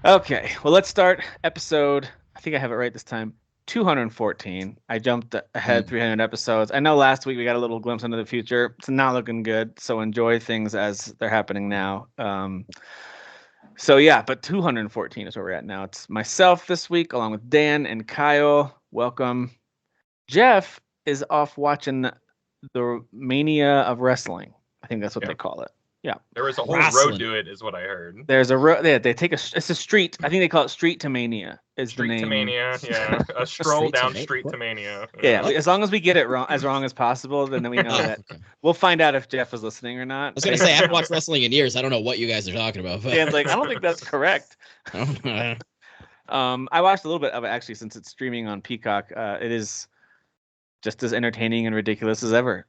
Okay, well, let's start episode. I think I have it right this time. 214. I jumped ahead 300 episodes. I know last week we got a little glimpse into the future. It's not looking good, so enjoy things as they're happening now. So yeah, but 214 is where we're at now. It's myself this week, along with Dan and Kyle. Welcome. Jeff is off watching the Mania of Wrestling. I think that's what they call it. Yeah. There was a whole road to it, is what I heard. There's a road. They take it's a street. I think they call it Street to Mania. Is Street the name? to Mania, yeah. A stroll down Street to Mania. Yeah, as long as we get it wrong as possible, then we know that. Okay. We'll find out if Jeff is listening or not. I was gonna say I haven't watched wrestling in years. I don't know what you guys are talking about. But... Dan's like, I don't think that's correct. I watched a little bit of it actually since it's streaming on Peacock. It is just as entertaining and ridiculous as ever.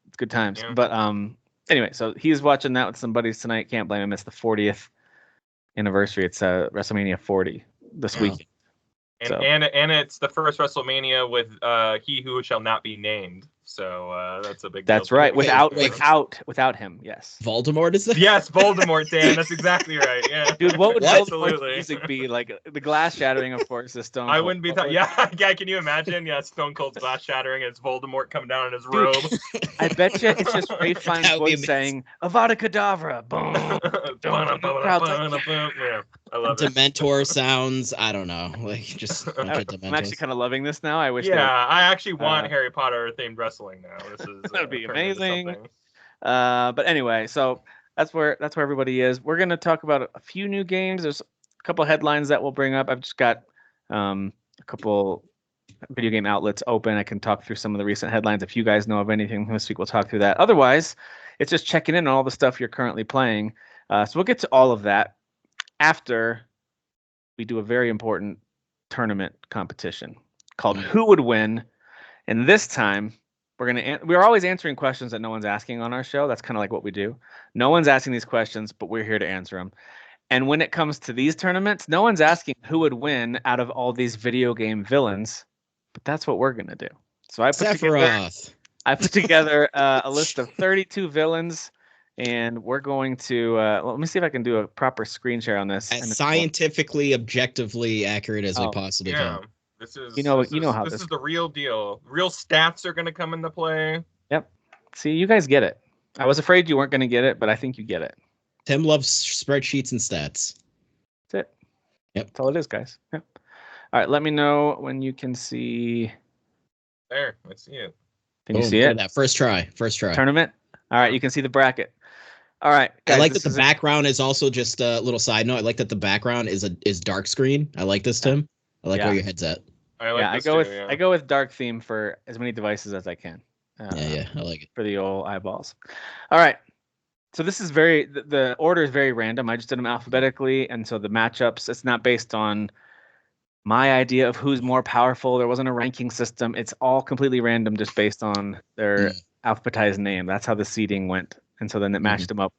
It's good times. Yeah. But anyway, so he's watching that with some buddies tonight. Can't blame him. It's the 40th anniversary. It's WrestleMania 40 this week. And it's the first WrestleMania with He Who Shall Not Be Named. So that's a big deal. That's right. Without him, yes. Voldemort is there? Yes, Voldemort, Dan. That's exactly right. Yeah. Dude, what would Voldemort's music be? Like the glass shattering, of course, is Stone Cold. I wouldn't be yeah, can you imagine? Yeah, Stone Cold's glass shattering and it's Voldemort coming down in his robe. I bet you it's just Ray Fine's voice saying Avada Kedavra. Boom. Yeah. I love it. Dementor sounds, I don't know. Like just I'm actually kind of loving this now. I wish I actually want Harry Potter themed wrestling now. This is that would be amazing. But anyway, so that's where everybody is. We're gonna talk about a few new games. There's a couple headlines that we'll bring up. I've just got a couple video game outlets open. I can talk through some of the recent headlines. If you guys know of anything this week, we'll talk through that. Otherwise, it's just checking in on all the stuff you're currently playing. So we'll get to all of that after we do a very important tournament competition called Who Would Win. And this time we're always answering questions that no one's asking on our show. That's kind of like what we do. No one's asking these questions, but we're here to answer them. And when it comes to these tournaments, no one's asking who would win out of all these video game villains, but that's what we're going to do. So I put together a list of 32 villains. And we're going to let me see if I can do a proper screen share on this. As scientifically, objectively accurate as we possibly can. This is this is the real deal. Real stats are going to come into play. Yep. See, you guys get it. I was afraid you weren't going to get it, but I think you get it. Tim loves spreadsheets and stats. That's it. Yep. That's all it is, guys. Yep. All right. Let me know when you can see. There. I see it. Can you see it? That first try. Tournament. All right. You can see the bracket. All right, guys, I like that the background is also just a little side note. I like that the background is dark screen. I like this, Tim. I like where your head's at. I go with dark theme for as many devices as I can. I like it for the old eyeballs. All right, so this is the order is very random. I just did them alphabetically, and so the matchups. It's not based on my idea of who's more powerful. There wasn't a ranking system. It's all completely random, just based on their alphabetized name. That's how the seeding went. And so then it matched them up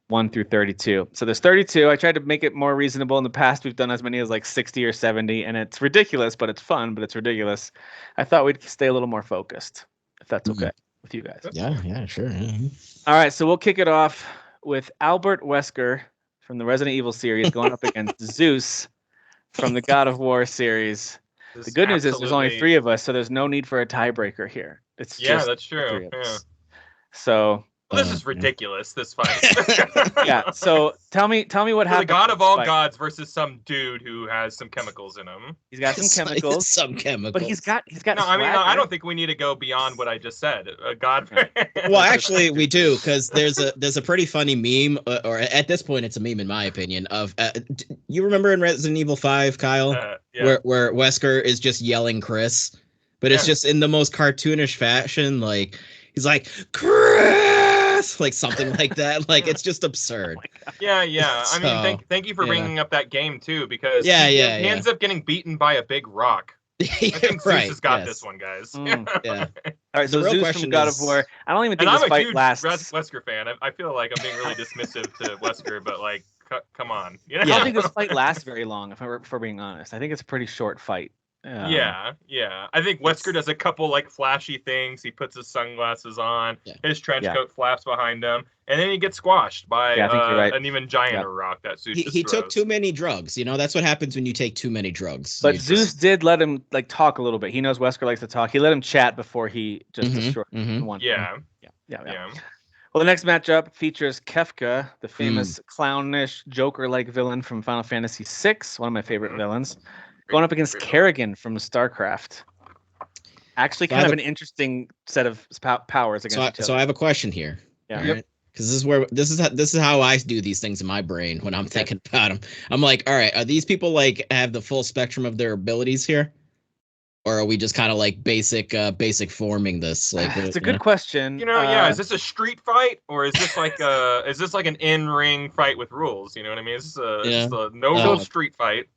1 through 32. So there's 32. I tried to make it more reasonable. In the past, we've done as many as like 60 or 70, and it's ridiculous, but it's fun, but it's ridiculous. I thought we'd stay a little more focused, if that's okay with you guys. Yeah, sure. Yeah. All right, so we'll kick it off with Albert Wesker from the Resident Evil series going up against Zeus from the God of War series. The good news is there's only 3 of us, so there's no need for a tiebreaker here. It's just that's true. Yeah. So this is ridiculous. This fight. Yeah. So tell me what happened. The God of all gods versus some dude who has some chemicals in him. He's got some chemicals. But he's got. No, I mean, I don't think we need to go beyond what I just said. God. Well, actually, we do, because there's a pretty funny meme, or at this point, it's a meme in my opinion. Of you remember in Resident Evil 5, Kyle, where Wesker is just yelling Chris, but it's just in the most cartoonish fashion, like he's like Chris. Like something like that. Like it's just absurd. Yeah. I mean, thank you for bringing up that game too, because he ends up getting beaten by a big rock. I think Zeus has got this one, guys. Yeah. All right, so Zeus from God of War. I don't even think this fight lasts. I'm a huge Wesker fan. I feel like I'm being really dismissive to Wesker, but like, come on. I don't think this fight lasts very long, if we're being honest. I think it's a pretty short fight. Yeah. I think Wesker does a couple like flashy things. He puts his sunglasses on, his trench coat flaps behind him, and then he gets squashed by I think you're right. an even gianter rock that Zeus he took too many drugs. That's what happens when you take too many drugs. But Zeus did let him like talk a little bit. He knows Wesker likes to talk. He let him chat before he just destroyed one. Yeah. Well, the next matchup features Kefka, the famous clownish Joker-like villain from Final Fantasy VI, one of my favorite villains, going up against Kerrigan from StarCraft. Actually, kind of an interesting set of powers against each other. So I have a question here. Yeah. Right? Because this is how I do these things in my brain when I'm thinking about them. I'm like, all right, are these people like have the full spectrum of their abilities here, or are we just kind of like basic forming this? Like, it's a good question. Is this a street fight or is this like an in-ring fight with rules? You know what I mean? Is this a no street fight?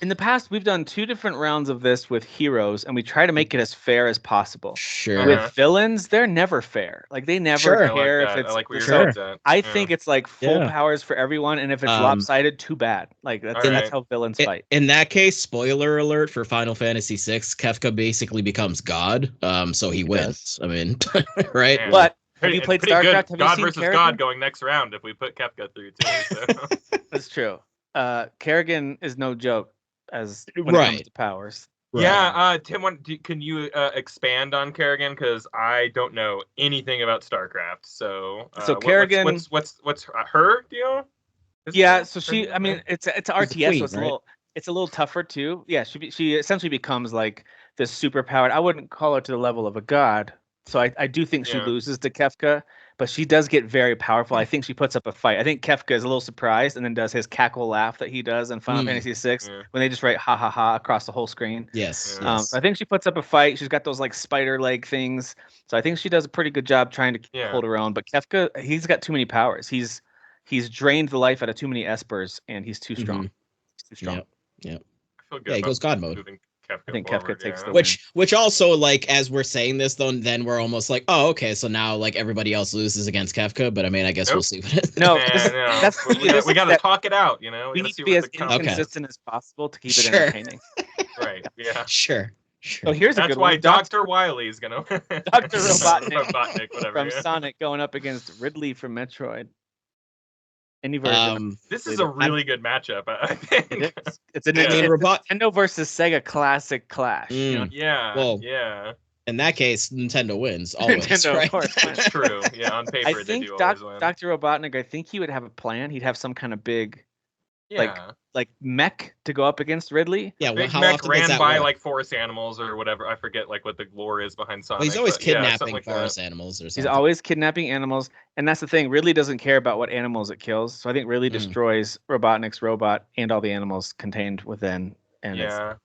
In the past, we've done 2 different rounds of this with heroes, and we try to make it as fair as possible. Sure. With villains, they're never fair. Like they never care if it's. I think it's like full powers for everyone, and if it's lopsided, too bad. Like that's how villains fight. In that case, spoiler alert for Final Fantasy VI, Kefka basically becomes God. So he wins. I mean, right? Yeah. But have you played StarCraft? Have God you seen versus Kerrigan? God going next round if we put Kefka through too. So. That's true. Kerrigan is no joke. As when it comes to powers. Right. Yeah, Tim, can you expand on Kerrigan? Because I don't know anything about StarCraft. So Kerrigan, what's her deal? So she, I mean, it's RTS, so it's a little tougher too. Yeah, she essentially becomes like this super powered. I wouldn't call her to the level of a god. So I do think she loses to Kefka, but she does get very powerful. I think she puts up a fight. I think Kefka is a little surprised and then does his cackle laugh that he does in Final Fantasy VI when they just write ha ha ha across the whole screen. Yes. I think she puts up a fight. She's got those like spider leg things. So I think she does a pretty good job trying to hold her own. But Kefka, he's got too many powers. He's drained the life out of too many espers, and he's too strong. He's too strong. Yeah. He goes God mode. I think Kefka takes the win. Which also, like, as we're saying this, though, then we're almost like, oh, okay, so now, like, everybody else loses against Kefka, but I mean, I guess we'll see what it is. No, we got to talk it out, We need to be as inconsistent as possible to keep it entertaining. Right, yeah. Sure. So here's That's why Dr. Wily's going to... Dr. Robotnik from Sonic going up against Ridley from Metroid. Any version. This is a really good matchup, I think. It's a Nintendo versus Sega classic clash. Yeah. Well, in that case, Nintendo wins always. Nintendo, right? Of course. That's true. Yeah, on paper, I think always win. Dr. Robotnik, I think he would have a plan. He'd have some kind of big, like mech to go up against Ridley. Yeah, well, how mech ran by like forest animals or whatever. I forget like what the lore is behind Sonic. Well, he's always kidnapping forest animals or something. He's always kidnapping animals, and that's the thing. Ridley doesn't care about what animals it kills, so I think Ridley destroys Robotnik's robot and all the animals contained within. And I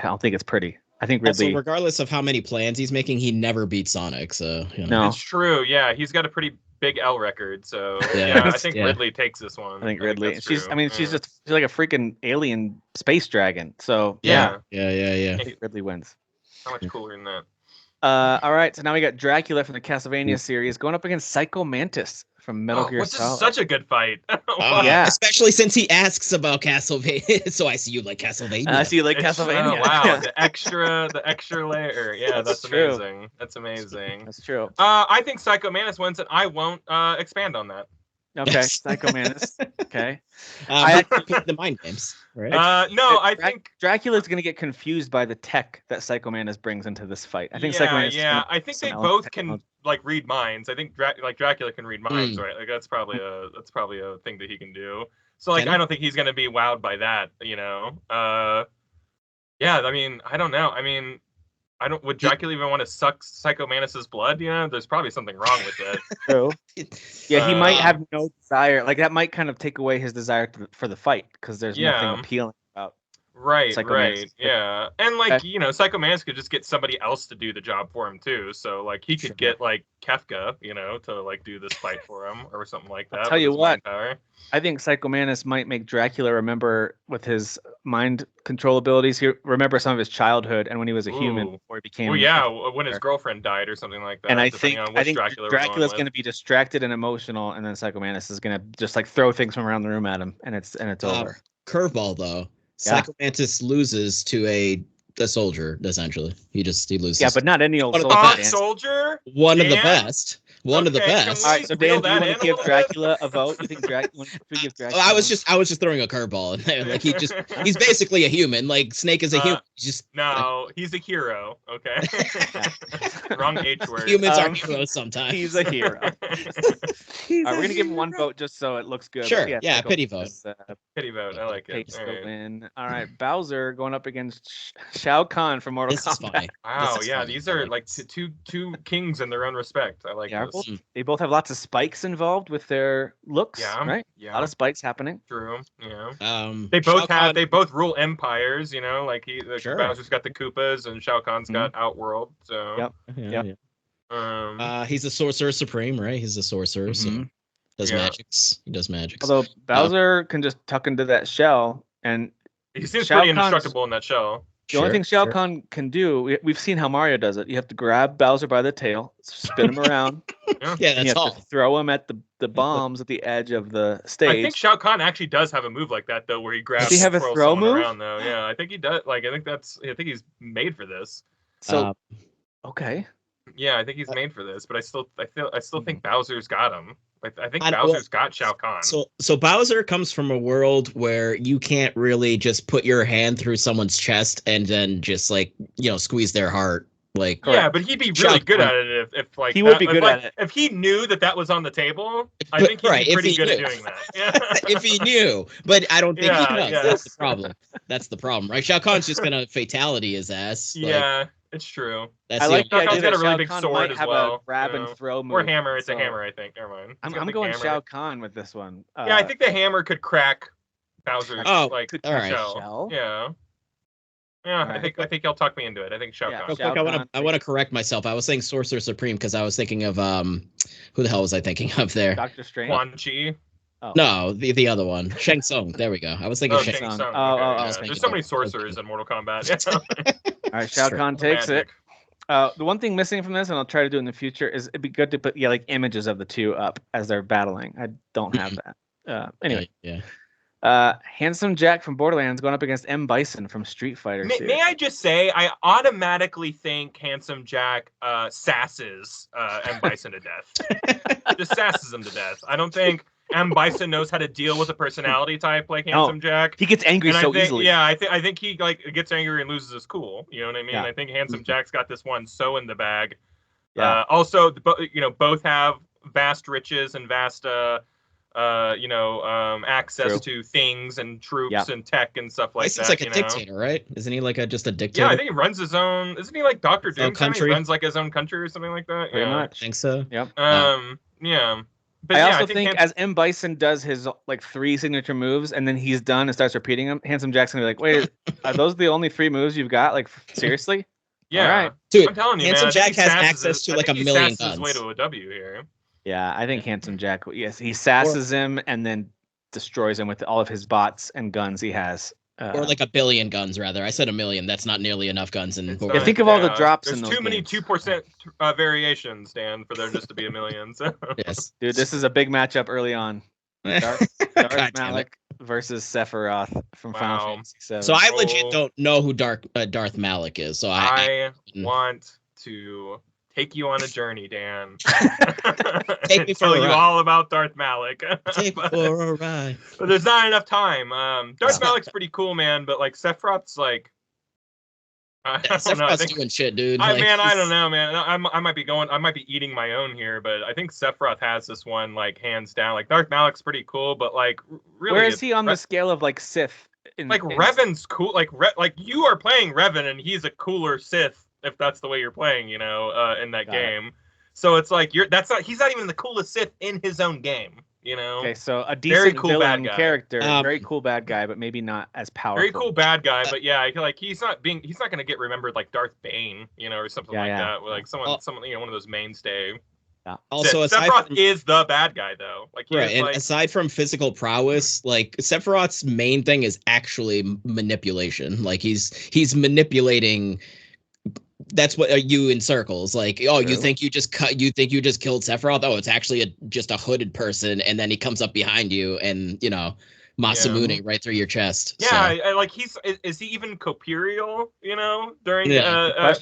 don't think it's pretty. I think Ridley. Also, regardless of how many plans he's making, he never beats Sonic. So no, it's true. Yeah, he's got a pretty big L record. So I think Ridley takes this one. I think Ridley. She's like a freaking alien space dragon. So yeah. I think Ridley wins. How much cooler than that? All right, so now we got Dracula from the Castlevania series going up against Psycho Mantis from Metal Gear Solid. This is such a good fight. Especially since he asks about Castlevania. So I see you like Castlevania. I see you like Castlevania. Wow, the extra layer. Yeah, that's amazing. That's amazing. That's true. I think Psycho Mantis wins, and I won't expand on that. Okay, Psycho Mantis. Okay. I picked the mind games, right? No, I think Dracula's going to get confused by the tech that Psycho Mantis brings into this fight. I think Psycho Mantis. Yeah, I think they both can like read minds. I think Dracula can read minds, right? Like that's probably a thing that he can do. So like I don't think he's going to be wowed by that, Yeah, I mean, I don't know. I mean, would Dracula even want to suck Psycho Mantis's blood? There's probably something wrong with it. True. Yeah, he might have no desire. Like that might kind of take away his desire for the fight because there's nothing appealing about. Psycho Mantis. Yeah, and like Psycho Mantis could just get somebody else to do the job for him too. So like he could get like Kefka, to like do this fight for him or something like that. I'll tell you what. I think Psycho Mantis might make Dracula remember with his mind control abilities. He remember some of his childhood and when he was a human before he became. When his girlfriend died or something like that. And I think Dracula's going to be distracted and emotional, and then Psycho Mantis is going to just like throw things from around the room at him, and it's over. Curveball though. Psycho Mantis loses to a a soldier essentially. He loses. Yeah, but not any old One of the soldier. Hot Dan. soldier. One of the Dan? best. One of the Okay, can best. we- All right, so Dan, reel do you that want in to a give little bit? Dracula a vote? You think Dracula? Give Dracula? I was just throwing a curveball in there. Like he's basically a human. Like Snake is a human. He's just No, he's a hero. Okay. Wrong H word. humans are heroes sometimes. He's a hero. All right, we're gonna give him one vote just so it looks good. Sure. But Yeah, go pity with vote. this, Pity vote. I like it. Pace the All right. win. All right, Bowser going up against Shao Kahn from Mortal This is Kombat. funny. Wow. This is Yeah, funny. these I are like like this. two kings in their own respect. I like Yeah, this. they both have lots of spikes involved with their looks, Yeah. right? Yeah. A lot of spikes happening. True. Yeah. They They both rule empires, you know, like Sure. Bowser's got the Koopas and Shao Kahn's got Outworld. So Yep. He's the sorcerer supreme, right? He's a sorcerer, so Mhm. does Yeah. magics. He does magics. Although Bowser can just tuck into that shell, and he seems Shao pretty Kahn's- indestructible in that shell. the only thing Shao Kahn can do, we've seen how Mario does it. You have to grab Bowser by the tail, spin him around, Yeah, and you that's have all. to throw him at the bombs at the edge of the I stage. think Shao Kahn actually does have a move like that though, where he grabs. Does he have a twirls throw someone move? Around, though. Yeah, I think he does. Like, I think he's made for this. So okay, Yeah, I think he's made for this. But I still think Bowser's got him. I think I know- Bowser's got Shao Kahn. So Bowser comes from a world where you can't really just put your hand through someone's chest and then just like, squeeze their heart. Like, yeah, but he'd be really good at it if like He would be good at it. If he knew that was on the table. I But- think he'd right, be if pretty he good at knew. doing that. Yeah. if he knew, but I don't think he Yeah, does. yeah. That's the problem. That's the problem, right? Shao Kahn's just gonna fatality his ass. Like, Yeah, it's true. that's I the like only- the idea Kahn's got that a really Shao big Kahn sword might as have well, a grab you and know. throw move. Or hammer. It's so a hammer, I think. Never mind. I'm It's got the going hammer. Shao Kahn with this one. Yeah, I think the hammer could crack Bowser's Oh, like could all right. shell. Yeah. Yeah, All right. I think he'll talk me into it. I think Shao Yeah, Kahn. Real Shao quick, I Kahn. want to correct myself. I was saying Sorcerer Supreme because I was thinking of who the hell was I thinking of there? Doctor Strange. Quan Chi. Oh. No, the other one, Shang Tsung. There we go. I was thinking Oh, Shang Shang Tsung. Tsung. Oh, Okay, oh, yeah. I was There's thinking so many of- sorcerers in Mortal Kombat. Yeah. All right, Shao Sure. Kahn takes it. Magic. The one thing missing from this, and I'll try to do in the future, is it'd be good to put like images of the two up as they're battling. I don't have that. Anyway, Yeah. Handsome Jack from Borderlands going up against M Bison from Street Fighter. May I just say, I automatically think Handsome Jack sasses M. Bison to death. Just sasses him to death. I don't think M. Bison knows how to deal with a personality type like Handsome Jack. He gets angry And so I think, easily. Yeah, I think he like gets angry and loses his cool. You know what I mean? Yeah. I think Handsome Jack's got this one so in the bag. Yeah. Also, both have vast riches and vast access to things and troops and tech and stuff like Bison's that. like a dictator, right? Isn't he like just a dictator? Yeah, I think he runs his own. Isn't he like Dr. Doom? country? He runs like his own country or something like that. Pretty Yeah. I much. think so. Yep. Yeah. But I yeah, also I think as M Bison does his like 3 signature moves and then he's done and starts repeating them, Handsome Jack's gonna be like, "Wait, are those the only 3 moves you've got? Like seriously?" yeah. All right. Dude, I'm telling you, Handsome man. I think Jack he has sasses access to I like a think he million sasses his way guns. to a W here. Yeah, I think Handsome Jack. Yes, he sasses him and then destroys him with all of his bots and guns he has. Or like a billion guns, rather. I said a million. That's not nearly enough guns in It's Borderlands. Yeah, think of all the yeah, drops There's in those too many games. 2% variations, Dan, for there just to be a million. So. Yes. Dude, this is a big matchup early on. Darth God damn it. Malik versus Sephiroth from Final Wow. Fantasy VII. So I Oh. legit don't know who Darth Malik is. So I want to take you on a journey, Dan. Take me And for tell a you ride. all about Darth Malik. take me but, for a ride. but there's not enough time. Darth Yeah. Malik's pretty cool, man, but like Sephiroth's like I don't know. I Sephiroth's think, doing shit, dude. I Like, man, I he's- don't know, man. I might be eating my own here, but I think Sephiroth has this one like hands down. Like Darth Malik's pretty cool, but like really, where is he on the scale of like Sith? like Revan's cool. Like you are playing Revan, and he's a cooler Sith if that's the way you're playing, in that Got it. game. So it's like he's not even the coolest Sith in his own game, Okay, so a Very decent cool villain bad guy. character, very cool bad guy, but maybe not as powerful. Very cool bad guy, but yeah, I feel like he's not going to get remembered like Darth Bane, or something like that. Like someone, one of those mainstay. Yeah. Also, aside Sephiroth from, is the bad guy though. Like right, and like, aside from physical prowess, like Sephiroth's main thing is actually manipulation. Like he's manipulating. That's what you in circles. Like, oh, True. you think you just killed Sephiroth? Oh, it's actually just a hooded person, and then he comes up behind you and Masamune right through your chest. Yeah, so. I like is he even Coperial, during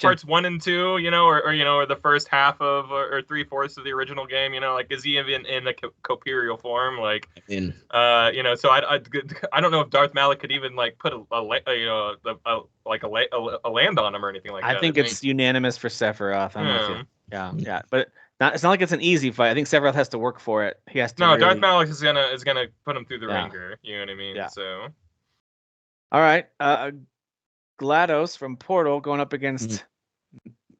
parts 1 and 2, or the first half of or 3/4 of the original game, like is he even in a Coperial form? Like, so I don't know if Darth Malik could even like put a land on him or anything like that. I think it's unanimous for Sephiroth. I'm with you. Yeah, but it's not like it's an easy fight. I think Sephiroth has to work for it. He has to. No, Darth Malik is gonna put him through the ringer. You know what I mean? Yeah. So. All right, GLaDOS from Portal going up against.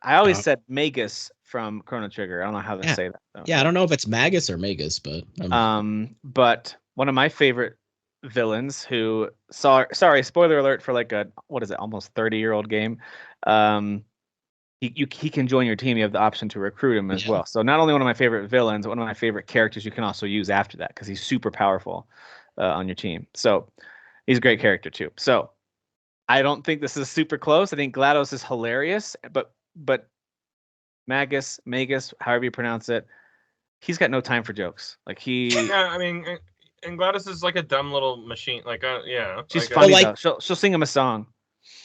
I always said Magus from Chrono Trigger. I don't know how to say that, though. Yeah, I don't know if it's Magus or Magus, but but one of my favorite villains who sorry, spoiler alert for like almost 30-year-old game. He can join your team. You have the option to recruit him as well. So not only one of my favorite villains, one of my favorite characters you can also use after that because he's super powerful on your team. So he's a great character too. So I don't think this is super close. I think GLaDOS is hilarious, but Magus, however you pronounce it, he's got no time for jokes. Like Yeah, I mean, and GLaDOS is like a dumb little machine. Like, she's funny though. She'll sing him a song.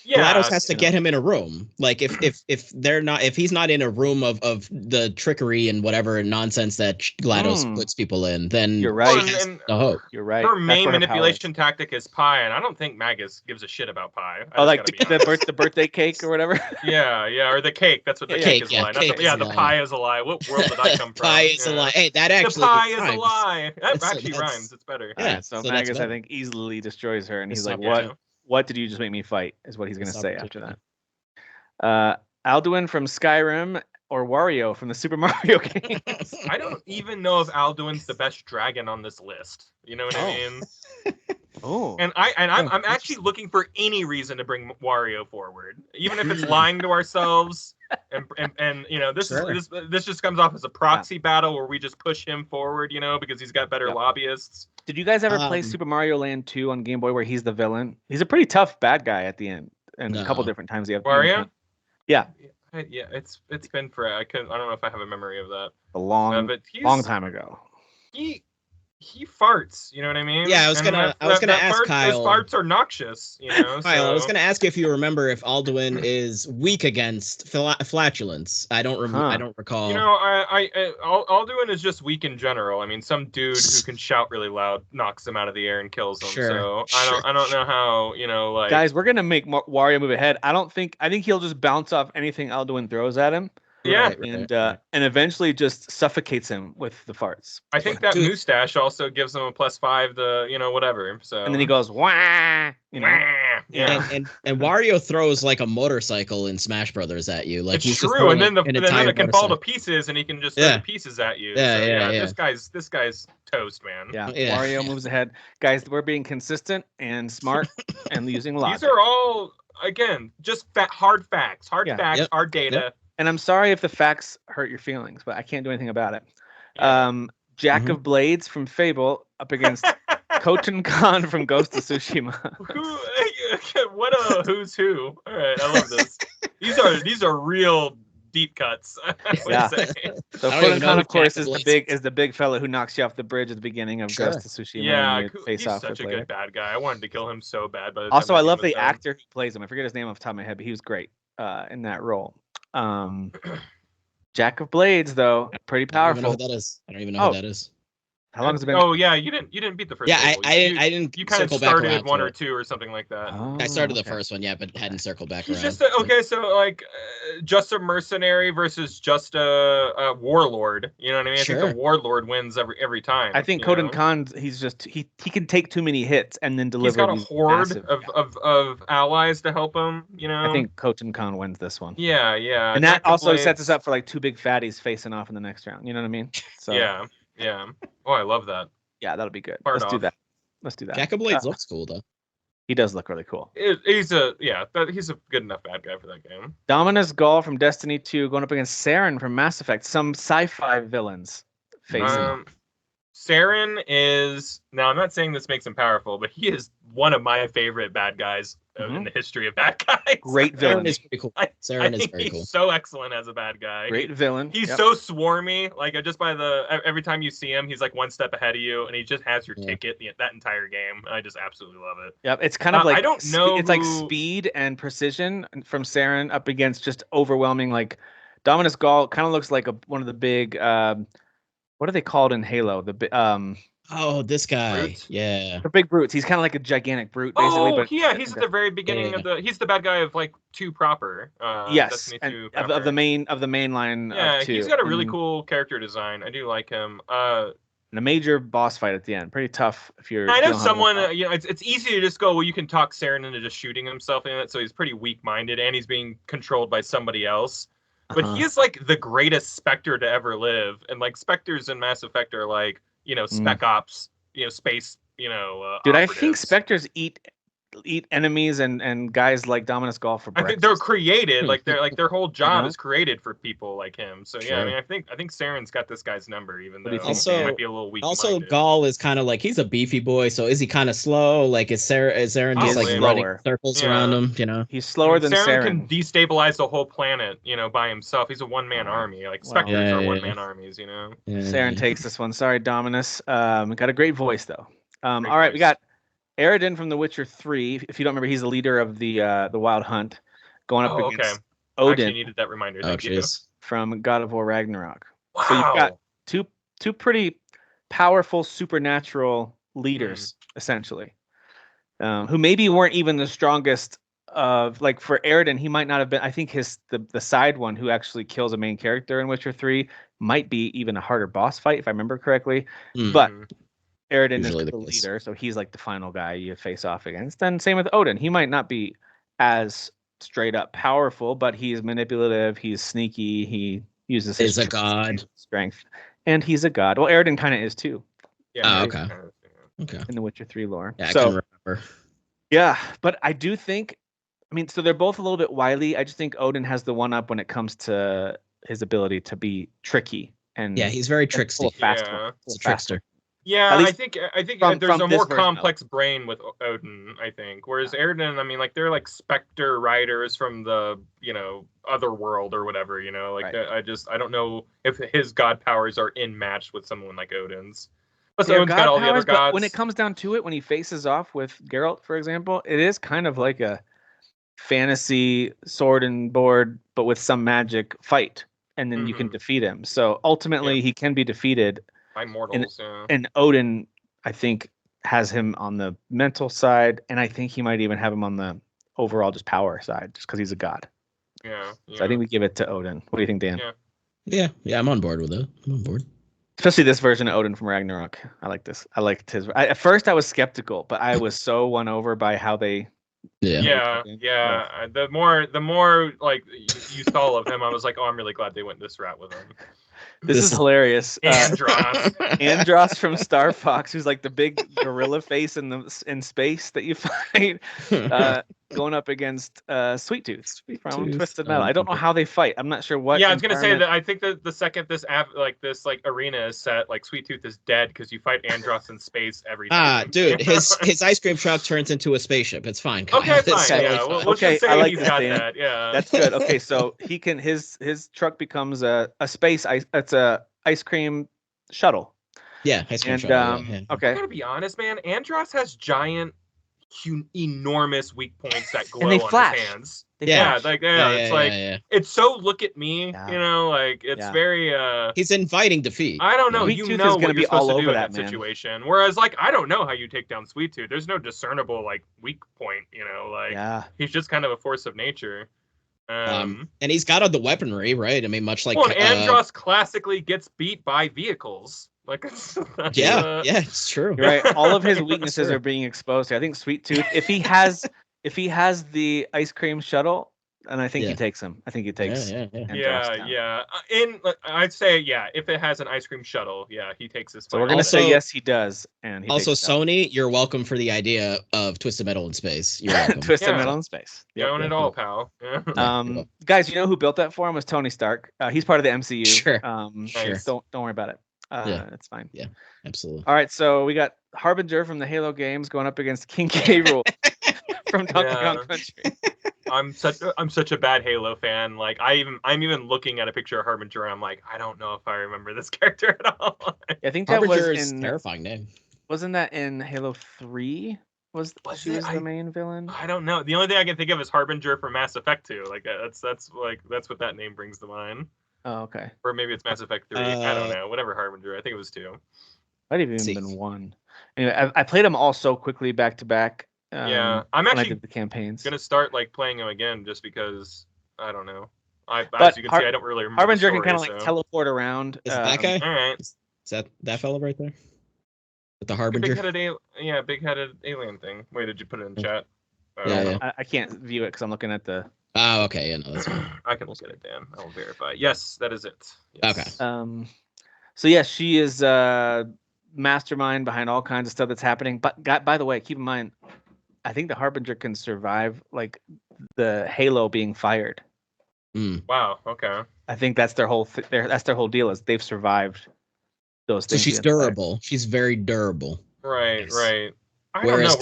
Yeah, GLaDOS has to get him in a room. Like if he's not in a room of the trickery and whatever nonsense that GLaDOS puts people in, then you're right. You're right. Her main manipulation tactic is pie, and I don't think Magus gives a shit about pie. Like the birthday cake or whatever. Yeah, or the cake. That's what the cake is a lie. The pie is a lie. What world did I come from? Pie is a lie. Hey, that actually. The pie is a lie. That actually rhymes. It's better. Yeah. So Magus, I think, easily destroys her, and he's like, "What? What did you just make me fight?" Is what he's going to say after that. Alduin from Skyrim or Wario from the Super Mario games. I don't even know if Alduin's the best dragon on this list. You know what I mean? Oh. And I'm actually looking for any reason to bring Wario forward, even if it's lying to ourselves. And this just comes off as a proxy battle where we just push him forward, because he's got better lobbyists. Did you guys ever play Super Mario Land 2 on Game Boy where he's the villain? He's a pretty tough bad guy at the end, and a couple different times he have Wario. Yeah, it's been for I don't know if I have a memory of that. A long time ago. He farts, you know what I mean? Yeah, I was gonna ask Kyle. Those farts are noxious, Kyle, I was gonna ask if you remember if Alduin is weak against flatulence. I don't recall. Alduin is just weak in general. I mean, some dude who can shout really loud knocks him out of the air and kills him. So I don't know how like. Guys, we're gonna make Wario move ahead. I think he'll just bounce off anything Alduin throws at him. Yeah, and eventually just suffocates him with the farts. I think that mustache also gives him a +5 to whatever. So and then he goes wah, Yeah. And Wario throws like a motorcycle in Smash Brothers at you. Like it's he's true, and then it can fall to motorcycle. pieces, and he can just throw the pieces at you. Yeah. This guy's toast, man. Yeah. Wario moves ahead. Guys, we're being consistent and smart and using logic. These are all again just hard facts, hard data. Yep. And I'm sorry if the facts hurt your feelings, but I can't do anything about it. Jack of Blades from Fable up against Koten Khan from Ghost of Tsushima. What a who's who! All right, I love this. These are real deep cuts. Yeah. So Koten Khan, of course, is the big fella who knocks you off the bridge at the beginning of Ghost of Tsushima. Yeah, he's such a good bad guy. I wanted to kill him so bad. But also, I love the actor who plays him. I forget his name off the top of my head, but he was great in that role. Jack of Blades, though, pretty powerful. I don't even know who that is. How long has it been? Oh yeah, you didn't beat the first. Yeah, I didn't. You kind of started at 1 or 2 or something like that. Oh, I started the first one, but hadn't circled back around. Just just a mercenary versus just a warlord. You know what I mean? Sure. I think the warlord wins every time. I think Koten Khan, he can take too many hits and then deliver. He's got a horde of allies to help him. I think Koten Khan wins this one. Yeah. And that also sets us up for like 2 big fatties facing off in the next round. You know what I mean? So yeah. Oh, I love that. Yeah, that'll be good. Let's do that. Jack of Blades looks cool though. He does look really cool. He's a good enough bad guy for that game. Dominus Gall from Destiny 2 going up against Saren from Mass Effect. Some sci-fi villains facing. Saren is, now I'm not saying this makes him powerful, but he is one of my favorite bad guys in the history of bad guys. Great villain. Saren is pretty cool. I Saren is think very he's cool. so excellent as a bad guy. Great villain. He's so swarmy. Like just by every time you see him, he's like one step ahead of you, and he just has your ticket that entire game. I just absolutely love it. Yep, it's kind of like I don't know. It's like speed and precision from Saren up against just overwhelming. Like Dominus Gall kind of looks like one of the big. What are they called in Halo? Oh, this guy. Brute? Yeah. The big brutes. He's kind of like a gigantic brute, basically. Oh, but yeah, he's at the very beginning of he's the bad guy of like 2 proper. Yes, Destiny 2 of proper. the main line. Yeah, of 2. he's got a really cool character design. I do like him. And a major boss fight at the end. Pretty tough if you're. I know someone. It's easy to just go. Well, you can talk Saren into just shooting himself in it. So he's pretty weak-minded, and he's being controlled by somebody else. But he is like the greatest Spectre to ever live, and like Spectres in Mass Effect are like Spec Ops. Space, Dude, operatives. I think Spectres eat enemies and guys like Dominus Gall for breakfast. I think they're created like their whole job is created for people like him. So yeah, I mean, I think Saren's got this guy's number, even though he might be a little weak. Also, Gall is kind of like he's a beefy boy, so is he kind of slow? Like is Saren just like running circles around him? He's slower than Saren. Can destabilize the whole planet, by himself. He's a one-man army. Like Spectres are one-man armies, Yeah, Saren takes this one. Sorry, Dominus. Got a great voice though. All right, we got Aridin from The Witcher 3. If you don't remember, he's the leader of the Wild Hunt, going up against Odin. I needed that reminder. Thank you. From God of War Ragnarok. Wow. So you've got two pretty powerful supernatural leaders, essentially, who maybe weren't even the strongest. Like for Aridin, he might not have been. I think the side one who actually kills a main character in Witcher 3 might be even a harder boss fight, if I remember correctly. But Aridin is the leader, so he's like the final guy you face off against. And same with Odin. He might not be as straight up powerful, but he's manipulative, he's sneaky, he uses his strength. And he's a god. Well, Aridin kind of is too. Yeah. Okay. In the Witcher 3 lore. Yeah, I can remember. Yeah, but I do think, so they're both a little bit wily. I just think Odin has the one up when it comes to his ability to be tricky. And he's very tricksy. He's a trickster. Yeah, I think there's a more complex brain with Odin, I think. Whereas Aridin, they're like Spectre riders from the, other world or whatever, I don't know if his god powers are matched with someone like Odin's. Plus, Odin's got all the other gods. When it comes down to it, when he faces off with Geralt, for example, it is kind of like a fantasy sword and board, but with some magic fight. And then you can defeat him. So ultimately, he can be defeated. By mortals, and Odin, I think, has him on the mental side, and I think he might even have him on the overall just power side, just because he's a god. Yeah. So I think we give it to Odin. What do you think, Dan? Yeah, I'm on board with it. I'm on board. Especially this version of Odin from Ragnarok. I like this. I liked his. At first, I was skeptical, but I was so won over by how they. Yeah. The more like you saw of him, I was like, oh, I'm really glad they went this route with him. This is hilarious. Andros from Star Fox, who's like the big gorilla face in space that you find, going up against Sweet Tooth from Twisted Metal. I don't know how they fight. I'm not sure what. Yeah, I was gonna say that. I think that the second this arena is set, like Sweet Tooth is dead because you fight Andros in space every time. Dude, his ice cream truck turns into a spaceship. It's fine. Okay, fine. Yeah, we'll just say I like he's this, got Dan. that. Yeah, that's good. Okay, so he can his truck becomes a space ice. It's a ice cream shuttle. Yeah, ice cream shuttle. Okay. I gotta be honest, man. Andros has giant, enormous weak points that glow on his hands. It's so look at me, it's very. He's inviting defeat. I don't know. Sweet You Tooth know is gonna what be you're supposed all to do over in that situation. Whereas, I don't know how you take down Sweet Tooth. There's no discernible weak point. He's just kind of a force of nature. And he's got all the weaponry, right? I mean, much like Andros classically gets beat by vehicles. It's true. You're right. All of his weaknesses are being exposed. I think Sweet Tooth, if he has the ice cream shuttle, and I think he takes him. I think he takes. Yeah. I'd say if it has an ice cream shuttle, he takes this. So we're gonna say yes, he does, and he also Sony, you're welcome for the idea of Twisted Metal in space. You're welcome. Twisted Metal in space. You own it all, pal. Yeah. Guys, you know who built that for him was Tony Stark. He's part of the MCU. Sure. Don't worry about it. It's fine. Yeah, absolutely. All right, so we got Harbinger from the Halo games going up against King K. Rool. from Donkey Kong Country. I'm such a bad Halo fan. Like I'm even looking at a picture of Harbinger and I'm like, I don't know if I remember this character at all. I think that was Harbinger's in terrifying name. Wasn't that in Halo 3? Was she the main villain? I don't know. The only thing I can think of is Harbinger from Mass Effect 2. Like that's what that name brings to mind. Oh, okay. Or maybe it's Mass Effect 3. I don't know. Whatever Harbinger. I think it was 2. Might have even been 1. Anyway, I played them all so quickly back to back. Yeah, I'm actually when I did the campaigns. Gonna start like playing them again just because I don't know. As you can see, I don't really remember. Harbinger the story, can kind of like teleport around. Is it that guy? All right. Is that fellow right there? With the Harbinger? Big-headed alien thing. Wait, did you put it in chat? Yeah. I can't view it because I'm looking at the. Oh, okay. Yeah, no, that's fine. I can look at it, Dan. I will verify. Yes, that is it. Yes. Okay. So yes, she is mastermind behind all kinds of stuff that's happening. But by the way, keep in mind, I think the Harbinger can survive like the Halo being fired. Wow. Okay. I think that's their whole that's their whole deal is they've survived those things. So she's durable. She's very durable. Right. Yes. Right. I don't know.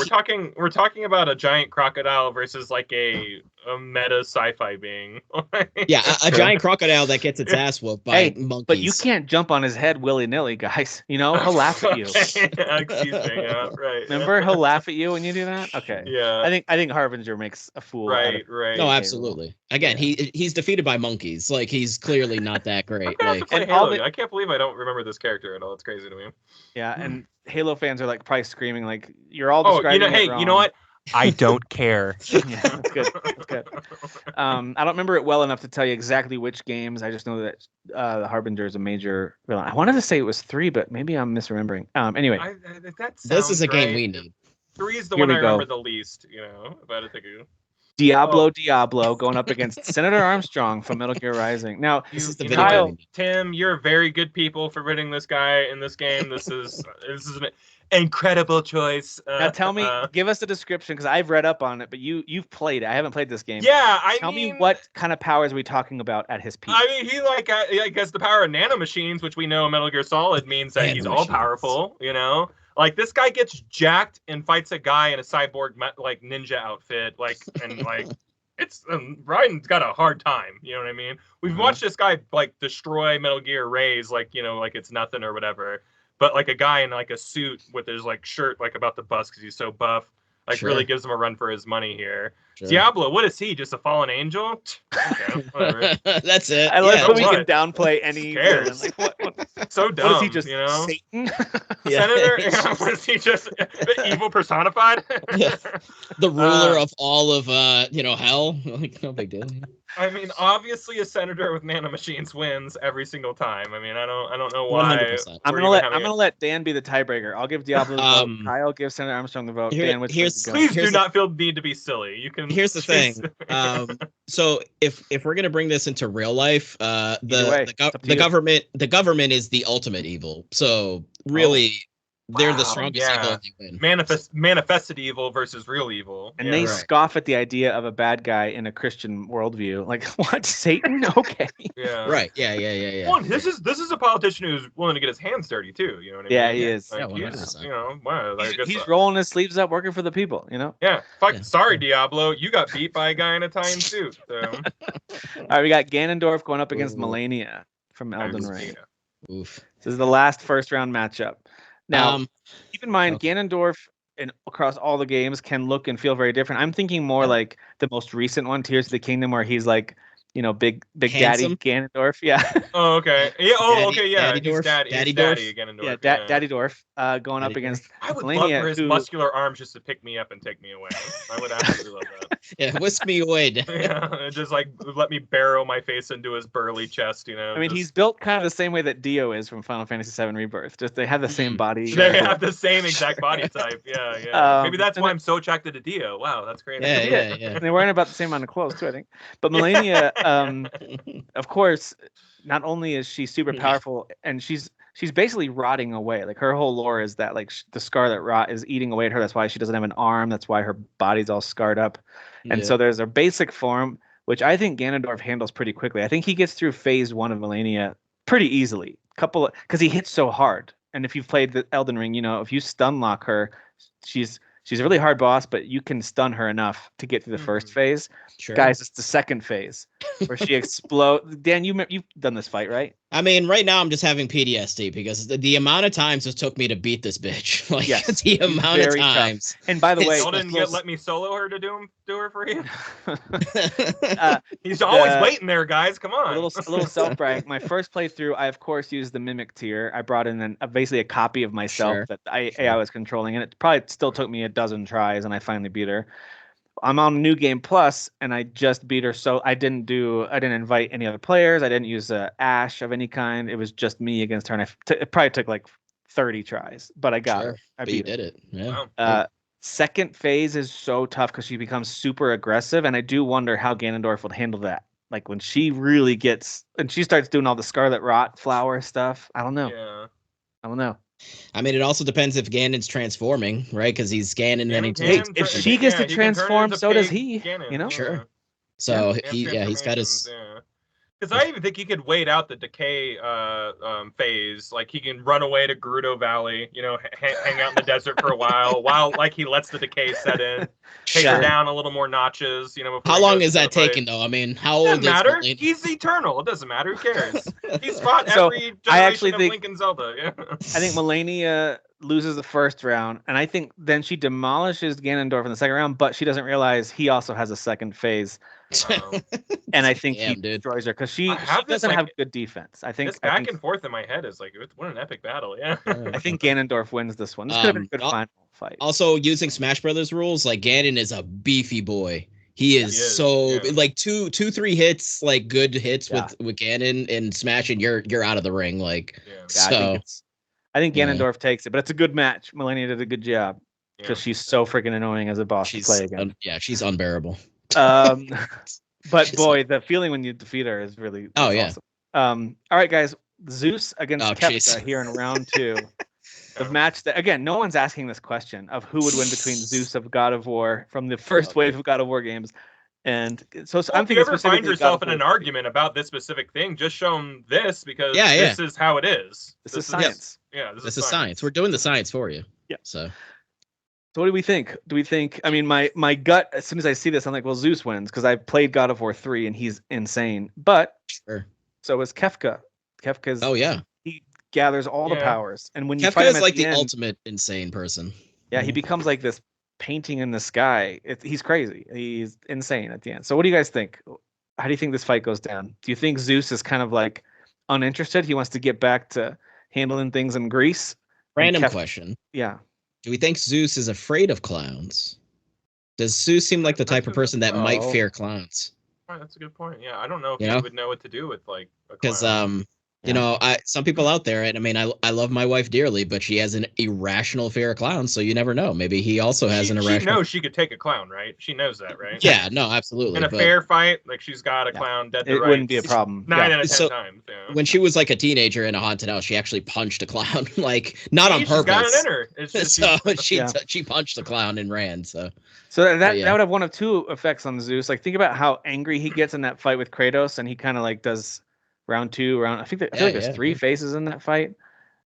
We're talking about a giant crocodile versus like a meta sci-fi being. Yeah, a giant crocodile that gets its ass whooped by monkeys. But you can't jump on his head willy-nilly, guys. You know, he'll laugh at you. Excuse me. Yeah, right. Remember, he'll laugh at you when you do that. Okay. Yeah. I think Harbinger makes a fool. Right. No, absolutely. Again, he's defeated by monkeys. Like he's clearly not that great. Like, I can't believe I don't remember this character at all. It's crazy to me. Yeah, and Halo fans are like probably screaming like you're all describing it wrong. You know what? I don't care. Yeah, that's good. That's good. I don't remember it well enough to tell you exactly which games. I just know that the Harbinger is a major villain. I wanted to say it was 3, but maybe I'm misremembering. Anyway, this is a game we need. 3 is the one I remember the least. You know, if I had to think of. Diablo going up against Senator Armstrong from Metal Gear Rising. Now, this is the Kyle, Tim, you're very good people for ridding this guy in this game. This is an incredible choice. Now tell me, give us a description because I've read up on it, but you've played it. I haven't played this game. Yeah, tell me what kind of powers are we talking about at his peak? I mean, he has the power of nanomachines, which we know in Metal Gear Solid means that he's all powerful. You know. Like this guy gets jacked and fights a guy in a cyborg like ninja outfit, it's Ryan's got a hard time. You know what I mean? We've watched this guy like destroy Metal Gear Rays, like it's nothing or whatever. But like a guy in like a suit with his like shirt like about to bust because he's so buff, really gives him a run for his money here. Sure. Diablo, what is he? Just a fallen angel? Okay, whatever. That's it. I love how we can downplay any. Who cares? Like, what? So dumb. What is he, just Satan? Senator? Was he just the evil personified? Yeah. The ruler of all of hell. Like no big deal. I mean, obviously, a senator with nanomachines wins every single time. I mean, I don't know why. 100%. I'm gonna let Dan be the tiebreaker. I'll give Diablo the vote. Kyle give Senator Armstrong the vote. Dan, please do not feel need to be silly. You can. Here's the thing. So if we're gonna bring this into real life, the government is the ultimate evil. So really. They're the strongest evil and they win. Manifested evil versus real evil. And they scoff at the idea of a bad guy in a Christian worldview. Like, what? Satan? Okay. Yeah. Right. Yeah. Well, this is a politician who's willing to get his hands dirty too. You know what I mean? Yeah, he is. Like, he's rolling his sleeves up, working for the people. You know? Yeah. Sorry, Diablo. You got beat by a guy in a Italian suit. So. All right, we got Ganondorf going up against Melania from Elden Ring. Oof. This is the last first round matchup. Now, keep in mind, Ganondorf across all the games can look and feel very different. I'm thinking more like the most recent one, Tears of the Kingdom, where he's like, big Handsome? Daddy Ganondorf. Yeah. Oh, okay. Yeah. Oh, okay. Yeah. Daddy Dorf. Daddy Ganondorf. Yeah. Daddy Dorf going up against. I would love for his muscular arms just to pick me up and take me away. I would absolutely love that. Yeah, whisk me away. Yeah, just like let me barrel my face into his burly chest. I mean, he's built kind of the same way that Dio is from Final Fantasy VII Rebirth. Just they have the same body. They have the same exact body type. Yeah. Maybe that's why I'm so attracted to Dio. Wow, that's great. Yeah. And they're wearing about the same amount of clothes too, I think. But Melania, of course, not only is she super powerful, and she's basically rotting away. Like her whole lore is that like the scarlet rot is eating away at her. That's why she doesn't have an arm. That's why her body's all scarred up. And so there's a basic form, which I think Ganondorf handles pretty quickly. I think he gets through phase 1 of Melania pretty easily. Because he hits so hard. And if you've played the Elden Ring, if you stun lock her, she's She's a really hard boss, but you can stun her enough to get through the first phase. Sure. Guys, it's the second phase where she explodes. Dan, you've done this fight, right? I mean, right now I'm just having PTSD because the amount of times it took me to beat this bitch. Like Yes, the amount of very tough. times. And by the way, Y'all didn't let me solo her to do her for you. He's the- always waiting there, guys. Come on. a little self brag. My first playthrough, I of course used the mimic tier. I brought in basically a copy of myself Sure. that AI was controlling, and it probably still took me a dozen tries, and I finally beat her. I'm on New Game Plus, and I just beat her. So I didn't invite any other players. I didn't use Ash of any kind. It was just me against her, and it probably took like 30 tries, but I got her. I But you beat her. did it. Yeah. Wow. Second phase is so tough because she becomes super aggressive, and I do wonder how Ganondorf would handle that. Like when she really gets and she starts doing all the Scarlet Rot flower stuff. I don't know. Yeah. I don't know. I mean, it also depends if Ganon's transforming, right? Because he's Ganon and then he Hey, takes. if she gets to he can turn transform, into so does pig he. Ganon, You know? Sure. So Yeah, he's got his. transformations, Because I even think he could wait out the decay phase. Like he can run away to Gerudo Valley, hang out in the desert for a while like he lets the decay set in, take her down a little more notches, before How he long goes is to that the fight. taking though? I mean, how Doesn't old is matter. Melina? He's eternal. It doesn't matter. Who cares? He's fought So, every I actually generation of think- Link and Zelda. Yeah. I think Melania loses the first round, and I think then she demolishes Ganondorf in the second round, but she doesn't realize he also has a second phase, and I think he Damn, dude. destroys her because she I have this, doesn't like, have good defense. I think This back and forth in my head is like, what an epic battle. Yeah. I think Ganondorf wins this one. This could have been a good final fight. Also, using Smash Brothers rules, like Ganon is a beefy boy. He is like 2-3 hits, like good hits with Ganon and Smash, and you're out of the ring. Like I think Ganondorf takes it, but it's a good match. Melania did a good job because she's so freaking annoying as a boss to play again. She's unbearable. But boy, the feeling when you defeat her is really awesome. All right, guys, Zeus against Kefka here in round 2. The match that, again, no one's asking this question of who would win between Zeus of God of War from the first wave of God of War games. And so I'm thinking, if you ever find yourself in an argument about this specific thing, just show them this because this is how it is. This is science. Yeah, this is science. We're doing the science for you. Yeah. So what do we think? Do we think? I mean, my gut as soon as I see this, I'm like, well, Zeus wins because I've played God of War 3 and he's insane. But so is Kefka. Kefka's he gathers all the powers, and when you fight him is at like the end, ultimate insane person. Yeah, he becomes like this painting in the sky. He's crazy. He's insane at the end. So what do you guys think? How do you think this fight goes down? Do you think Zeus is kind of like uninterested? He wants to get back to handling things in Greece? Random question. Yeah. Do we think Zeus is afraid of clowns? Does Zeus seem like the type of person that might fear clowns? That's a good point. Yeah, I don't know if he would know what to do with like a clown. Because some people out there, and I mean, I love my wife dearly, but she has an irrational fear of clowns, so you never know. Maybe he also has an irrational. She knows she could take a clown, right? She knows that, right? Yeah, no, absolutely. In a fair fight, like she's got a clown dead to rights. It wouldn't be a problem. 9 out of 10 times. Yeah. When she was like a teenager in a haunted house, she actually punched a clown, like not on purpose. She's got it in her. It's just, she punched the clown and ran. So that would have one of two effects on Zeus. Like think about how angry he gets in that fight with Kratos, and he kind of like does. Round 2, I feel like there's 3 phases in that fight.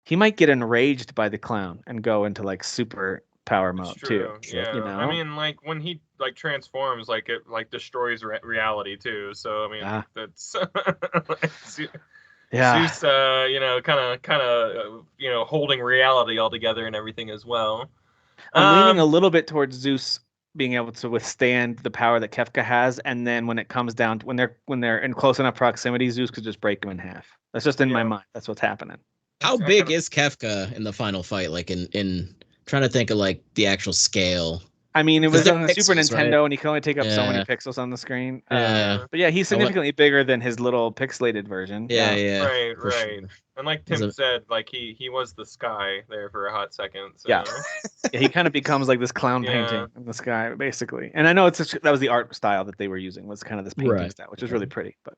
He might get enraged by the clown and go into like super power mode too. Yeah, you know? I mean, like when he like transforms, like it like destroys reality too. So I mean, that's Zeus, kind of, holding reality all together and everything as well. I'm leaning a little bit towards Zeus being able to withstand the power that Kefka has, and then when it comes down to, when they're in close enough proximity, Zeus could just break him in half. That's just in my mind. That's what's happening. How big is Kefka in the final fight? Like in trying to think of like the actual scale. I mean, it was on the Super Nintendo, and he can only take up so many pixels on the screen. But yeah, he's significantly bigger than his little pixelated version. Right. Sure. And like Tim said, like he was the sky there for a hot second. So. Yeah, he kind of becomes like this clown painting in the sky, basically. And I know that was the art style that they were using, was kind of this painting style, which is really pretty. But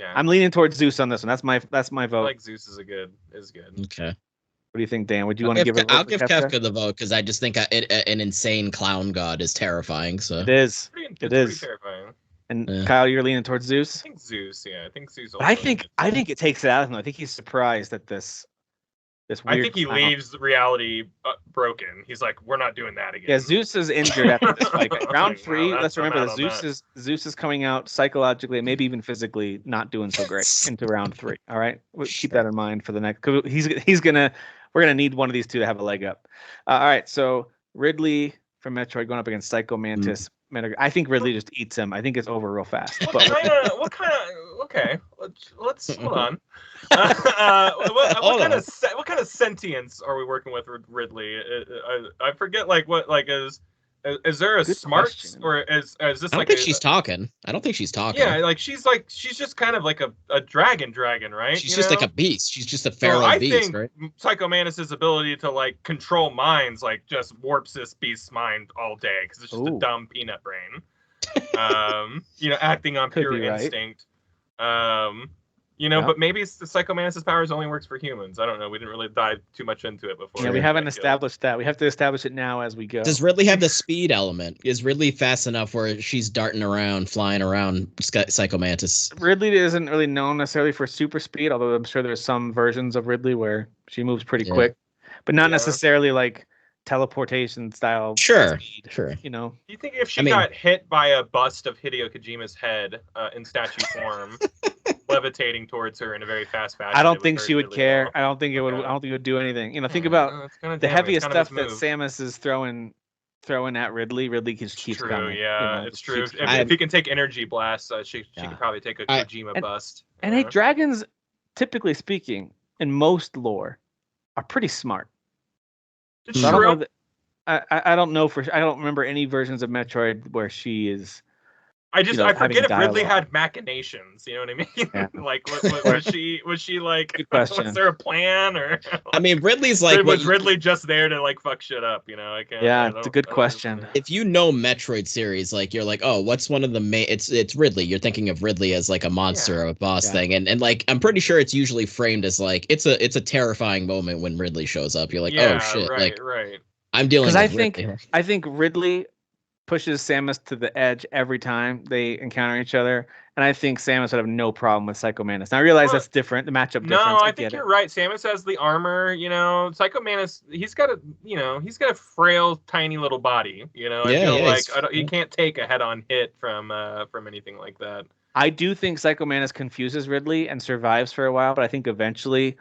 I'm leaning towards Zeus on this one. That's my vote. I like Zeus is good. Okay. What do you think, Dan? Would you want to give it? I'll give Kefka the vote because I just think an insane clown god is terrifying. So it is. It is terrifying. And Kyle, you're leaning towards Zeus. I think Zeus. Yeah, I think Zeus. I think it takes it out of him. I think he's surprised at this this weird I think he clown. leaves reality broken. He's like, we're not doing that again. Yeah, Zeus is injured after this fight. Round Like, 3, wow, let's I'm remember out that on Zeus is coming out psychologically, maybe even physically, not doing so great into round 3. All right, keep that in mind for the next. 'Cause we're gonna need one of these two to have a leg up. All right, so Ridley from Metroid going up against Psycho Mantis. I think Ridley just eats him. I think it's over real fast. What kind of? Okay, let's hold on. What kind of sentience are we working with Ridley? I forget. Like what? Like is there a Good smarts question. or is this I don't like think she's talking. I don't think she's talking. Yeah, she's just kind of like a dragon, right? She's just like a beast. She's just a feral beast, I think right? Psycho Mantis' ability to like control minds like just warps this beast's mind all day because it's just a dumb peanut brain. Acting on pure instinct. But maybe the Psycho Mantis' powers only works for humans. I don't know. We didn't really dive too much into it before. Yeah, we haven't established that. We have to establish it now as we go. Does Ridley have the speed element? Is Ridley fast enough where she's darting around, flying around Psycho Mantis? Ridley isn't really known necessarily for super speed, although I'm sure there's some versions of Ridley where she moves pretty quick, but not necessarily like teleportation style. Sure. You know. Do you think if she got hit by a bust of Hideo Kojima's head in statue form, levitating towards her in a very fast fashion? I don't think she would care. Well? I don't think it would. I don't think it would do anything. Think about the heaviest stuff that Samus is throwing at Ridley. Ridley just keeps coming. Yeah, it's true. If he can take energy blasts, she could probably take a Kojima bust. And hey, dragons, typically speaking, in most lore, are pretty smart. It's so true. I don't know I don't remember any versions of Metroid where she is. I forget if Ridley had machinations. You know what I mean? Yeah. Like, was she like? Good question. Was there a plan or? I mean, Ridley's like. Was Ridley just there to like fuck shit up? I can't. Yeah, it's a good question. If you know Metroid series, like you're like, oh, what's one of the main? It's Ridley. You're thinking of Ridley as like a monster or a boss thing, and like I'm pretty sure it's usually framed as like it's a terrifying moment when Ridley shows up. You're like, oh shit, right. I'm dealing. With I think Ridley pushes Samus to the edge every time they encounter each other, and I think Samus would have no problem with Psycho Mantis. Now I realize that's different, the matchup difference. No, I think you're right. Samus has the armor, Psycho Mantis, he's got a frail, tiny little body, I feel like he can't take a head-on hit from anything like that. I do think Psycho Mantis confuses Ridley and survives for a while, but I think eventually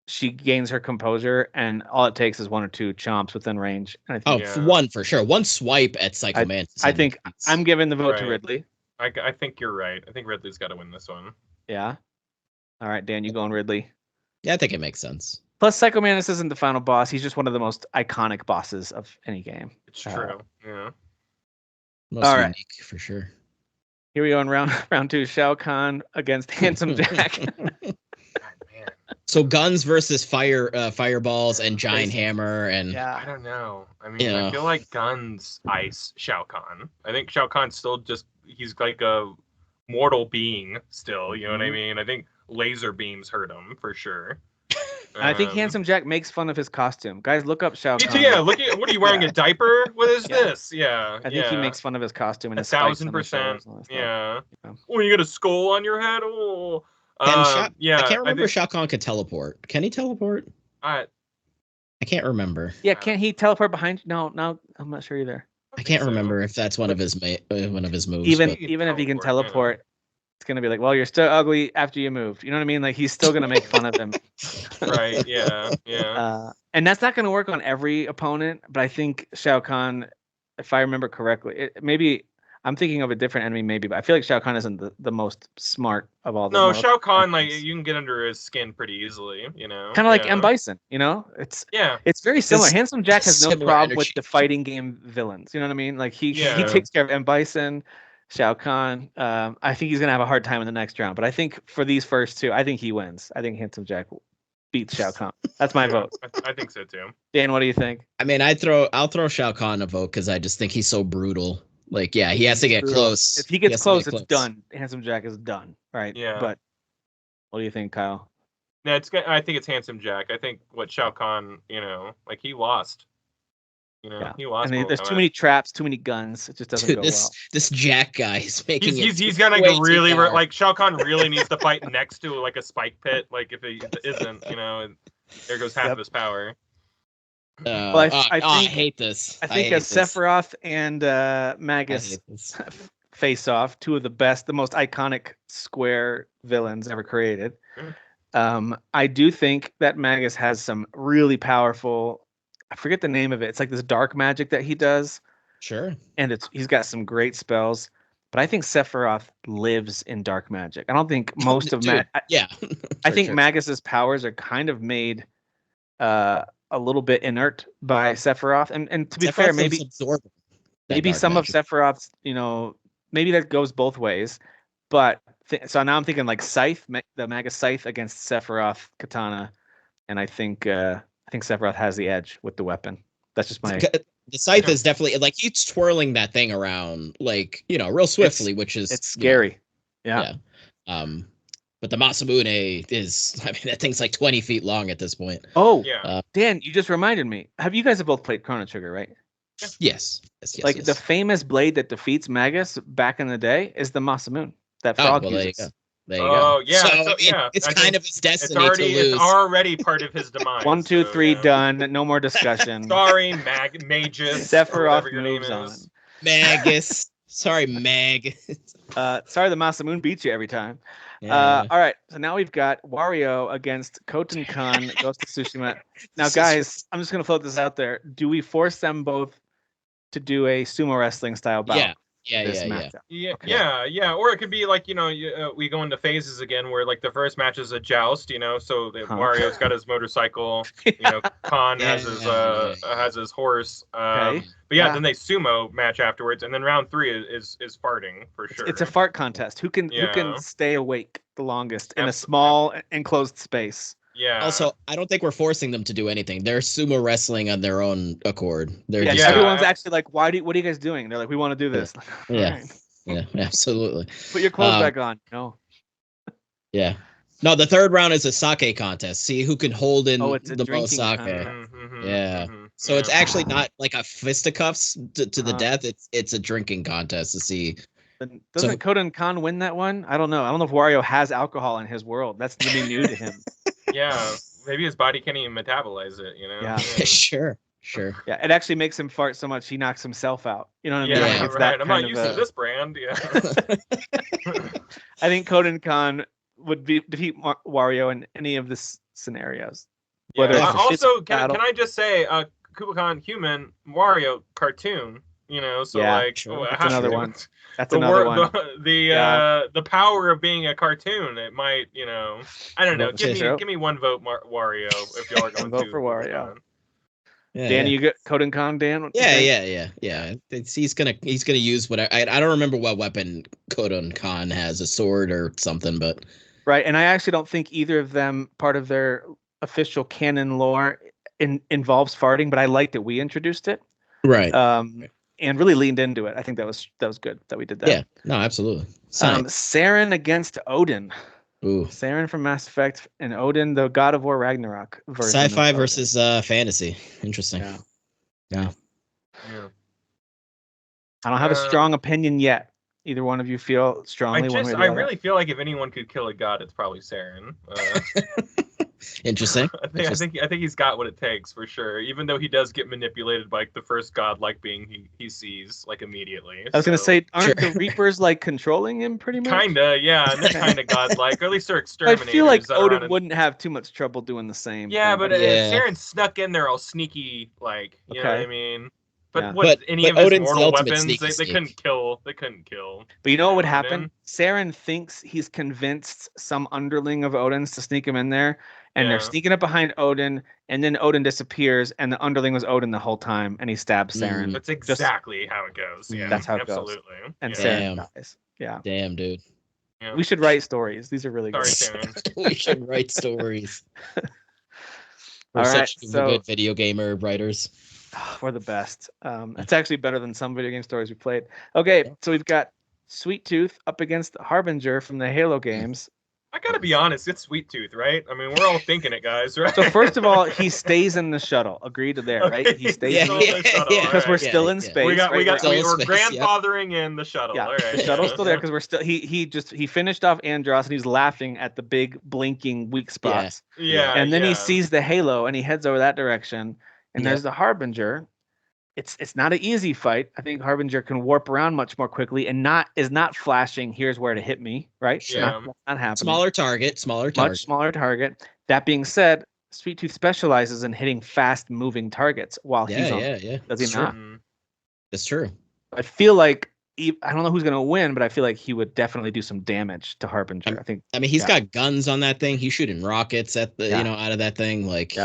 she gains her composure, and all it takes is one or two chomps within range. And I think, one for sure. One swipe at Psycho Mantis. I think I'm giving the vote to Ridley. I think you're right. I think Ridley's got to win this one. Yeah. All right, Dan, you going Ridley? Yeah, I think it makes sense. Plus, Psycho Mantis isn't the final boss. He's just one of the most iconic bosses of any game. It's true. Yeah. Most unique for sure. Here we go in round 2. Shao Kahn against Handsome Jack. So guns versus fireballs and giant hammer and I don't know. I mean, I feel like guns ice Shao Kahn. I think Shao Kahn's still he's like a mortal being still. You know what I mean? I think laser beams hurt him for sure. I think Handsome Jack makes fun of his costume. Guys, look up Shao Kahn. Yeah, look at what are you wearing? A diaper? What is this? Yeah, I think he makes fun of his costume and 1,000%. Yeah. Oh, you got a skull on your head? Oh. I can't remember if Shao Kahn could teleport. Can he teleport? I can't remember. Yeah, can't he teleport behind? No, I'm not sure either. I can't remember if that's one of his moves. Even if he can teleport, it's gonna be like, well, you're still ugly after you moved. You know what I mean? Like he's still gonna make fun of him. Right? Yeah. And that's not gonna work on every opponent, but I think Shao Kahn, if I remember correctly, maybe. I'm thinking of a different enemy, maybe, but I feel like Shao Kahn isn't the most smart of all. No, Shao Kahn, like you can get under his skin pretty easily, Kind of like M. Bison, It's very similar. Handsome Jack has no problem with the fighting game villains. You know what I mean? Like he takes care of M. Bison, Shao Kahn. I think he's gonna have a hard time in the next round, but I think for these first two, I think he wins. I think Handsome Jack beats Shao Kahn. That's my vote. I think so too. Dan, what do you think? I mean, I'll throw Shao Kahn a vote because I just think he's so brutal. Like, yeah, he has to get close. If he gets close, it's done. Handsome Jack is done, right? Yeah. But what do you think, Kyle? No, I think it's Handsome Jack. I think what Shao Kahn, like he lost. He lost. And there's too many traps, too many guns. It just doesn't go well. This Jack guy is making he's gonna go really like Shao Kahn really needs to fight next to like a spike pit. Like if he isn't, There goes half of his power. Well, I think, I hate this. I think as Sephiroth and Magus face off, two of the most iconic Square villains ever created. I do think that Magus has some really powerful, I forget the name of it. It's like this dark magic that he does. Sure. And he's got some great spells. But I think Sephiroth lives in dark magic. I don't think most of I think Magus's powers are kind of made a little bit inert by Sephiroth. And to be fair, maybe some of Sephiroth's, maybe that goes both ways. But so now I'm thinking like Scythe, the Magus Scythe against Sephiroth Katana, and I think Sephiroth has the edge with the weapon. That's just my. The Scythe is definitely like he's twirling that thing around like real swiftly, it's scary. Yeah. But the Masamune is, that thing's like 20 feet long at this point. Oh, yeah. Dan, you just reminded me. You guys have both played Chrono Trigger, right? Yes. The famous blade that defeats Magus back in the day is the Masamune that Frog uses. There you go. Yeah. So it's kind of his destiny to lose. It's already part of his demise. 1, 2, 3, done. No more discussion. Sorry, Magus. Sephiroth moves on. Magus. Sorry, Mag. Sorry, the Masamune beats you every time. Yeah. All right, so now we've got Wario against Koten Khan, Ghost of Tsushima. Now, guys, I'm just going to float this out there. Do we force them both to do a sumo wrestling style bout? Yeah. Or it could be like we go into phases again where like the first match is a joust, so Wario's got his motorcycle, Khan has his horse, but then they sumo match afterwards, and then round 3 is farting for sure. It's a fart contest. Who can stay awake the longest in a small enclosed space? Yeah. Also, I don't think we're forcing them to do anything. They're sumo wrestling on their own accord. Everyone's actually like, what are you guys doing? They're like, we want to do this. Yeah. Yeah, absolutely. Put your clothes back on. No. Yeah. No, the third round is a sake contest. See who can hold in the most sake. So it's actually not like a fisticuffs to the death. It's a drinking contest to see. Doesn't Koten Khan win that one? I don't know. I don't know if Wario has alcohol in his world. That's going to be new to him. Yeah, maybe his body can't even metabolize it, Yeah. Sure. Yeah, it actually makes him fart so much he knocks himself out. You know what I mean? Yeah, right. I'm not using this brand. Yeah. I think Koten Khan would defeat Wario in any of the scenarios. Yeah. Also, can I just say, Kublai human, Wario cartoon. That's another one. That's another one. The power of being a cartoon. It might, I don't know. Give me one vote, Wario, if y'all are going to vote for Wario. Dan, you get Koten Khan, Dan? Yeah. He's gonna use what I don't remember what weapon Koten Khan has, a sword or something, but right. And I actually don't think either of them part of their official canon lore involves farting, but I liked that we introduced it. Right. And really leaned into it. I think that was good that we did that. Yeah, no, absolutely. Saren against Odin. Ooh. Saren from Mass Effect and Odin, the God of War Ragnarok version. Sci-fi versus fantasy. Interesting. Yeah. I don't have a strong opinion yet. Either one of you feel strongly one way or the other? I really feel like if anyone could kill a god, it's probably Saren. Interesting. I think he's got what it takes for sure. Even though he does get manipulated by the first god-like being he sees like immediately. I was gonna say, aren't the Reapers like controlling him pretty much? Kinda, yeah. And they're kind of godlike, or at least they're exterminators. I feel like Odin wouldn't have too much trouble doing the same. Yeah, but Saren snuck in there all sneaky, like you know what I mean. But any of his mortal weapons, they couldn't kill. They couldn't kill. But you know what would happen? Saren thinks he's convinced some underling of Odin's to sneak him in there, and they're sneaking up behind Odin, and then Odin disappears, and the underling was Odin the whole time, and he stabs Saren. That's exactly how it goes. Yeah, that's how it goes. And Saren dies. Yeah. Damn, dude. Yeah. We should write stories. These are really good. We should write stories. We're all right, such good video gamer writers. We're the best. It's actually better than some video game stories we played. Okay, so we've got Sweet Tooth up against Harbinger from the Halo games. I gotta be honest, it's Sweet Tooth, right? I mean, we're all thinking it, guys, right? So first of all, he stays in the shuttle. Agreed to there, right? He stays in the shuttle. because we're Right. still in space. We're space, grandfathering in the shuttle. Yeah, all right. The shuttle's still there because we're still. He finished off Andros and he's laughing at the big blinking weak spots. Yeah. And then he sees the halo and he heads over that direction. And there's the Harbinger. It's not an easy fight. I think Harbinger can warp around much more quickly and is not flashing. Here's where to hit me, right? Yeah. Not happening. Smaller target. Much smaller target. That being said, Sweet Tooth specializes in hitting fast-moving targets while he's on. Does he not? It's true. I feel like I don't know who's gonna win, but I feel like he would definitely do some damage to Harbinger. I mean, he's got guns on that thing. He's shooting rockets at the out of that thing. Like,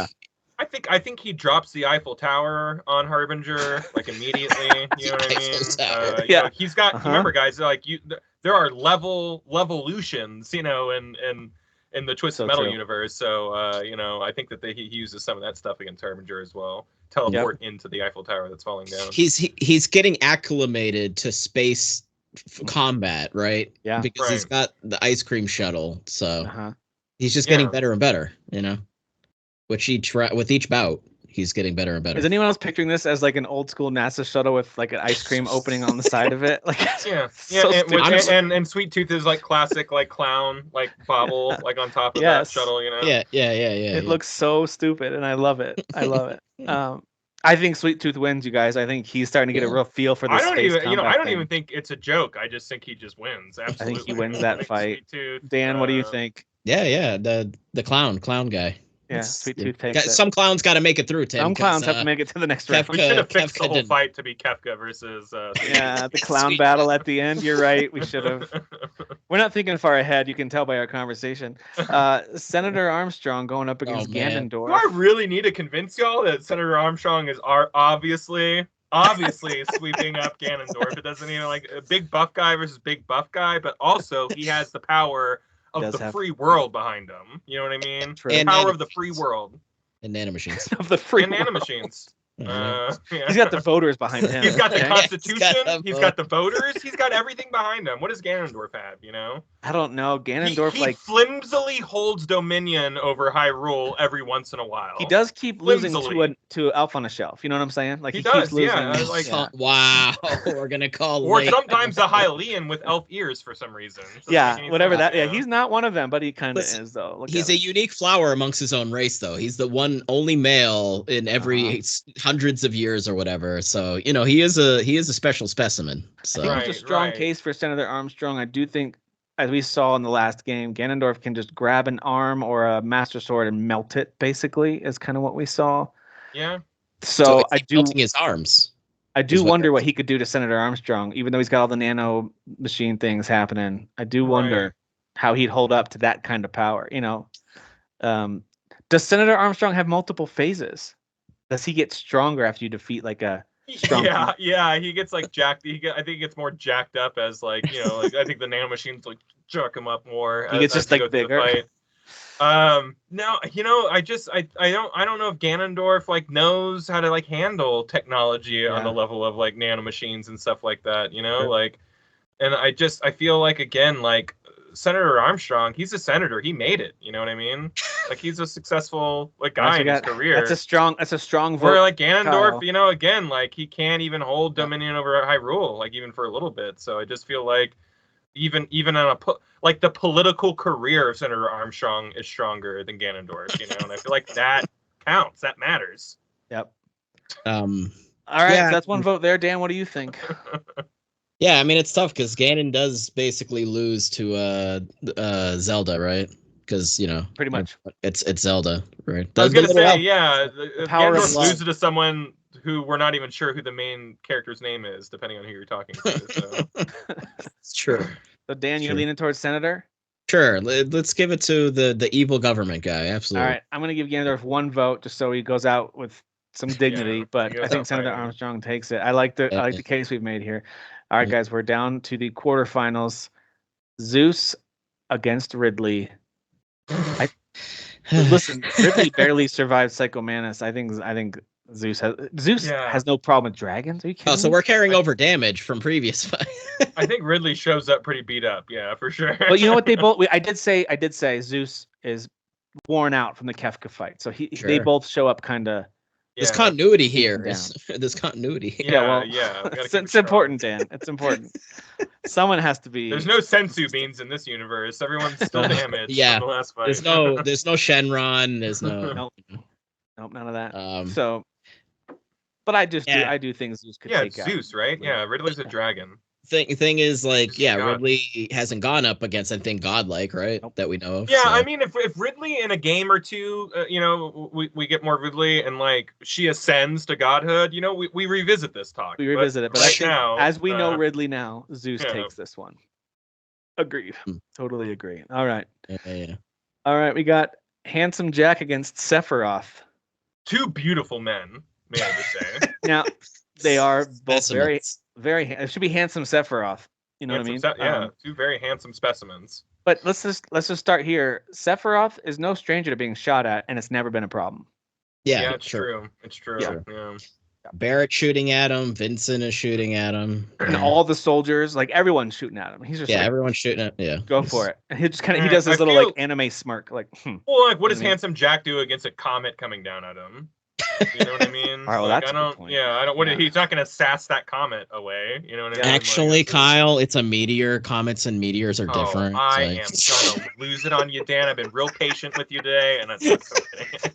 I think he drops the Eiffel Tower on Harbinger like immediately. You know what I mean? You know, he's got. Remember, guys, like there are levolutions. You know, in the Twisted Metal universe. So you know, I think that he uses some of that stuff against Harbinger as well. Teleport into the Eiffel Tower that's falling down. He's getting acclimated to space combat, right? Yeah, because he's got the ice cream shuttle. So he's just getting better and better. You know. With each bout, he's getting better and better. Is anyone else picturing this as like an old school NASA shuttle with like an ice cream opening on the side of it? Like, and Sweet Tooth is like classic, like clown, like bobble, like on top of that shuttle. You know? Yeah. It looks so stupid, and I love it. I think Sweet Tooth wins, you guys. I think he's starting to get a real feel for this. I don't even think it's a joke. I just think he just wins. Absolutely. I think he wins that fight. Dan, what do you think? Yeah. The clown guy. Yeah, Sweet Tooth takes it. Some clowns got to make it through, Tim. Some clowns have to make it to the next round. We should have fixed the whole fight to be Kefka versus... the clown battle at the end. You're right. We should have. We're not thinking far ahead. You can tell by our conversation. Senator Armstrong going up against Ganondorf. Do I really need to convince y'all that Senator Armstrong is obviously sweeping up Ganondorf? It doesn't even like a big buff guy versus big buff guy, but also he has the power of the free world behind him. You know what I mean? True. The power of the free world. And nanomachines. Of the free world. Nanomachines. He's got the voters behind him. He's got the Constitution. He's got the voters. He's got everything behind him. What does Ganondorf have, you know? I don't know. Ganondorf, he flimsily holds dominion over Hyrule every once in a while. He does keep losing to Elf on a Shelf. You know what I'm saying? Like he keeps losing. Wow. We're going to call Or sometimes a Hylian with elf ears for some reason. Whatever that. Yeah, he's not one of them, but he kind of is, though. He's a unique flower amongst his own race, though. He's the only male in every hundreds of years or whatever. So, you know, he is a special specimen. So I think it's a strong case for Senator Armstrong. I do think, as we saw in the last game, Ganondorf can just grab an arm or a Master Sword and melt it, basically, is kind of what we saw. Yeah. So I do melting his arms. I do wonder what he could do to Senator Armstrong, even though he's got all the nano machine things happening. I do wonder how he'd hold up to that kind of power. You know, does Senator Armstrong have multiple phases? Does he get stronger after you defeat like a strong? Yeah, he gets like jacked. I think he gets more jacked up as like, you know, like I think the nanomachines like jerk him up more. He gets just like bigger. No, you know, I don't know if Ganondorf like knows how to like handle technology on the level of like nanomachines and stuff like that, you know, like, and I feel like, again, like Senator Armstrong, he's a senator. He made it. You know what I mean? Like he's a successful like guy in his career. That's a strong vote. Where like Ganondorf, Kyle, you know, again, like he can't even hold dominion over Hyrule, like even for a little bit. So I just feel like even on like the political career of Senator Armstrong is stronger than Ganondorf, you know, and I feel like that counts. That matters. Yep. All right, so that's one vote there. Dan, what do you think? Yeah, I mean it's tough because Ganon does basically lose to Zelda, right? Because you know, pretty much it's Zelda, right? I was gonna say, Ganondorf loses to someone who we're not even sure who the main character's name is, depending on who you're talking to. So. It's true. So Dan, you're leaning towards Senator? Sure. Let's give it to the evil government guy. Absolutely. All right, I'm gonna give Ganondorf one vote just so he goes out with some dignity, but I think Senator Armstrong takes it. I like the case we've made here. All right, guys, we're down to the quarterfinals. Zeus against Ridley. Listen, Ridley barely survived Psycho Mantis. I think Zeus has no problem with dragons. Are you kidding? Oh, so we're carrying over damage from previous fight. I think Ridley shows up pretty beat up. Yeah, for sure. But you know what? They both. I did say Zeus is worn out from the Kefka fight, so they both show up kind of. There's continuity here. There's continuity. Yeah. It's important, Dan. It's important. Someone has to be. There's no sensu beans in this universe. Everyone's still damaged. Yeah. From the last fight. There's no Shenron. There's no. Nope, none of that. But I do think Zeus could take out. Zeus, right? Yeah, Ridley's a dragon. Thing is, like, Ridley hasn't gone up against anything godlike, right? Nope. That we know of. Yeah, so. I mean, if Ridley in a game or two, we get more Ridley and like she ascends to godhood, we revisit this talk. We revisit it, but right I think now, as we know Ridley now, Zeus takes this one. Agreed. Totally agree. All right. Yeah. All right, we got Handsome Jack against Sephiroth. Two beautiful men, may I just say. Now, they are both very. It should be handsome Sephiroth. You know what I mean? Two very handsome specimens. But let's just start here. Sephiroth is no stranger to being shot at, and it's never been a problem. Yeah, it's true. It's true. Yeah. Barrett shooting at him. Vincent is shooting at him. And all the soldiers, like everyone's shooting at him. He's just everyone's shooting at Go for it. And he just he does this little anime smirk, like. Well, like what does handsome Jack do against a comet coming down at him? You know what I mean? All right, well, that's a good point. Yeah, I don't. He's not going to sass that comet away. You know what I mean? Actually, Kyle, it's a meteor. Comets and meteors are different. I am going to lose it on you, Dan. I've been real patient with you today, and that's okay.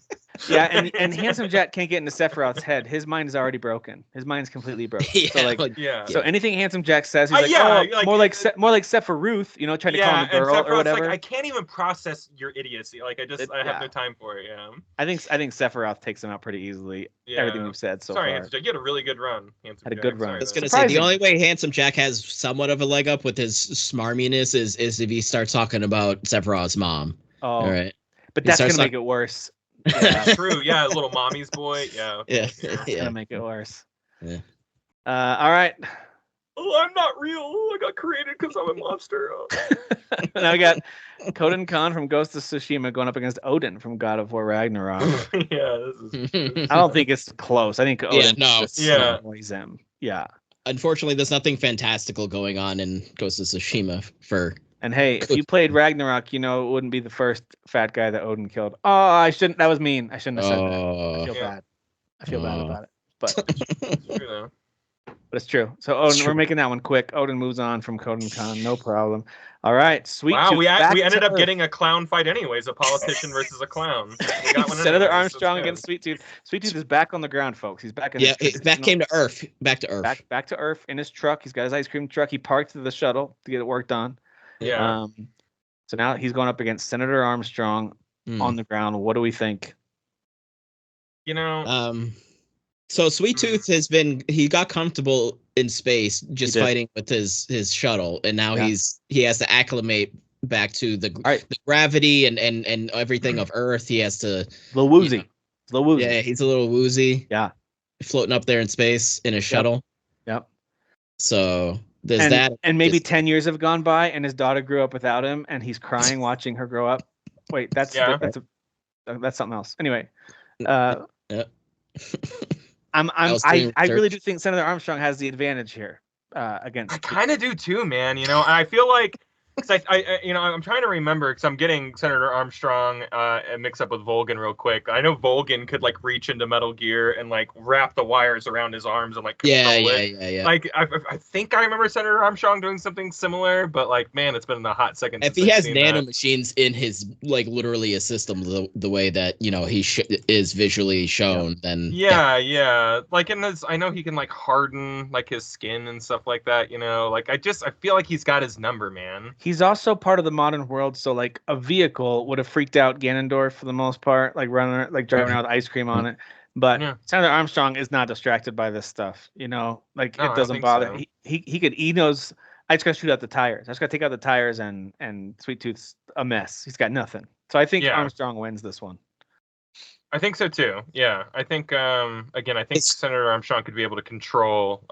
Yeah, and handsome Jack can't get into Sephiroth's head. His mind is already broken. His mind's completely broken. So anything handsome Jack says, he's more like Sephiroth, trying to call him a girl or whatever. Like, I can't even process your idiocy. Like I have no time for it. Yeah. I think Sephiroth takes him out pretty easily. Yeah. Everything we've said so far. Handsome Jack, you had a really good run. Had a good run. I was gonna say the only way handsome Jack has somewhat of a leg up with his smarminess is if he starts talking about Sephiroth's mom. Oh, all right. But that's gonna make it worse. Yeah, true. Yeah, little mommy's boy. Yeah. It's gonna make it worse. Yeah. All right. Oh, I'm not real. I got created because I'm a monster. Now we got Koden Khan from Ghost of Tsushima going up against Odin from God of War Ragnarok. I don't think it's close. I think Odin annoys him. Yeah. Unfortunately, there's nothing fantastical going on in Ghost of Tsushima for. And hey, if you played Ragnarok, it wouldn't be the first fat guy that Odin killed. Oh, I shouldn't. That was mean. I shouldn't have said that. I feel bad. I feel bad about it. But it's true. So Odin, we're making that one quick. Odin moves on from Koden Khan. No problem. All right. Sweet. Wow, we ended up getting a clown fight anyways. A politician versus a clown. We got one. Senator Armstrong against Sweet Tooth. Sweet Tooth is back on the ground, folks. He's back in came to Earth. Back to Earth. Back to Earth in his truck. He's got his ice cream truck. He parked the shuttle to get it worked on. Yeah. So now he's going up against Senator Armstrong on the ground. What do we think? So Sweet Tooth he got comfortable in space just fighting with his shuttle, and now he has to acclimate back to the gravity and everything of Earth. He has to a little woozy. Yeah, he's a little woozy. Yeah. Floating up there in space in a shuttle. Yep. So there's that. And maybe 10 years have gone by and his daughter grew up without him and he's crying watching her grow up. Wait, that's something else. Anyway. I really do think Senator Armstrong has the advantage here against. I kind of do too, man. I feel like because I'm trying to remember because I'm getting Senator Armstrong mixed up with Volgan real quick. I know Volgan could like reach into Metal Gear and like wrap the wires around his arms and like control it. Yeah. Like I think I remember Senator Armstrong doing something similar, but like man, it's been a hot second. If he has nanomachines in his like literally a system the way that he is visually shown, then yeah. Like in his, I know he can like harden like his skin and stuff like that. Like I feel like he's got his number, man. He's also part of the modern world, so like a vehicle would have freaked out Ganondorf for the most part, like driving around with ice cream on it. But Senator Armstrong is not distracted by this stuff, it doesn't bother. So. He knows I just gotta shoot out the tires. I just gotta take out the tires and Sweet Tooth's a mess. He's got nothing. So I think Armstrong wins this one. I think so too. Yeah, I think I think Senator Armstrong could be able to control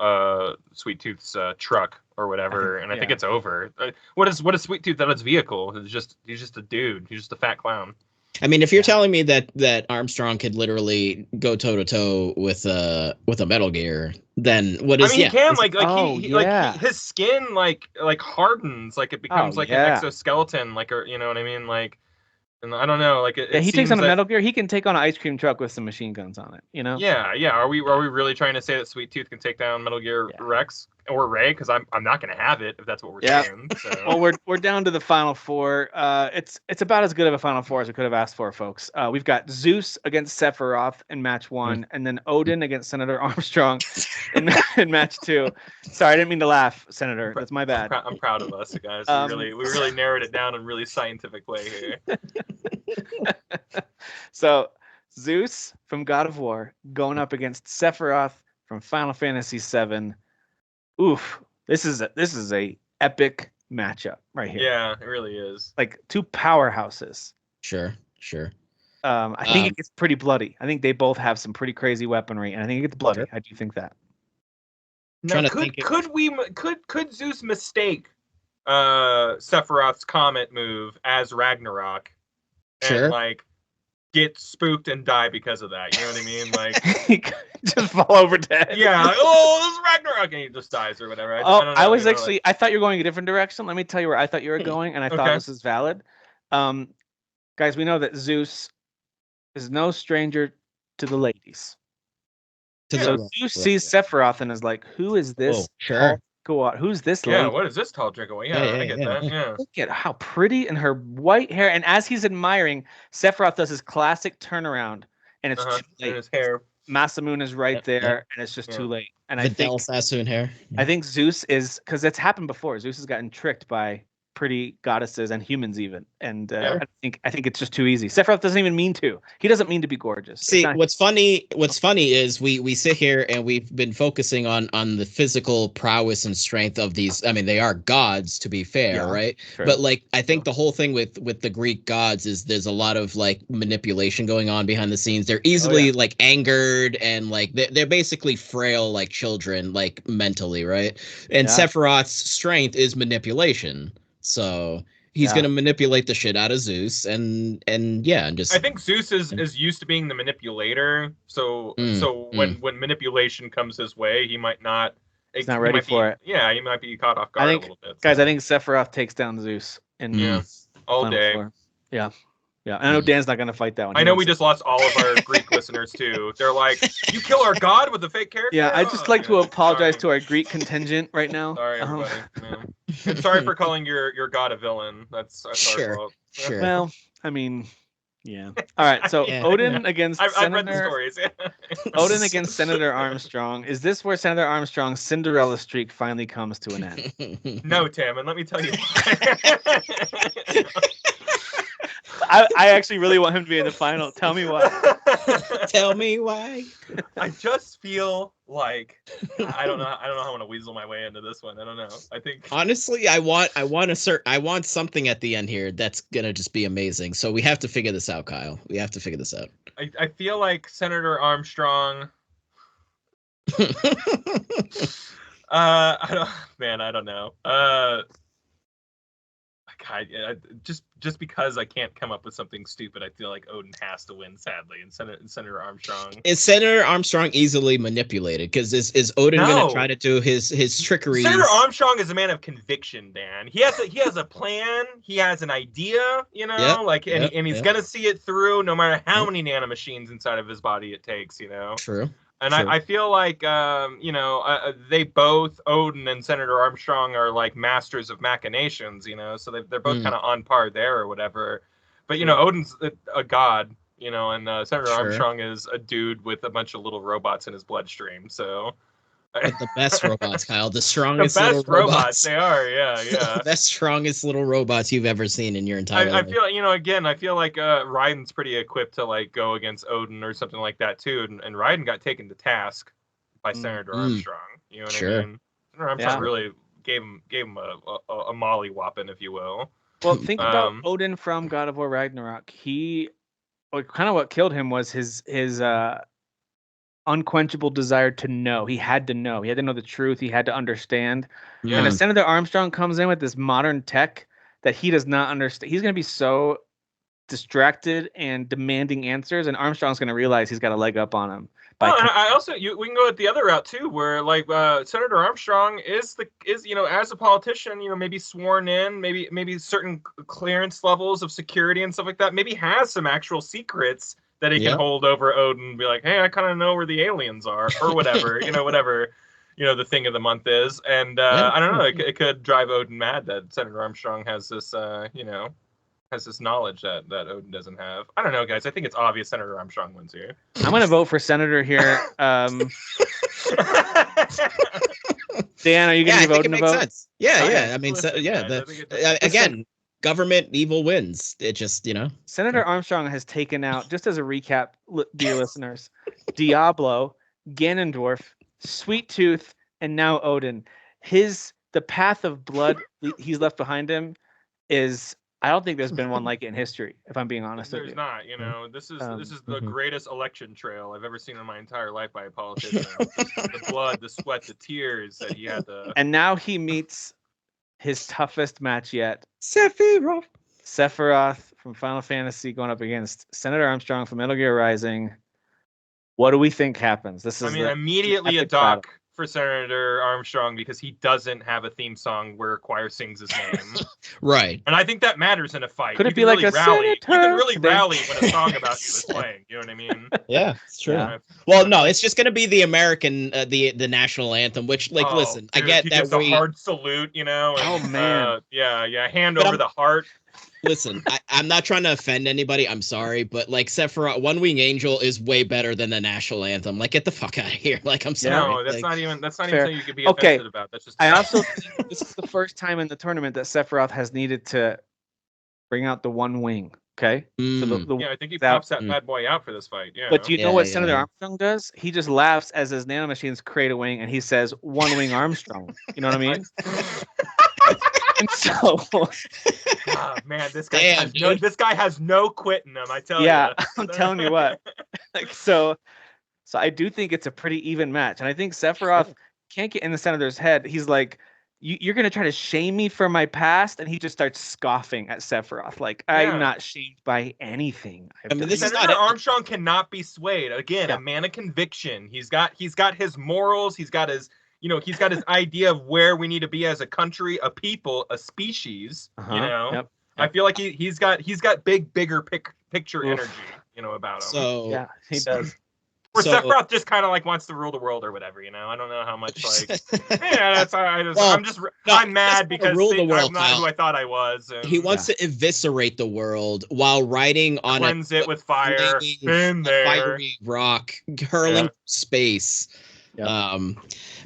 Sweet Tooth's truck or whatever, I think it's over. What is Sweet Tooth at his vehicle? He's just a dude. He's just a fat clown. I mean, if you're telling me that Armstrong could literally go toe to toe with a Metal Gear, then what is? I mean, he can his skin like hardens, like it becomes like an exoskeleton, like you know what I mean, like. And I don't know, like he takes on a Metal Gear. He can take on an ice cream truck with some machine guns on it. You know? Yeah. Are we really trying to say that Sweet Tooth can take down Metal Gear Rex or Ray? Because I'm not going to have it if that's what we're saying. So. Well, we're down to the final four. It's about as good of a final four as we could have asked for, folks. We've got Zeus against Sephiroth in match 1, and then Odin against Senator Armstrong in match 2. Sorry, I didn't mean to laugh, Senator. That's my bad. I'm proud of us, guys. We really narrowed it down in a really scientific way here. So Zeus from God of War going up against Sephiroth from Final Fantasy VII. Oof, this is a epic matchup right here. Yeah, it really is. Like two powerhouses. Sure. I think it gets pretty bloody. I think they both have some pretty crazy weaponry, and I think it gets bloody. How do you think that? Now, could Zeus mistake Sephiroth's comet move as Ragnarok? Sure. And like get spooked and die because of that. You know what I mean? Like just fall over dead. Yeah. Like, this is Ragnarok, and he just dies or whatever. I thought you were going a different direction. Let me tell you where I thought you were going, and I thought this is valid. Guys, we know that Zeus is no stranger to the ladies. So Zeus sees Sephiroth and is like, "Who is this? Oh, sure. Go out. Who's this lady? Yeah, what is this tall drink away? Yeah, I get that. Yeah. Look at how pretty and her white hair. And as he's admiring, Sephiroth does his classic turnaround, and it's too late. And his hair. Masamune is right there, and it's just too late. And I think Sassoon hair. I think Zeus is, because it's happened before. Zeus has gotten tricked by pretty goddesses and humans even, and I think it's just too easy. Sephiroth doesn't even mean to. He doesn't mean to be gorgeous. See, what's funny is we sit here and we've been focusing on the physical prowess and strength of these. I mean, they are gods, to be fair, right? True. But like, I think the whole thing with the Greek gods is there's a lot of like manipulation going on behind the scenes. They're easily like angered, and like they're basically frail like children, like mentally, right? And Sephiroth's strength is manipulation. So he's gonna manipulate the shit out of Zeus, and just. I think Zeus is used to being the manipulator. So when manipulation comes his way, he might not. He's not ready for it. Yeah, he might be caught off guard a little bit. Guys, I think Sephiroth takes down Zeus in all day. Floor. Yeah. Yeah, I know Dan's not going to fight that one. I know we just lost all of our Greek listeners, too. They're like, you kill our god with a fake character? Yeah, I'd just like to apologize to our Greek contingent right now. Sorry, everybody. And sorry for calling your god a villain. That's our fault. Sure. Well, I mean, yeah. All right, so Odin against Senator... I've read the stories. Odin against Senator Armstrong. Is this where Senator Armstrong's Cinderella streak finally comes to an end? No, Tim, and let me tell you why. I actually really want him to be in the final. Tell me why. Tell me why. I just feel like I don't know how I'm gonna weasel my way into this one. I don't know. I think honestly, I want something at the end here that's gonna just be amazing. So we have to figure this out, Kyle. We have to figure this out. I feel like Senator Armstrong. I don't know. Just because I can't come up with something stupid, I feel like Odin has to win, sadly, and Senator Armstrong. Is Senator Armstrong easily manipulated? Because is Odin going to try to do his trickery? Senator Armstrong is a man of conviction, Dan. He has a plan. He has an idea, and he's going to see it through, no matter how many nanomachines inside of his body it takes, True. And I feel like, they both, Odin and Senator Armstrong, are like masters of machinations, so they're both kind of on par there or whatever. But, Odin's a god, and Senator Armstrong is a dude with a bunch of little robots in his bloodstream, so... The best robots, Kyle. The strongest the best little robots. They are, yeah. The best, strongest little robots you've ever seen in your entire life. I feel, I feel like Raiden's pretty equipped to like go against Odin or something like that too, and Raiden got taken to task by Senator Armstrong. You know what I mean? Senator Armstrong really gave him a molly whopping, if you will. Well, think about Odin from God of War Ragnarok. Kind of what killed him was his unquenchable desire to know. He had to know. He had to know the truth. He had to understand. Yeah. And if Senator Armstrong comes in with this modern tech that he does not understand, he's going to be so distracted and demanding answers, and Armstrong's going to realize he's got a leg up on him. And I also we can go the other route too, where like Senator Armstrong is as a politician, maybe sworn in, maybe certain clearance levels of security and stuff like that, maybe has some actual secrets that he can hold over Odin and be like, hey, I kind of know where the aliens are or whatever, whatever the thing of the month is, and I don't know, it could drive Odin mad that Senator Armstrong has this has this knowledge that Odin doesn't have. I don't know, guys. I think it's obvious Senator Armstrong wins here. I'm going to vote for Senator here. Dan, are you going to be voting to vote? Sense. Yeah. I mean, again, government evil wins. It just, Senator Armstrong has taken out, just as a recap, dear listeners, Diablo, Ganondorf, Sweet Tooth, and now Odin. The path of blood he's left behind him is... I don't think there's been one like it in history, if I'm being honest with you. There's not, this is the greatest election trail I've ever seen in my entire life by a politician. The blood, the sweat, the tears that he had to... And now he meets his toughest match yet. Sephiroth from Final Fantasy going up against Senator Armstrong from Metal Gear Rising. What do we think happens? Immediately a doc for Senator Armstrong because he doesn't have a theme song where choir sings his name. Right. And I think that matters in a fight. Could it be like a senator? You can really rally when a song about you is playing. You know what I mean? Yeah, it's true. Yeah. Well, no, it's just going to be the American, the national anthem, which, listen, dude, I get that a hard salute, And, man. Hand over the heart. Listen, I'm not trying to offend anybody. I'm sorry, but Sephiroth, One Wing Angel is way better than the national anthem. Get the fuck out of here. I'm sorry. No, that's not even something you could be offended about. That's just. I also think this is the first time in the tournament that Sephiroth has needed to bring out the one wing. Okay. So I think he pops that bad boy out for this fight. Yeah. But do you know what Senator Armstrong does? He just laughs as his nanomachines create a wing, and he says, "One Wing Armstrong." You know what I mean? And so, man, this guy has no quit in him. I tell you. Yeah, I'm telling you what. So I do think it's a pretty even match, and I think Sephiroth can't get in the Senator's head. He's like, "You're gonna try to shame me for my past," and he just starts scoffing at Sephiroth. I'm not shamed by anything. Senator Armstrong cannot be swayed. Again, a man of conviction. He's got his morals. He's got his. He's got his idea of where we need to be as a country, a people, a species. Yep. I feel like he's got bigger picture energy, about him. So yeah, he does. Where Sephiroth just kind of wants to rule the world or whatever. I don't know how much I'm mad because I'm not who I thought I was. And, he wants to eviscerate the world while riding on cleanse it with fire. Been there. Fiery rock hurling space. Yep.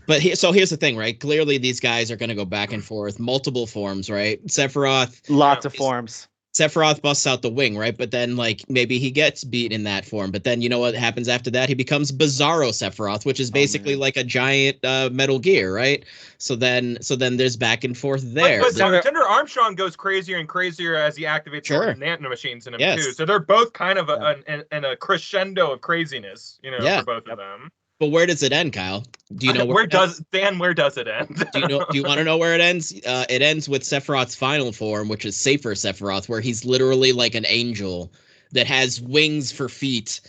But here's the thing, right? Clearly, these guys are going to go back and forth, multiple forms, right? Sephiroth, lots of forms. Sephiroth busts out the wing, right? But then, maybe he gets beat in that form. But then, you know what happens after that? He becomes Bizarro Sephiroth, which is basically like a giant Metal Gear, right? So then there's back and forth there. But Senator Armstrong goes crazier and crazier as he activates the nanomachines in him too. So they're both kind of a crescendo of craziness, for both of them. But where does it end, Kyle? Do you know where does it end? Do you want to know where it ends? It ends with Sephiroth's final form, which is Safer Sephiroth, where he's literally like an angel that has wings for feet,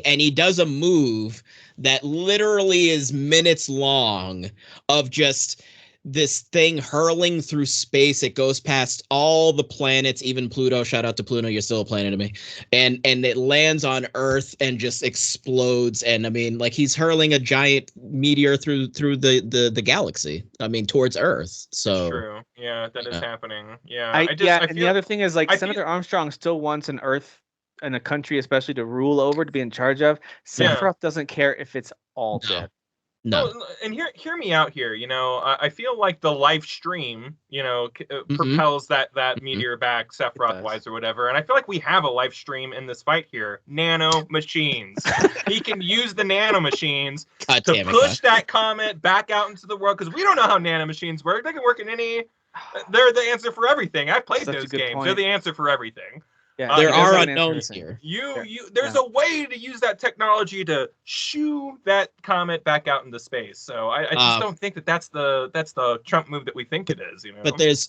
and he does a move that literally is minutes long of just this thing hurling through space. It goes past all the planets, even Pluto. Shout out to Pluto, you're still a planet to me. And it lands on Earth and just explodes. And he's hurling a giant meteor through the galaxy. Towards Earth. So true. Yeah, that is happening. Yeah. And the other thing is Senator Armstrong still wants an Earth and a country, especially to rule over, to be in charge of. Sephiroth doesn't care if it's all dead. No. And hear me out here. I feel like the live stream, propels that meteor back Sephiroth wise or whatever. And I feel like we have a live stream in this fight here. Nano machines. He can use the nano machines to push that comet back out into the world, because we don't know how nano machines work. They can work in any. They're the answer for everything. I've played those games. They're the answer for everything. Yeah, there he does are have an unknowns answer. here. There's a way to use that technology to shoo that comet back out into space. So I just don't think that's the Trump move that we think it is. But there's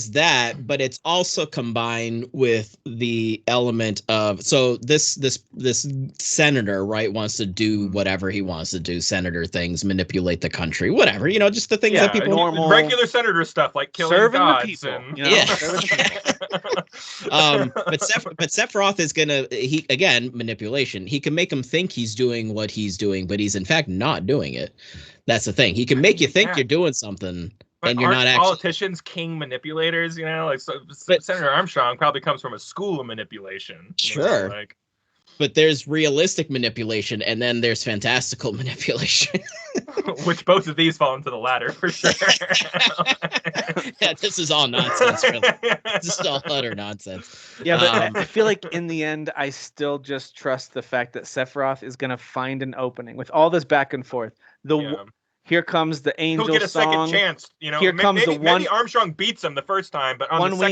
that, but it's also combined with the element of this senator, right, wants to do whatever he wants to do, senator things, manipulate the country, whatever, just the things that people normal regular senator stuff like killing serving gods the people. and but Sephiroth is gonna manipulation. He can make him think he's doing what he's doing, but he's in fact not doing it. That's the thing. He can make you think you're doing something, but and you're not actually. Politicians king manipulators, Senator Armstrong probably comes from a school of manipulation. Sure. But there's realistic manipulation, and then there's fantastical manipulation. Which both of these fall into the latter, for sure. Yeah, this is all nonsense, really. This is all utter nonsense. Yeah, but I feel like in the end, I still just trust the fact that Sephiroth is going to find an opening. With all this back and forth, here comes the angel song. He'll get a second chance. Here comes maybe Armstrong beats him the first time, but on in the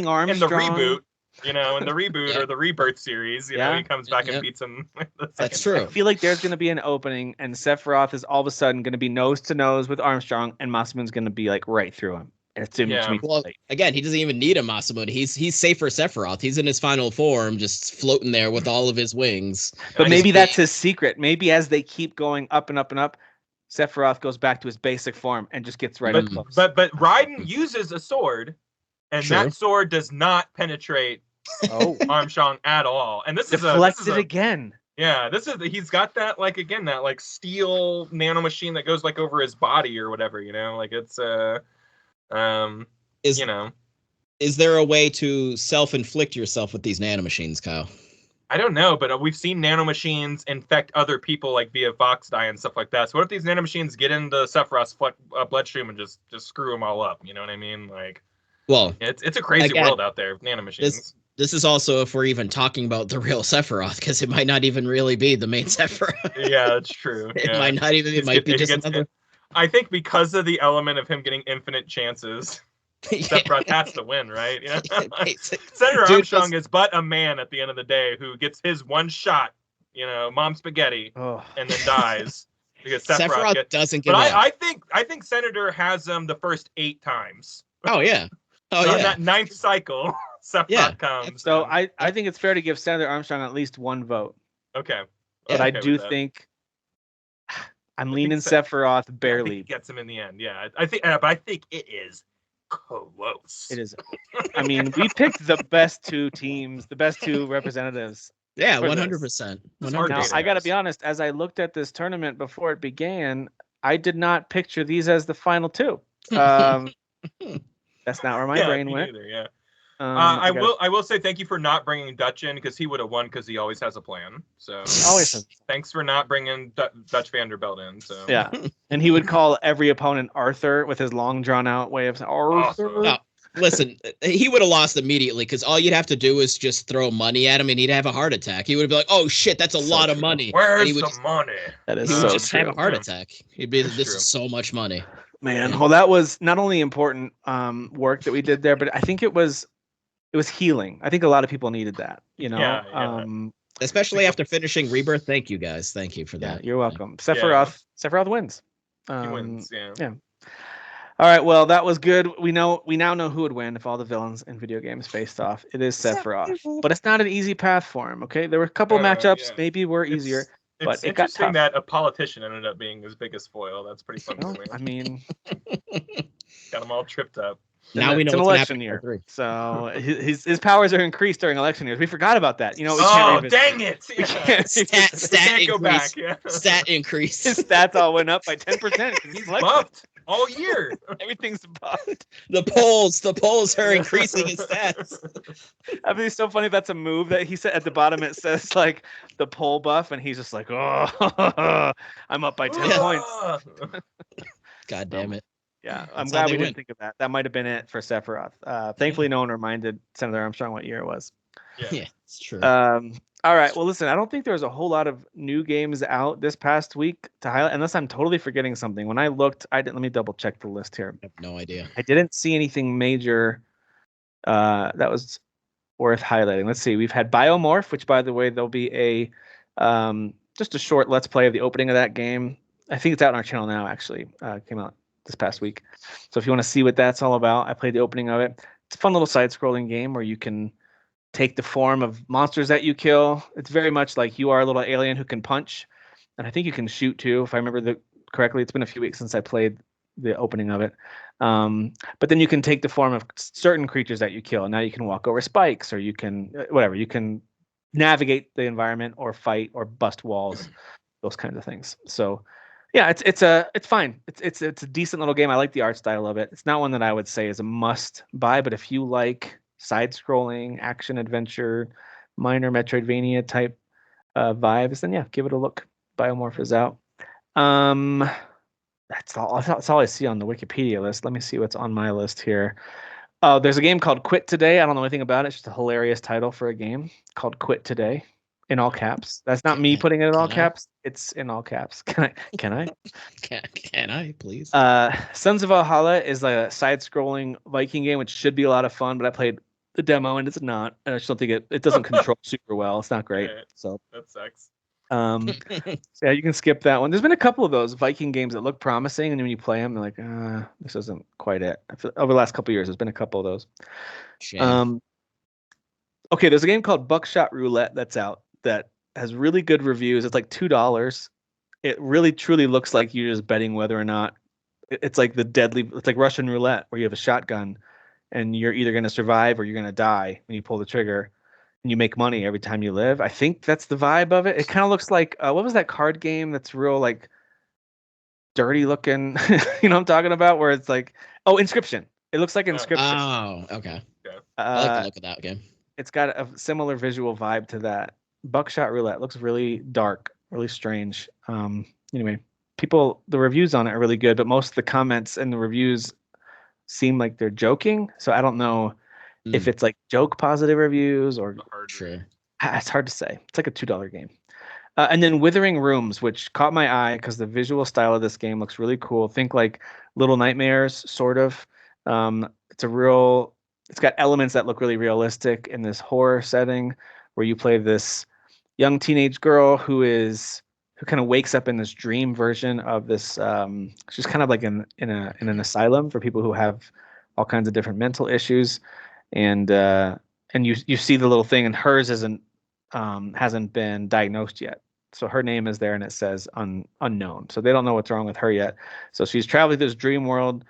reboot, in the reboot or the Rebirth series, he comes back and beats him. That's true. I feel like there's going to be an opening, and Sephiroth is all of a sudden going to be nose to nose with Armstrong, and Masamune's going to be like right through him. And it's too much. Well, again, he doesn't even need a Masamune. He's safe for Sephiroth. He's in his final form, just floating there with all of his wings. But maybe that's his secret. Maybe as they keep going up and up and up, Sephiroth goes back to his basic form and just gets right up close. But Raiden uses a sword, and that sword does not penetrate Armstrong at all. And this is again. Yeah, he's got that that steel nanomachine that goes over his body or whatever, it's Is there a way to self-inflict yourself with these nanomachines, Kyle? I don't know, but we've seen nanomachines infect other people via Vox dye and stuff like that. So what if these nanomachines get into Sephiroth's bloodstream and just screw them all up? You know what I mean? Well, it's a crazy world out there, nanomachines. This is also if we're even talking about the real Sephiroth, because it might not even really be the main Sephiroth. Yeah, that's true. It might not even. It might be just another. I think because of the element of him getting infinite chances, Sephiroth has to win, right? Senator Armstrong is but a man at the end of the day who gets his one shot, mom spaghetti, and then dies because Sephiroth doesn't get. But I think Senator has him the first 8 times. Oh yeah. Oh so yeah. On that 9th cycle, Sephiroth comes. So I think it's fair to give Senator Armstrong at least 1 vote. Okay. But I do think I'm leaning Sephiroth barely. I think he gets him in the end. Yeah, but I think it is close. It is. I mean, we picked the best 2 teams, the best 2 representatives. Yeah, 100%. Now, I got to be honest. As I looked at this tournament before it began, I did not picture these as the final 2. That's not where my brain went. Neither, yeah. I will say thank you for not bringing Dutch in because he would have won because he always has a plan. So thanks for not bringing Dutch Vanderbilt in. So yeah, and he would call every opponent Arthur with his long drawn out way of saying Arthur. Awesome. No, listen, he would have lost immediately because all you'd have to do is just throw money at him and he'd have a heart attack. He would be like, "Oh shit, that's a lot of money." Where's the money? That is he so would just true. have a heart attack. He'd be, "This is so much money." Man, well, that was not only important work that we did there, but I think it was healing. I think a lot of people needed that, especially after finishing Rebirth. Thank you guys. Thank you for that. You're welcome. Sephiroth wins. He wins. Yeah. All right. Well, that was good. We now know who would win if all the villains in video games faced off. It is Sephiroth, but it's not an easy path for him. Okay, there were a couple matchups maybe were easier. But it got tough. That a politician ended up being his biggest foil. That's pretty fun. I mean, got them all tripped up. Now we know it's an election year, so his powers are increased during election years. We forgot about that. We can't dang it! We can't go back. Yeah. Stat increase. His stats all went up by 10%. He's buffed all year. Everything's buffed. The polls are increasing his stats. I mean, it's so funny. That's a move that he said at the bottom. It says the poll buff, and he's just like, "Oh, I'm up by 10 points." God damn it. Yeah, I'm glad we didn't think of that. That might have been it for Sephiroth. Thankfully, no one reminded Senator Armstrong what year it was. Yeah, it's true. All right. Well, listen, I don't think there was a whole lot of new games out this past week to highlight, unless I'm totally forgetting something. When I looked, let me double check the list here. I have no idea. I didn't see anything major that was worth highlighting. Let's see. We've had Biomorph, which, by the way, there'll be a just a short Let's Play of the opening of that game. I think it's out on our channel now, actually. Came out this past week. So if you want to see what that's all about, I played the opening of it. It's a fun little side-scrolling game where you can take the form of monsters that you kill. It's very much like you are a little alien who can punch. And I think you can shoot, too, if I remember correctly. It's been a few weeks since I played the opening of it. But then you can take the form of certain creatures that you kill. Now you can walk over spikes, or you can whatever. You can navigate the environment, or fight, or bust walls, those kinds of things. So, yeah, it's fine. It's a decent little game. I like the art style of it. It's not one that I would say is a must buy, but if you like side-scrolling action adventure, minor Metroidvania type vibes, then yeah, give it a look. Biomorph is out. That's all I see on the Wikipedia list. Let me see what's on my list here. Oh, there's a game called Quit Today. I don't know anything about it. It's just a hilarious title for a game called Quit Today, in all caps. That's not me putting it in all caps. It's in all caps. Can I? Can I, please? Sons of Valhalla is a side-scrolling Viking game, which should be a lot of fun, but I played the demo and it's not. And I just don't think it doesn't control super well. It's not great. So that sucks. Yeah, you can skip that one. There's been a couple of those Viking games that look promising, and when you play them, they're like, this isn't quite it. Over the last couple of years, there's been a couple of those. Shame. Okay, there's a game called Buckshot Roulette that's out that has really good reviews. It's like $2. It really truly looks like you're just betting whether or not it's like it's like Russian roulette, where you have a shotgun and you're either going to survive or you're going to die when you pull the trigger. And you make money every time you live. I think that's the vibe of it. It kind of looks like what was that card game that's real like dirty looking? You know what I'm talking about? Where it's like, Inscription. It looks like Inscription. Oh, okay. I like the look of that game. It's got a similar visual vibe to that. Buckshot Roulette looks really dark, really strange. Anyway, the reviews on it are really good, but most of the comments and the reviews seem like they're joking. So I don't know if it's like joke positive reviews or true. It's hard to say. It's like a $2 game. And then Withering Rooms, which caught my eye because the visual style of this game looks really cool. Think like Little Nightmares, sort of. It's got elements that look really realistic in this horror setting where you play this young teenage girl who kind of wakes up in this dream version of this. She's kind of like in an asylum for people who have all kinds of different mental issues. And you see the little thing, and hers hasn't been diagnosed yet. So her name is there, and it says unknown. So they don't know what's wrong with her yet. So she's traveling this dream world,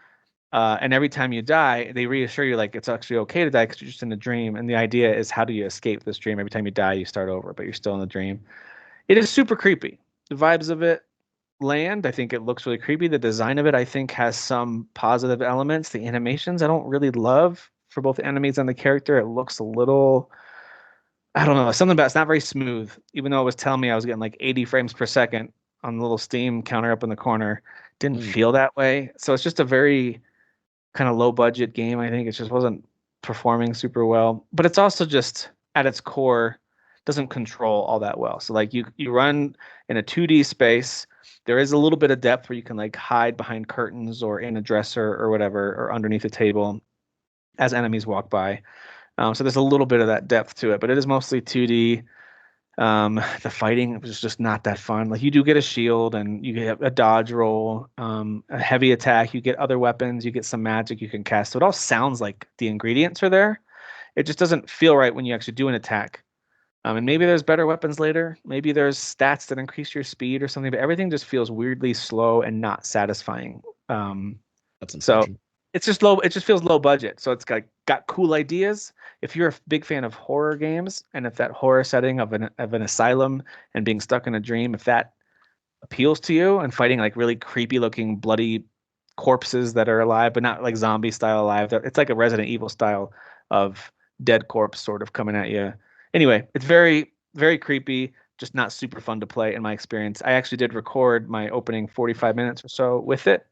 and every time you die, they reassure you like it's actually okay to die because you're just in a dream. And the idea is, how do you escape this dream? Every time you die, you start over, but you're still in the dream. It is super creepy. The vibes of it land. I think it looks really creepy. The design of it, I think, has some positive elements. The animations, I don't really love. For both the enemies and the character, it looks a little, I don't know, something about it's not very smooth. Even though it was telling me I was getting like 80 frames per second on the little Steam counter up in the corner, didn't feel that way. So it's just a very kind of low budget game. I think it just wasn't performing super well. But it's also just at its core doesn't control all that well. So like you run in a 2D space. There is a little bit of depth where you can like hide behind curtains or in a dresser or whatever, or underneath a table as enemies walk by. So there's a little bit of that depth to it, but it is mostly 2D. The fighting was just not that fun. Like you do get a shield and you get a dodge roll, a heavy attack, you get other weapons, you get some magic you can cast. So it all sounds like the ingredients are there. It just doesn't feel right when you actually do an attack. And maybe there's better weapons later. Maybe there's stats that increase your speed or something, but everything just feels weirdly slow and not satisfying. That's unfortunate. So it's just low. It just feels low budget. So it's got cool ideas. If you're a big fan of horror games, and if that horror setting of an asylum and being stuck in a dream, if that appeals to you, and fighting like really creepy looking bloody corpses that are alive, but not like zombie style alive. It's like a Resident Evil style of dead corpse sort of coming at you. Anyway, it's very, very creepy, just not super fun to play in my experience. I actually did record my opening 45 minutes or so with it,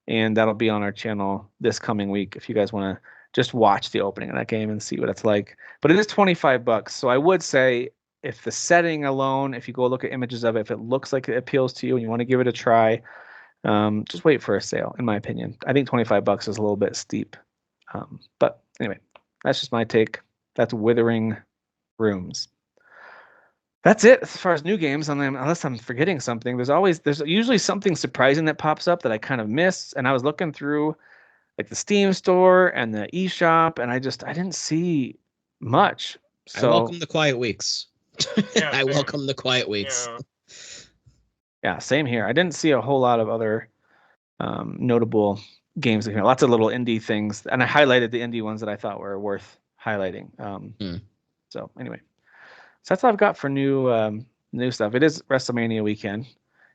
and that'll be on our channel this coming week if you guys want to just watch the opening of that game and see what it's like. But it is $25, so I would say if the setting alone, if you go look at images of it, if it looks like it appeals to you and you want to give it a try, just wait for a sale, in my opinion. I think $25 is a little bit steep. But anyway, that's just my take. That's Withering Rooms. That's it as far as new games. Unless I'm forgetting something, there's usually something surprising that pops up that I kind of missed. And I was looking through like the Steam store and the eShop, and I didn't see much. So I welcome the quiet weeks. Yeah, I same. welcome the quiet weeks. Yeah, same here. I didn't see a whole lot of other notable games. Lots of little indie things, and I highlighted the indie ones that I thought were worth highlighting. So anyway. So that's all I've got for new stuff. It is WrestleMania weekend,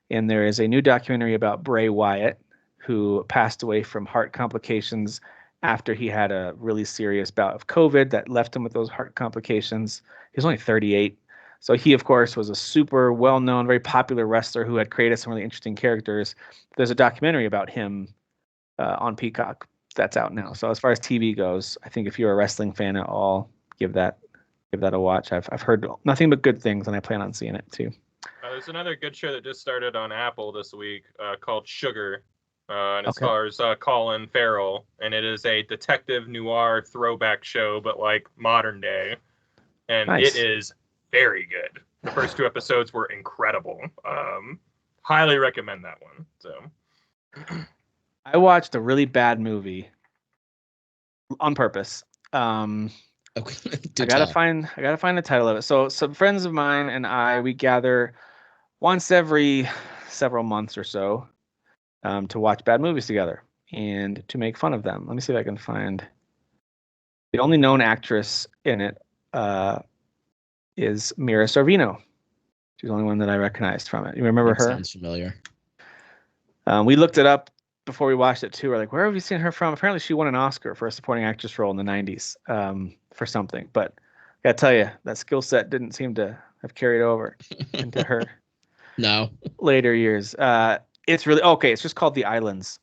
and there is a new documentary about Bray Wyatt, who passed away from heart complications after he had a really serious bout of COVID that left him with those heart complications. He was only 38. So he, of course, was a super well-known, very popular wrestler who had created some really interesting characters. There's a documentary about him on Peacock that's out now. So as far as TV goes, I think if you're a wrestling fan at all, give that a watch. I've heard nothing but good things, and I plan on seeing it too. There's another good show that just started on Apple this week called Sugar, and it stars Colin Farrell, and it is a detective noir throwback show, but like modern day, and It is very good. The first 2 episodes were incredible. Highly recommend that one. So, I watched a really bad movie on purpose. Okay. I gotta find the title of it. So some friends of mine and I, we gather once every several months or so to watch bad movies together and to make fun of them. Let me see if I can find the only known actress in it is Mira Sorvino. She's the only one that I recognized from it. You remember her? Sounds familiar. We looked it up before we watched it too. We're like, where have you seen her from? Apparently she won an Oscar for a supporting actress role in the 90s for something. But I gotta tell you, that skill set didn't seem to have carried over into her later years. It's really okay. It's just called The Islands.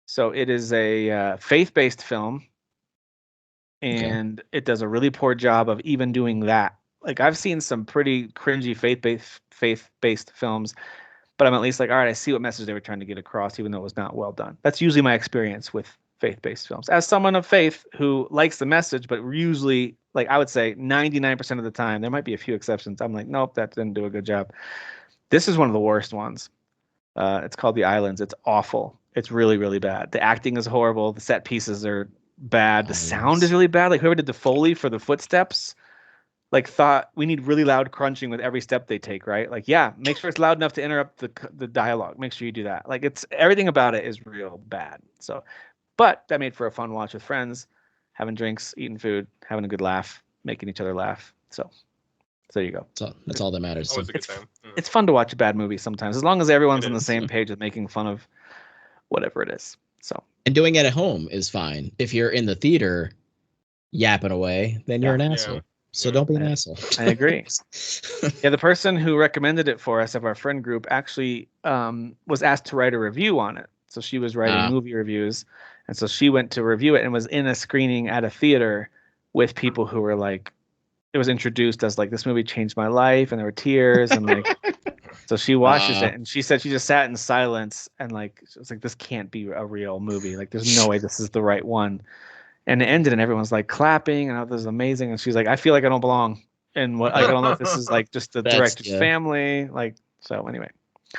So it is a faith-based film, and it does a really poor job of even doing that. Like I've seen some pretty cringy faith-based films, but I'm at least like, all right, I see what message they were trying to get across, even though it was not well done. That's usually my experience with faith-based films. As someone of faith who likes the message, but usually, like I would say 99% of the time, there might be a few exceptions. I'm like, nope, that didn't do a good job. This is one of the worst ones. It's called The Islands. It's awful. It's really, really bad. The acting is horrible. The set pieces are bad. The sound is really bad. Like whoever did the Foley for the footsteps, like thought we need really loud crunching with every step they take, right? Like, yeah, make sure it's loud enough to interrupt the dialogue. Make sure you do that. Like it's everything about it is real bad. So, but that made for a fun watch with friends, having drinks, eating food, having a good laugh, making each other laugh. So there you go. That's all that matters. Always a good time. It's fun to watch a bad movie sometimes, as long as everyone's on the same page with making fun of whatever it is. So and doing it at home is fine. If you're in the theater yapping away, then you're an asshole. So don't be an asshole. I agree. Yeah, the person who recommended it for us of our friend group actually was asked to write a review on it. So she was writing movie reviews, and so she went to review it and was in a screening at a theater with people who were like, it was introduced as like, this movie changed my life, and there were tears and like, so she watches it and she said she just sat in silence and like, she was like, this can't be a real movie. Like, there's no way this is the right one. And it ended and everyone's like clapping and this is amazing. And she's like, I feel like I don't belong. And what, like, I don't know if this is like just the director's family. Like, so anyway.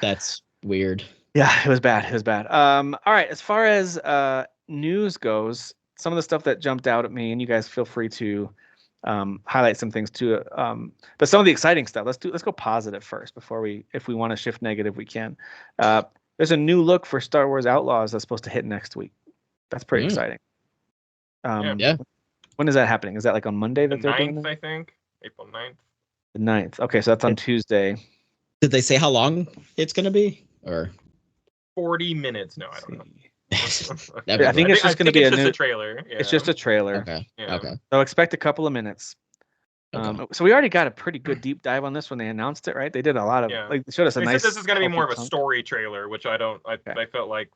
That's weird. Yeah, it was bad. It was bad. All right. As far as news goes, some of the stuff that jumped out at me, and you guys feel free to highlight some things too. But some of the exciting stuff, let's go positive first before if we want to shift negative, we can. There's a new look for Star Wars Outlaws that's supposed to hit next week. That's pretty exciting. Yeah. When is that happening? Is that like on Monday that they're doing that? I think. April 9th. The 9th. Okay, so that's on Tuesday. Did they say how long it's going to be? Or 40 minutes? No, I don't know. I think it's just going to be a trailer. Yeah. It's just a trailer. Okay. Yeah. Okay. So expect a couple of minutes. So we already got a pretty good deep dive on this when they announced it, right? They did a lot of like they showed us a nice. Said this is going to be more of a story trailer, which I don't. I felt like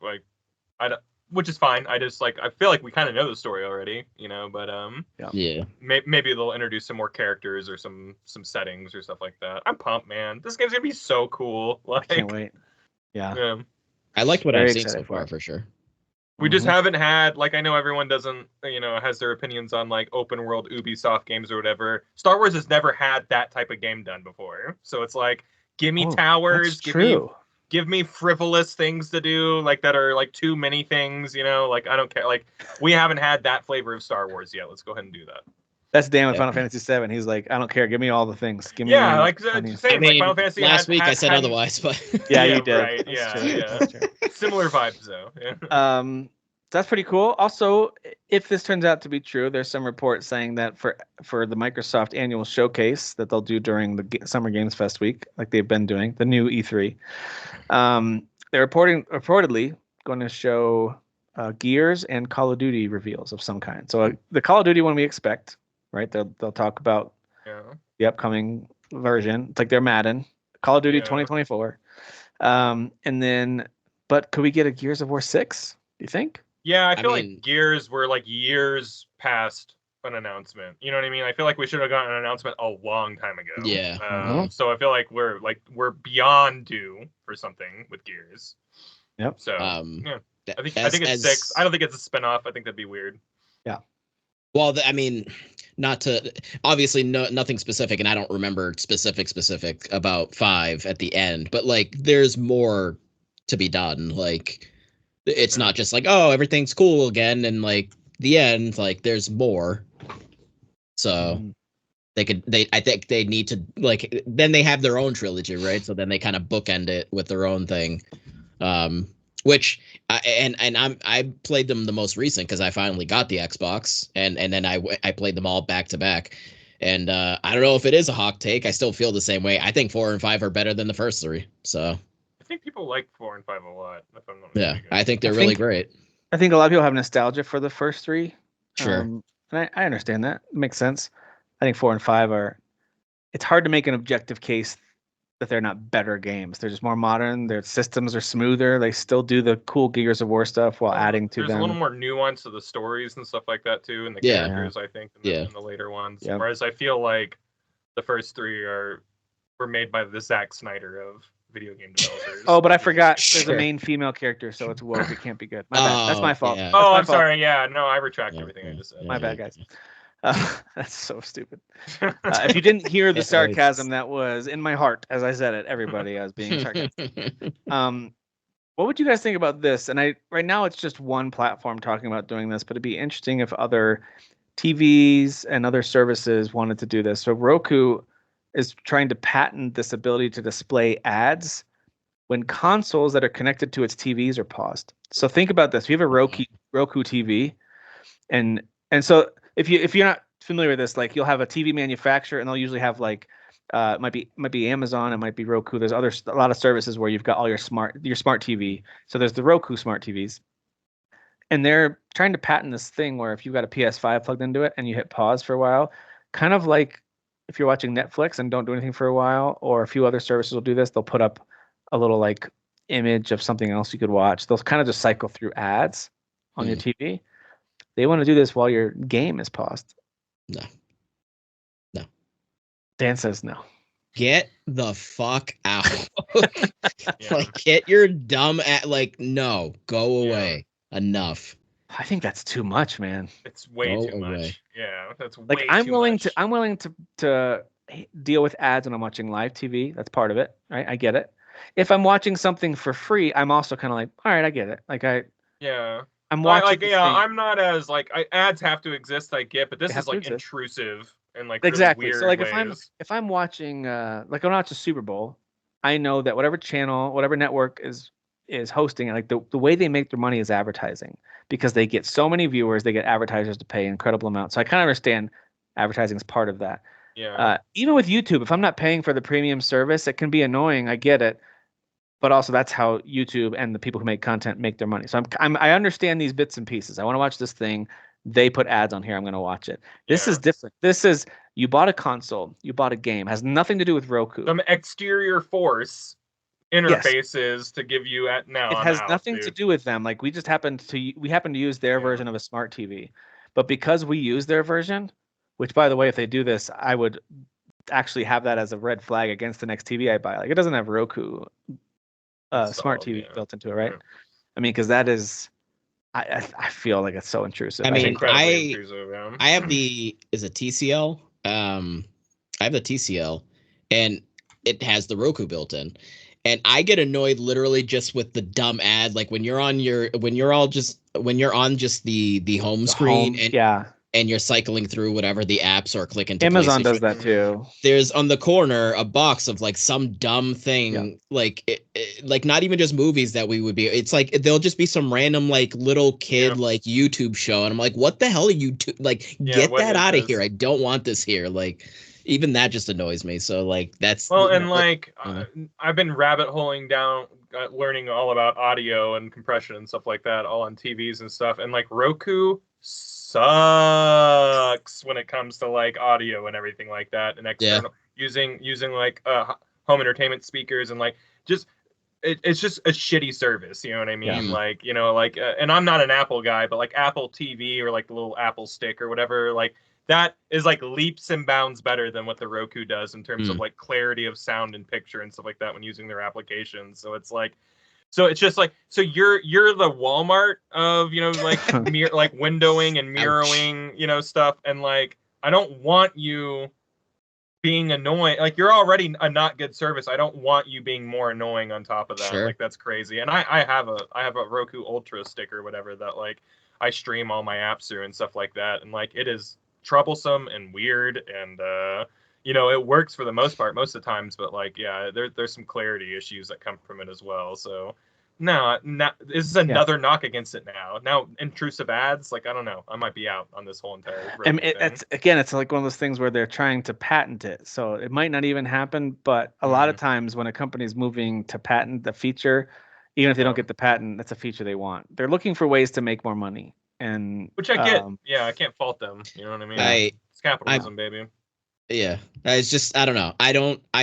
I don't. Which is fine. I just I feel like we kind of know the story already, but yeah. Maybe they'll introduce some more characters or some settings or stuff like that. I'm pumped, man. This game's gonna be so cool. Like, I can't wait. Yeah. I liked what I've seen so far for sure. We just haven't had, like, I know everyone doesn't, has their opinions on, like, open world Ubisoft games or whatever. Star Wars has never had that type of game done before. So it's like, give me towers, give me frivolous things to do, like, that are, like, too many things, like, I don't care. Like, we haven't had that flavor of Star Wars yet. Let's go ahead and do that. That's Dan with Final Fantasy VII. He's like, I don't care. Give me all the things. Give me. Yeah, like same. I mean, like Final Fantasy. Last week I said otherwise, but yeah, you did. Right. That's true. Similar vibes though. Yeah. That's pretty cool. Also, if this turns out to be true, there's some reports saying that for the Microsoft annual showcase that they'll do during the Summer Games Fest week, like they've been doing, the new E3, they're reportedly going to show Gears and Call of Duty reveals of some kind. So the Call of Duty one we expect. Right, they'll talk about the upcoming version. It's like their Madden, Call of Duty 2024, and then. But could we get a Gears of War 6? Do you think? Yeah, I feel like Gears were like years past an announcement. You know what I mean? I feel like we should have gotten an announcement a long time ago. Yeah. So I feel like we're beyond due for something with Gears. Yep. So yeah, I think it's 6. I don't think it's a spinoff. I think that'd be weird. Yeah. Well, I mean, not to obviously nothing specific, and I don't remember specific about 5 at the end, but like there's more to be done. Like it's not just like, oh, everything's cool again, and like the end, like there's more. So I think they need to, like, then they have their own trilogy, right? So then they kind of bookend it with their own thing. Which I played them the most recent because I finally got the Xbox, and then I played them all back to back, and I don't know if it is a hot take. I still feel the same way. I think 4 and 5 are better than the first 3. So I think people like 4 and 5 a lot. If I'm not mistaken. I think they're really great. I think a lot of people have nostalgia for the first 3. Sure, and I understand that. It makes sense. I think 4 and 5 are. It's hard to make an objective case that they're not better games. They're just more modern. Their systems are smoother. They still do the cool Gears of War stuff while adding to them. There's a little more nuance to the stories and stuff like that too, and the characters, I think, in the later ones. Yeah. Whereas I feel like the first 3 were made by the Zack Snyder of video game developers. Oh, but I forgot. There's a main female character, so it's woke. It can't be good. My bad. That's my fault. Yeah. I'm sorry. Yeah, no, I retract everything I just said. My bad, guys. That's so stupid. If you didn't hear the sarcasm, that was in my heart as I said it. Everybody, I was being sarcastic. What would you guys think about this? And right now it's just one platform talking about doing this, but it'd be interesting if other TVs and other services wanted to do this. So Roku is trying to patent this ability to display ads when consoles that are connected to its TVs are paused. So think about this. If you have a Roku TV, and so if you're not familiar with this, like you'll have a TV manufacturer and they'll usually have like it might be Amazon, it might be Roku. There's a lot of services where you've got all your smart TV. So there's the Roku smart TVs. And they're trying to patent this thing where if you've got a PS5 plugged into it and you hit pause for a while, kind of like if you're watching Netflix and don't do anything for a while, or a few other services will do this, they'll put up a little like image of something else you could watch. They'll kind of just cycle through ads on your TV. They want to do this while your game is paused. No. Dan says no. Get the fuck out. Like, get your dumb no, go away. Enough. I think that's too much, man. It's way too much. Yeah, that's like way I'm too willing much. to I'm willing to deal with ads when I'm watching live TV. That's part of it, right? I get it. If I'm watching something for free, I'm also kind of like, all right, I get it. Like I'm watching. I'm not as like ads have to exist. I get, but this is like intrusive and like exactly. Really so like ways. if I'm watching like I'm watching Super Bowl, I know that whatever channel, whatever network is hosting it, like the way they make their money is advertising, because they get so many viewers, they get advertisers to pay incredible amounts. So I kind of understand advertising is part of that. Yeah. Even with YouTube, if I'm not paying for the premium service, it can be annoying. I get it. But also that's how YouTube and the people who make content make their money. So I understand these bits and pieces. I want to watch this thing. They put ads on here. I'm going to watch it. This is different. This is, you bought a console, you bought a game. It has nothing to do with Roku. Some exterior force interfaces to give you It has nothing to do with them. Like we happen to use their version of a smart TV. But because we use their version, which by the way, if they do this, I would actually have that as a red flag against the next TV I buy. Like it doesn't have Roku smart TV built into it, right? I mean, because that is, I feel like it's so intrusive. I mean, incredibly intrusive. Yeah. I have is it TCL? I have the TCL, and it has the Roku built in, and I get annoyed literally just with the dumb ad. Like when you're on just the home screen and you're cycling through whatever the apps or clicking to Amazon does PlayStation. that too. There's on the corner a box of like some dumb thing, like like not even just movies that we would be. It's like there'll just be some random like little kid like YouTube show, and I'm like, what the hell are you like? Get that out of here! I don't want this here. Like even that just annoys me. So like that's and like I've been rabbit holing down, learning all about audio and compression and stuff like that, all on TVs and stuff, and like Roku sucks when it comes to like audio and everything like that, and external using like home entertainment speakers, and like just it's just a shitty service, you know what I mean? Like, you know, like and I'm not an Apple guy, but like Apple TV or like the little Apple stick or whatever, like that is like leaps and bounds better than what the Roku does in terms of like clarity of sound and picture and stuff like that when using their applications. So it's like, so it's just like, so you're the Walmart of, you know, like like windowing and mirroring, you know, stuff. And like, I don't want you being annoying. Like you're already a not good service. I don't want you being more annoying on top of that. Like that's crazy. And I have a Roku Ultra stick or whatever that like I stream all my apps through and stuff like that. And like, it is troublesome and weird, and you know, it works for the most part most of the times, but like there's some clarity issues that come from it as well. So no, this is another knock against it now intrusive ads, like I don't know, I might be out on this whole entire thing. It's like one of those things where they're trying to patent it, so it might not even happen, but a lot of times when a company's moving to patent the feature, even if they don't get the patent, that's a feature they want. They're looking for ways to make more money, and which I get. I can't fault them, you know what I mean? It's capitalism, baby. Yeah, it's just I don't know. I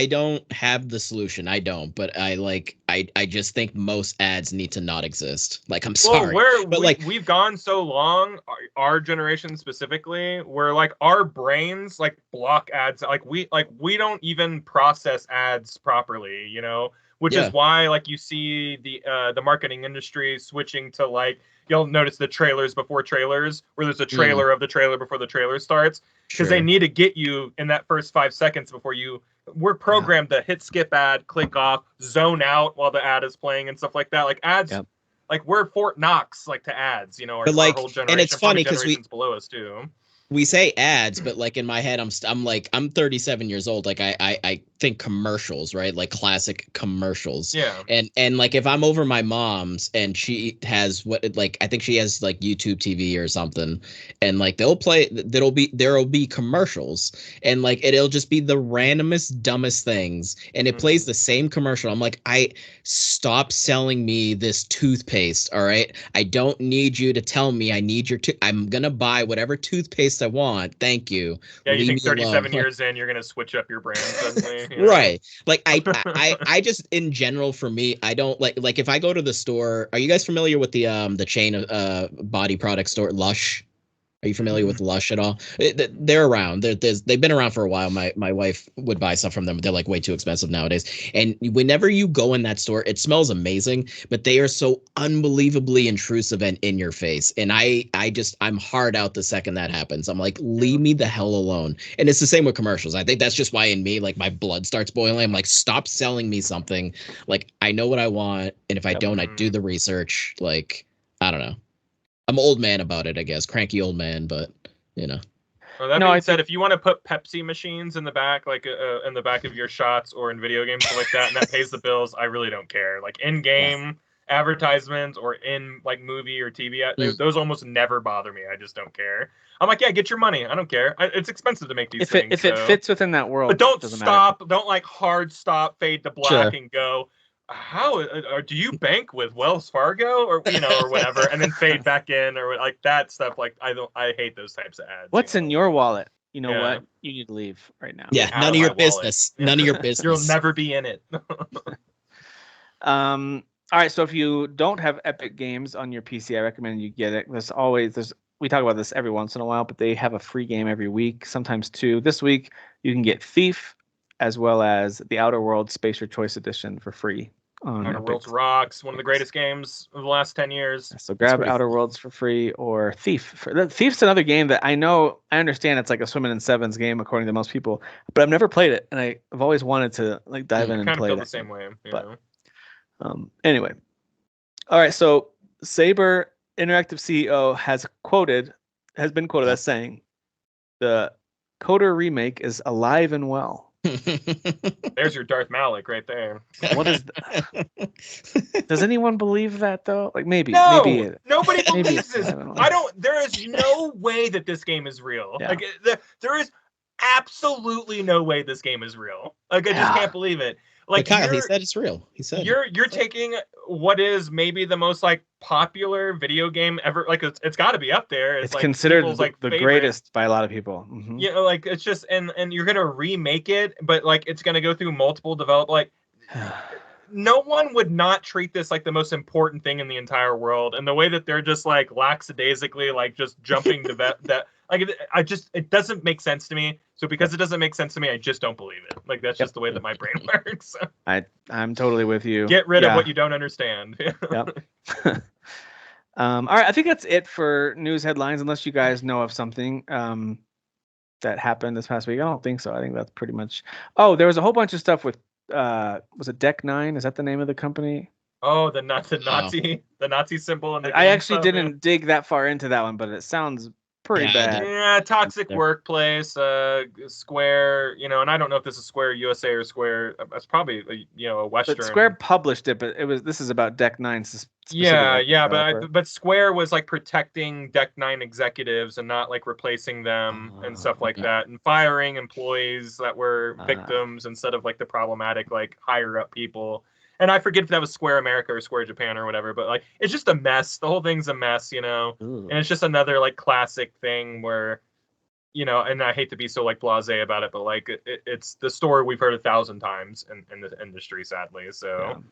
don't have the solution. I don't, but I just think most ads need to not exist. Like I'm sorry, but we've gone so long, our generation specifically, where like our brains like block ads. Like we don't even process ads properly, you know, which is why like you see the marketing industry switching to like, you'll notice the trailers before trailers, where there's a trailer of the trailer before the trailer starts, because they need to get you in that first 5 seconds before we're programmed to hit skip ad, click off, zone out while the ad is playing and stuff like that. Like ads, like we're Fort Knox, like to ads, you know, our whole generation. And it's funny because below us too. We say ads, but like in my head, I'm 37 years old. Like I think commercials, right? Like classic commercials. Yeah. And like if I'm over my mom's and she has I think she has like YouTube TV or something, and like there'll be commercials, and like it'll just be the randomest, dumbest things, and it plays the same commercial. I'm like, stop selling me this toothpaste. All right. I don't need you to tell me I need I'm gonna buy whatever toothpaste I want. Thank you. Yeah, you think 37 years in you're gonna switch up your brand suddenly? You know? Right. Like I just in general, for me, I don't like if I go to the store. Are you guys familiar with the chain of body product store Lush? Are you familiar with Lush at all? They're around. They've been around for a while. My wife would buy stuff from them, but they're like way too expensive nowadays. And whenever you go in that store, it smells amazing, but they are so unbelievably intrusive and in your face. And I'm hard out the second that happens. I'm like, leave me the hell alone. And it's the same with commercials. I think that's just why in me, like my blood starts boiling. I'm like, stop selling me something. Like I know what I want, and if I don't, I do the research. Like I don't know. I'm an old man about it, I guess. Cranky old man, but you know. Well, that being said, if you want to put Pepsi machines in the back, like in the back of your shots or in video games, stuff like that, and that pays the bills, I really don't care. Like in-game advertisements or in like movie or TV, those almost never bother me. I just don't care. I'm like, yeah, get your money. I don't care. It's expensive to make these things. If it fits within that world, but don't stop. Matter. Don't like hard stop, fade to black, and go. How do you bank with Wells Fargo or or whatever, and then fade back in or like that stuff? Like I hate those types of ads. What's in your wallet? You know what? You need to leave right now. Yeah, none of your business. None of your business. You'll never be in it. All right. So if you don't have Epic Games on your PC, I recommend you get it. We talk about this every once in a while, but they have a free game every week, sometimes two. This week you can get Thief, as well as the Outer Worlds Space Your Choice Edition for free on Outer Epic. Worlds rocks. One of the greatest games of the last 10 years. So grab Outer Worlds for free, or Thief. Thief's another game that I understand it's like a swimming in sevens game according to most people, but I've never played it, and I've always wanted to like dive in and play it. Kind of feel the same way. But anyway, all right. So Saber Interactive CEO has been quoted as saying, "The Coder remake is alive and well." There's your Darth Malik right there. What is that? Does anyone believe that though? Like maybe nobody believes this. There is no way that this game is real. Yeah. Like there is absolutely no way this game is real. Like I just can't believe it. Like Kyle, he said it's real. He said you're taking what is maybe the most like popular video game ever. Like it's got to be up there. It's like considered the greatest by a lot of people. Mm-hmm. Yeah, like it's just and you're gonna remake it, but like it's gonna go through multiple like. No one would not treat this like the most important thing in the entire world, and the way that they're just like lackadaisically like just jumping to that like it doesn't make sense to me. So because it doesn't make sense to me, I just don't believe it. Like that's just the way that my brain works. I'm totally with you. Get rid of what you don't understand. Yep. All right, I think that's it for news headlines. Unless you guys know of something that happened this past week, I don't think so. I think that's pretty much. Oh, there was a whole bunch of stuff with. Was it Deck 9? Is that the name of the company? Oh, the Nazi symbol in the game. I actually didn't dig that far into that one, but it sounds pretty bad. Yeah, toxic workplace, Square, and I don't know if this is Square USA or Square. It's probably a Western. But Square published it, but this is about Deck 9. But Square was like protecting Deck 9 executives and not like replacing them and stuff like that, and firing employees that were victims instead of like the problematic like higher up people. And I forget if that was Square America or Square Japan or whatever, but like it's just a mess. The whole thing's a mess, Ooh. And it's just another like classic thing where, and I hate to be so like blasé about it, but like it's the story we've heard 1,000 times in the industry, sadly. So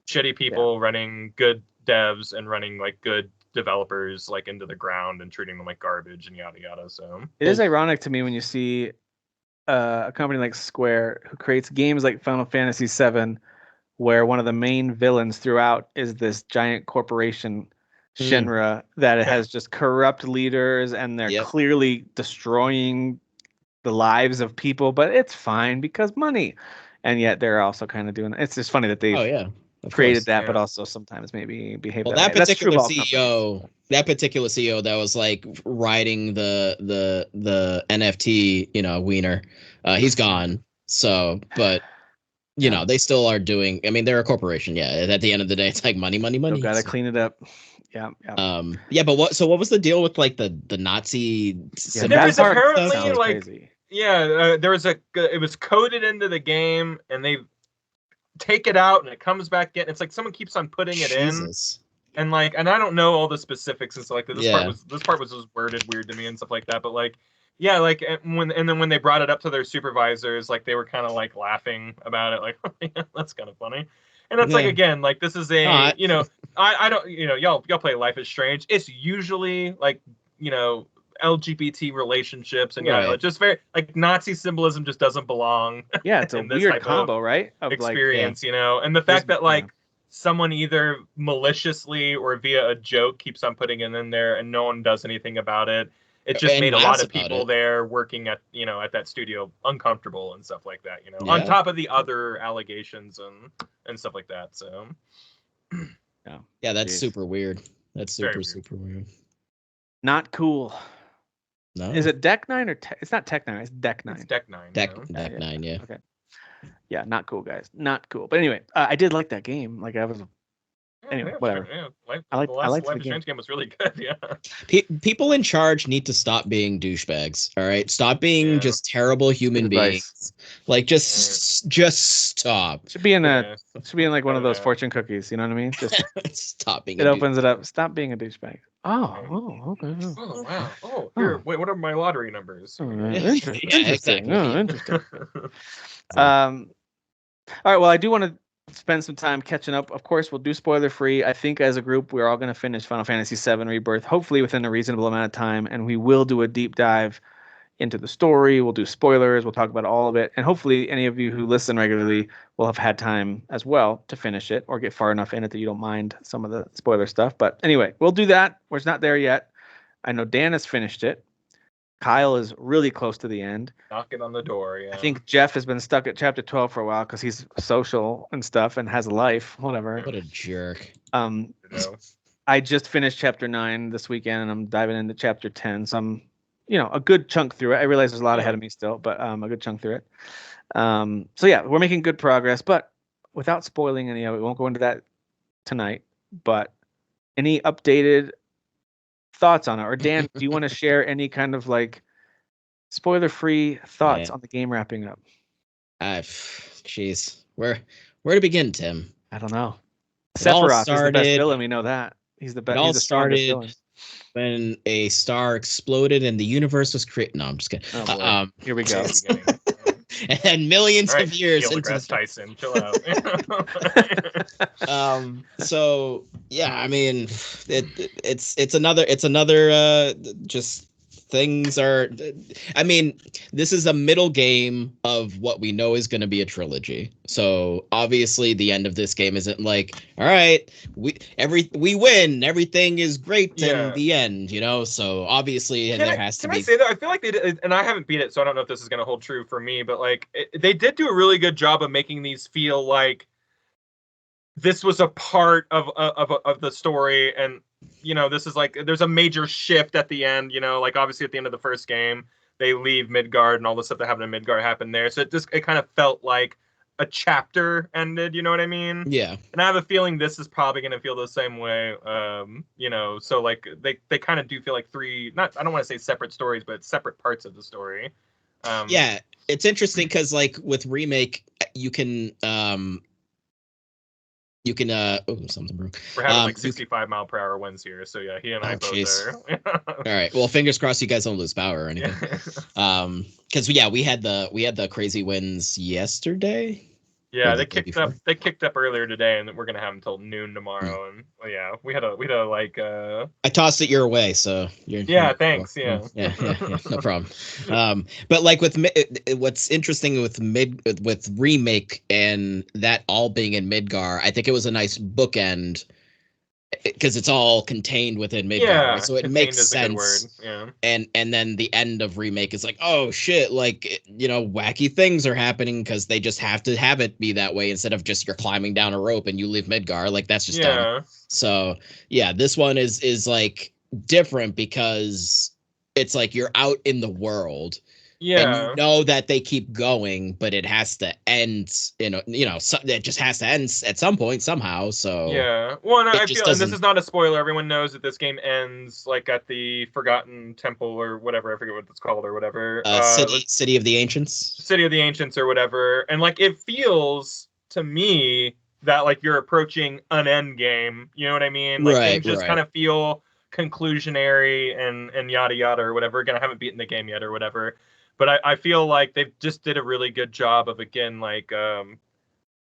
shitty people running good devs and running like good developers like into the ground and treating them like garbage and yada yada. So it is ironic to me when you see a company like Square who creates games like Final Fantasy VII, where one of the main villains throughout is this giant corporation, Shinra, that it has just corrupt leaders, and they're clearly destroying the lives of people, but it's fine because money. And yet they're also kind of doing it. It's just funny that they've created that, but also sometimes maybe behave that way. Particular CEO, that was like riding the NFT, wiener, he's gone. So, but they still are doing. I mean, they're a corporation. Yeah. At the end of the day, it's like money. Still gotta clean it up. Yeah. Yeah. But what was the deal with like the Nazi? There was apparently like crazy. There was it was coded into the game, and they take it out, and it comes back in. It's like someone keeps on putting it in, and I don't know all the specifics and stuff like that. This part was just worded weird to me and stuff like that. But like. Yeah, like then when they brought it up to their supervisors, like they were kind of like laughing about it, like that's kind of funny. And that's like again, like this is I don't y'all play Life is Strange. It's usually like LGBT relationships and just very like Nazi symbolism just doesn't belong. Yeah, it's a weird combo, right? Of experience, and the fact that like someone either maliciously or via a joke keeps on putting it in there and no one does anything about it. It just made a lot of people there working at at that studio uncomfortable and stuff like that, on top of the other allegations and stuff like that. So yeah, that's super weird. That's super weird. Not cool. No. Is it Deck 9 or it's not Tech 9? It's Deck 9. It's Deck 9. Deck 9. Yeah. Okay. Yeah, not cool, guys. Not cool. But anyway, I did like that game. Like I was. Anyway, whatever. I like the Strange game was really good. Yeah. People in charge need to stop being douchebags. All right, stop being just terrible human beings. Like just stop. Should be in like one of those fortune cookies. You know what I mean? Just stop being. It opens it up. Stop being a douchebag. Oh, okay. Oh wow. Oh, here. Wait, what are my lottery numbers? Interesting. Exactly. Oh, interesting. All right. Well, I do want to spend some time catching up. Of course, we'll do spoiler free. I think as a group, we're all going to finish Final Fantasy VII Rebirth, hopefully within a reasonable amount of time, and we will do a deep dive into the story. We'll do spoilers. We'll talk about all of it. And hopefully any of you who listen regularly will have had time as well to finish it or get far enough in it that you don't mind some of the spoiler stuff. But anyway, we'll do that. We're not there yet. I know Dan has finished it. Kyle is really close to the end. Knocking on the door, yeah. I think Jeff has been stuck at chapter 12 for a while because he's social and stuff and has a life, whatever. What a jerk. I just finished chapter 9 this weekend and I'm diving into chapter 10. So I'm, a good chunk through it. I realize there's a lot ahead of me still, but a good chunk through it. So yeah, we're making good progress, but without spoiling any of it, we won't go into that tonight. But any updated thoughts on it? Or Dan, do you want to share any kind of like spoiler-free thoughts on the game wrapping up? Jeez, where to begin, Tim? I don't know. Sephiroth is the best villain. We know that he's the best. It all started villain. When a star exploded and the universe was created. No, I'm just kidding. Oh, here we go. And millions of years into Tyson, chill out. So yeah, I mean, it's another just things are. I mean, this is a middle game of what we know is going to be a trilogy. So obviously, the end of this game isn't like, all right, we win, everything is great in the end, So obviously, there has to be. Can I say that I feel like they did, and I haven't beat it, so I don't know if this is going to hold true for me. But like, they did do a really good job of making these feel like this was a part of the story, and this is like there's a major shift at the end. Like obviously at the end of the first game, they leave Midgard and all the stuff that happened in Midgard happened there. So it kind of felt like a chapter ended. You know what I mean? Yeah. And I have a feeling this is probably going to feel the same way. So like they kind of do feel like three. I don't want to say separate stories, but separate parts of the story. Yeah, it's interesting because like with remake, you can something broke. We're having like 65-mile-per-hour winds here, so yeah, he and I both are. All right, well, fingers crossed you guys don't lose power or anything. Because we had the crazy winds yesterday. Yeah, they kicked up earlier today, and we're gonna have until noon tomorrow. And we had a like. I tossed it your way, so you're. Yeah, thanks. Yeah, no problem. But like with what's interesting with remake and that all being in Midgar, I think it was a nice bookend. Because it's all contained within Midgar, so it makes sense. Yeah. And then the end of remake is like, oh shit, like wacky things are happening because they just have to have it be that way instead of just you're climbing down a rope and you leave Midgar. Like that's just dumb. So yeah, this one is like different because it's like you're out in the world. Yeah, and that they keep going, but it has to end. It just has to end at some point somehow. So yeah, well, and I feel, and this is not a spoiler. Everyone knows that this game ends like at the Forgotten Temple or whatever. I forget what it's called or whatever. City of the Ancients. City of the Ancients or whatever. And like it feels to me that like you're approaching an end game. You know what I mean? Like things just kind of feel conclusionary and yada yada or whatever. Again, I haven't beaten the game yet or whatever. But I feel like they just did a really good job of, again, like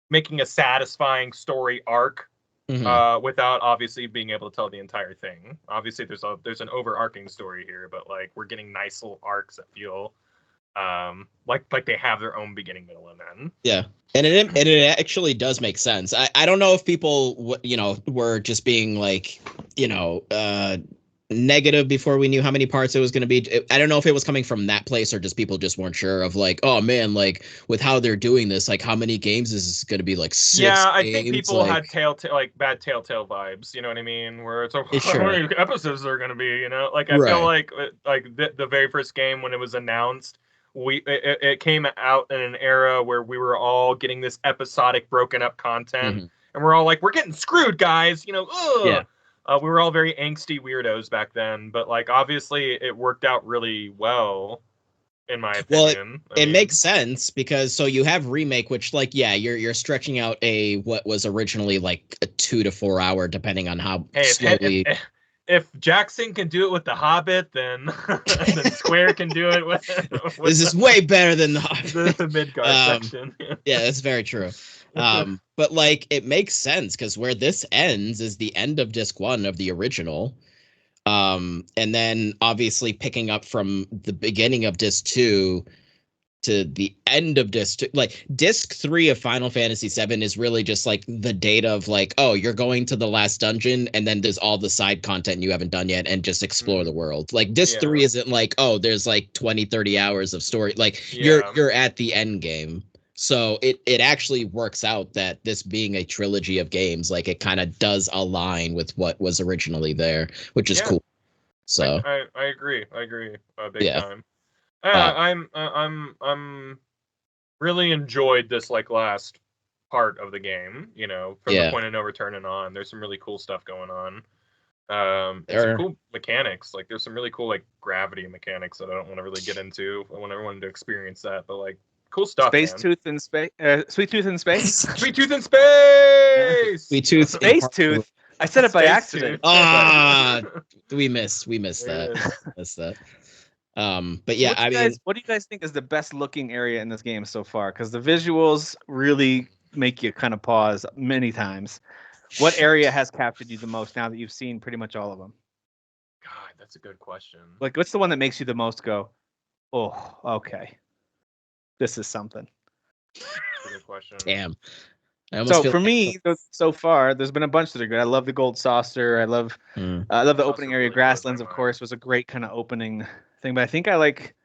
making a satisfying story arc without obviously being able to tell the entire thing. Obviously, there's an overarching story here, but like we're getting nice little arcs that feel like they have their own beginning, middle, and end. Yeah, and it actually does make sense. I don't know if people were just being like negative before we knew how many parts it was going to be. I don't know if it was coming from that place or just people just weren't sure of like, oh man, like with how they're doing this, like how many games is this going to be? Like 6 games? I think people had bad Telltale vibes. You know what I mean? Where it's like, how many episodes are going to be? Like I feel like the very first game when it was announced, it came out in an era where we were all getting this episodic broken up content, and we're all like, we're getting screwed, guys. Ugh. Yeah. We were all very angsty weirdos back then, but like obviously it worked out really well, in my opinion. Well, it makes sense because so you have remake, which like you're stretching out what was originally like a 2 to 4 hour, depending on how slowly. If Jackson can do it with The Hobbit, then Square can do it with this is way better than the Hobbit. The Midgard section. Yeah, that's very true. But like it makes sense because where this ends is the end of disc 1 of the original. And then obviously picking up from the beginning of disc 2 to the end of disc 2, like disc 3 of Final Fantasy VII is really just like the data of like, oh, you're going to the last dungeon and then there's all the side content you haven't done yet and just explore the world. Like disc 3 isn't like, oh, there's like 20-30 hours of story. Like you're at the end game. So it actually works out that this being a trilogy of games, like it kind of does align with what was originally there, which is cool. So I agree. Big time. I'm really enjoyed this like last part of the game, you know, from the point of no return and on. There's some really cool stuff going on. Some cool mechanics. Like there's some really cool like gravity mechanics that I don't want to really get into. I want everyone to experience that, but like cool stuff. Sweet Tooth in space. Sweet Tooth in space. Sweet Tooth. Space Tooth. I said it by accident. We missed that. Missed that. But yeah, what do you guys think is the best looking area in this game so far? Because the visuals really make you kind of pause many times. What area has captured you the most now that you've seen pretty much all of them? God, that's a good question. Like, what's the one that makes you the most go, oh, okay, this is something? That's a good question. Damn. So for me, so far, there's been a bunch that are good. I love the Gold Saucer. I love the opening area. Grasslands, of course, was a great kind of opening thing. But I think I like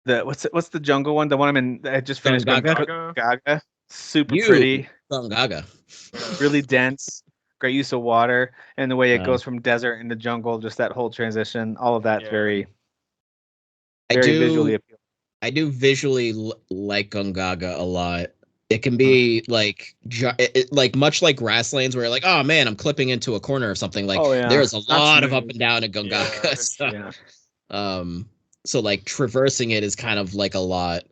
the what's the jungle one? The one I'm in. I just finished. Gaga. Super pretty. Gaga. Really dense. Great use of water and the way it goes from desert into jungle. Just that whole transition. All of that's very visually appealing. I do visually like Gongaga a lot. It can be like much like Grasslands where you're like, oh man, I'm clipping into a corner or something. Like there's a lot of up and down in Gongaga. So like traversing it is kind of like a lot.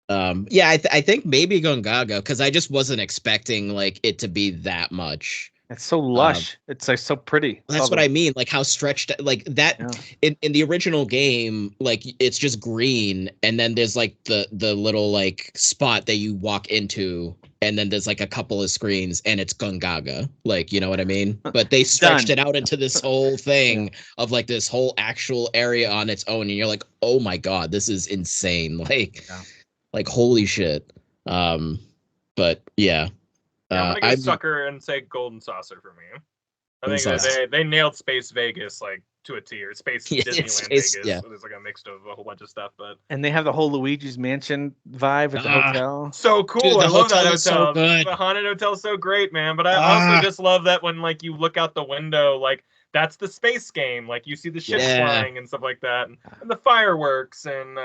I think maybe Gongaga because I just wasn't expecting like it to be that much. It's so lush. It's like so pretty. That's what I mean. Like how stretched like that in the original game, like it's just green and then there's like the little like spot that you walk into and then there's like a couple of screens and it's Gongaga. Like, you know what I mean? But they stretched it out into this whole thing of like this whole actual area on its own and you're like, "Oh my god, this is insane." Like holy shit. But yeah. I'm gonna go sucker and say Golden Saucer for me. I think that they nailed Space Vegas like to a T, or Space Disneyland Vegas. Yeah. So there's like a mix of a whole bunch of stuff, and they have the whole Luigi's Mansion vibe at the hotel. So cool! Dude, I love that hotel. So good. The haunted hotel is so great, man. But I also just love that when like you look out the window, like that's the space game. Like you see the ships flying and stuff like that, and the fireworks, and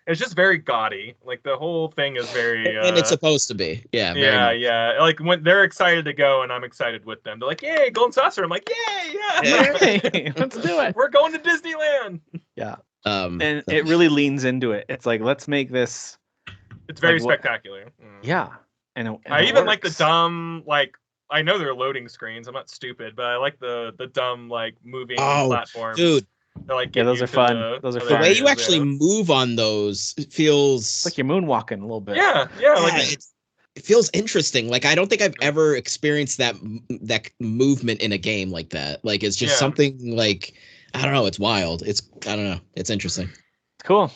it's just very gaudy. Like the whole thing is very. And it's supposed to be, yeah. Like when they're excited to go, and I'm excited with them. They're like, "Yay, Golden Saucer!" I'm like, "Yay, let's do it. We're going to Disneyland." Yeah. And it really leans into it. It's like, let's make this. It's very spectacular. Yeah, and I even like the dumb like. I know they're loading screens. I'm not stupid, but I like the dumb like moving platforms. Dude. They're like those are fun. Those are fun. The way you actually move on those feels it's like you're moonwalking a little bit. Yeah. Like it feels interesting. Like I don't think I've ever experienced that movement in a game like that. Like it's just something like I don't know. It's wild. I don't know. It's interesting. Cool.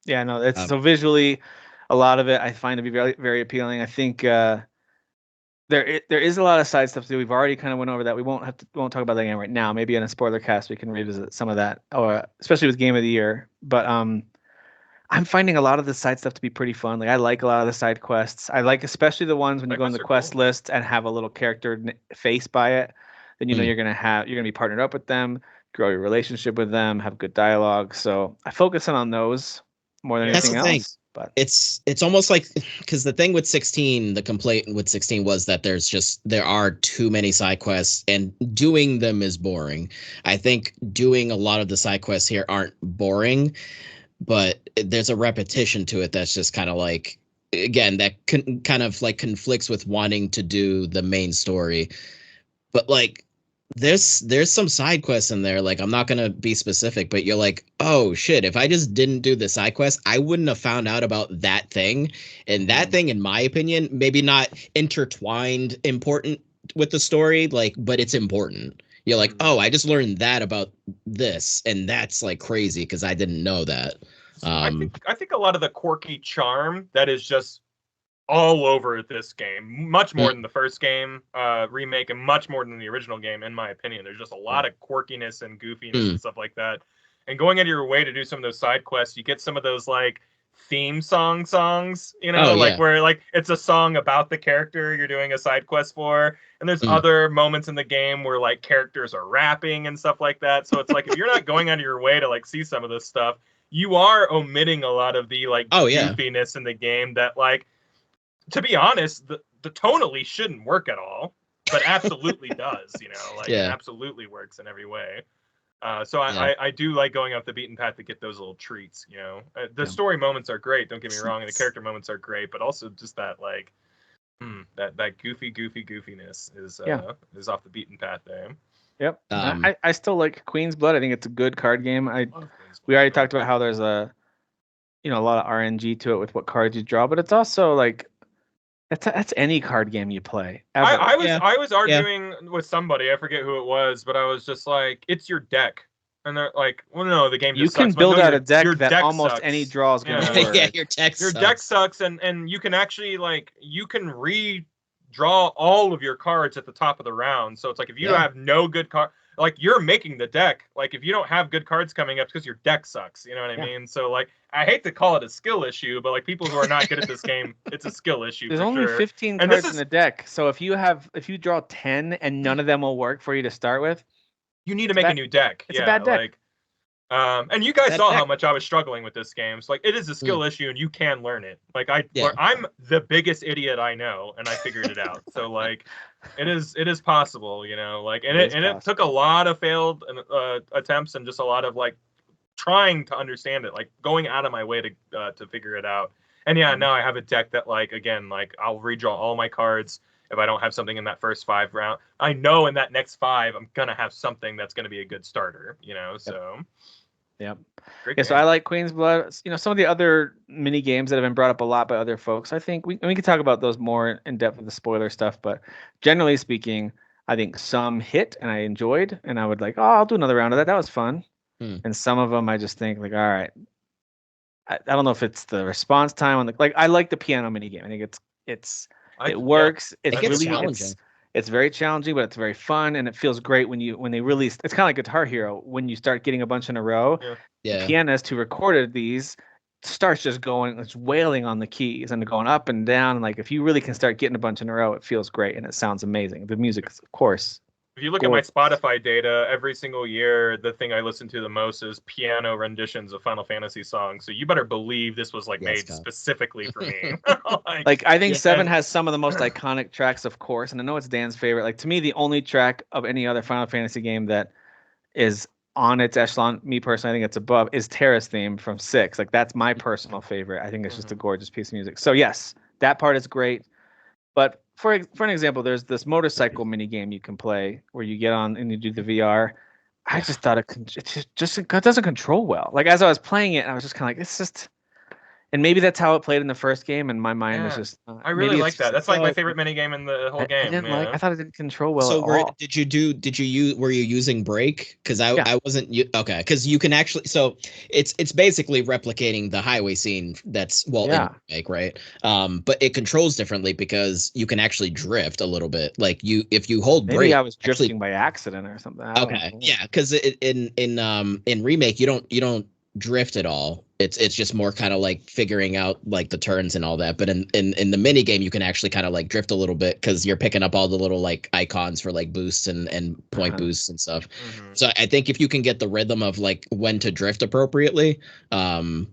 Yeah. No. It's so visually, a lot of it I find to be very very appealing. I think. There is a lot of side stuff to do. We've already kind of went over that. We won't talk about that game right now. Maybe in a spoiler cast we can revisit some of that, or especially with Game of the Year. But I'm finding a lot of the side stuff to be pretty fun. Like I like a lot of the side quests. I like especially the ones when you go on the quest list and have a little character face by it. Then you know you're gonna be partnered up with them, grow your relationship with them, have good dialogue. So I focus on those more than anything else. But it's almost like because the thing with 16, the complaint with 16 was that there are too many side quests and doing them is boring. I think doing a lot of the side quests here aren't boring, but there's a repetition to it that's just kind of like, again, that kind of like conflicts with wanting to do the main story. But like there's some side quests in there, like I'm not gonna be specific, but you're like, oh shit, if I just didn't do the side quest, I wouldn't have found out about that thing. And that thing, in my opinion, maybe not intertwined important with the story, like, but it's important. You're like, oh, I just learned that about this, and that's like crazy because I didn't know that. I think a lot of the quirky charm that is just all over this game, much more than the first game remake, and much more than the original game, in my opinion. There's just a lot of quirkiness and goofiness and stuff like that. And going out of your way to do some of those side quests, you get some of those like theme songs, you know, where like it's a song about the character you're doing a side quest for. And there's other moments in the game where like characters are rapping and stuff like that. So it's like if you're not going out of your way to like see some of this stuff, you are omitting a lot of the like goofiness in the game that, like, to be honest, the tonally shouldn't work at all, but absolutely does, you know, like it absolutely works in every way. So I do like going off the beaten path to get those little treats, you know. The story moments are great, don't get me wrong, and the character moments are great, but also just that like that goofiness is off the beaten path there. Yep. I still like Queen's Blood. I think it's a good card game. We already talked about how there's a lot of RNG to it with what cards you draw, but it's also like that's any card game you play. I was arguing with somebody, I forget who it was, but I was just like, it's your deck. And they're like, well, no, the game just sucks. You can build out a deck that almost sucks. Any draw is going to work. Yeah, your deck sucks, and you can actually, like, you can redraw all of your cards at the top of the round. So it's like, if you have no good card, like, you're making the deck. Like, if you don't have good cards coming up, it's because your deck sucks. You know what I mean? So, like, I hate to call it a skill issue, but like people who are not good at this game, it's a skill issue. There's only 15 cards in the deck, so if you draw 10 and none of them will work for you to start with, you need to make a new deck. It's a bad deck. Like, and you guys saw how much I was struggling with this game. So like, it is a skill issue, and you can learn it. Like I'm the biggest idiot I know, and I figured it out. So like, it is possible, you know. Like, it took a lot of failed attempts and just a lot of like trying to understand it, like going out of my way to figure it out. And now I have a deck that, like, again, like I'll redraw all my cards if I don't have something in that first 5 round. I know in that next 5 I'm gonna have something that's gonna be a good starter, you know. So so I like Queen's Blood. You know, some of the other mini games that have been brought up a lot by other folks, I think we can talk about those more in depth with the spoiler stuff, but generally speaking, I think some hit and I enjoyed, and I would like, I'll do another round of that. That was fun. And some of them I just think like, all right, I don't know if it's the response time on the, like, I like the piano mini game. I think it works. It's really challenging. It's very challenging, but it's very fun, and it feels great when they release. It's kind of like Guitar Hero when you start getting a bunch in a row. The pianist who recorded these starts just going, it's wailing on the keys and going up and down. And like, if you really can start getting a bunch in a row, it feels great and it sounds amazing. The music, of course. If you look at my Spotify data, every single year, the thing I listen to the most is piano renditions of Final Fantasy songs. So you better believe this was like made specifically for me. like I think 7 has some of the most iconic tracks, of course. And I know it's Dan's favorite. Like, to me, the only track of any other Final Fantasy game that is on its echelon, me personally, I think it's above, is Terra's theme from 6. Like, that's my personal favorite. I think it's just a gorgeous piece of music. So yes, that part is great. But for an example, there's this motorcycle mini game you can play where you get on and you do the VR. I just thought it just doesn't control well. Like, as I was playing it, I was just kind of like, it's just, and maybe that's how it played in the first game, and my mind was just. I really like that. That's like my favorite mini game in the whole game. I thought it didn't control well. So at all. were you using brake? Because I wasn't. Okay, because you can actually. So it's basically replicating the highway scene that's in remake, right? But it controls differently because you can actually drift a little bit. Like, if you hold brake. Maybe I was drifting by accident or something. Okay, yeah, because in remake you don't drift at all. It's just more kind of like figuring out like the turns and all that. But in the mini game, you can actually kind of like drift a little bit because you're picking up all the little like icons for like boosts and point boosts and stuff. So I think if you can get the rhythm of like when to drift appropriately, then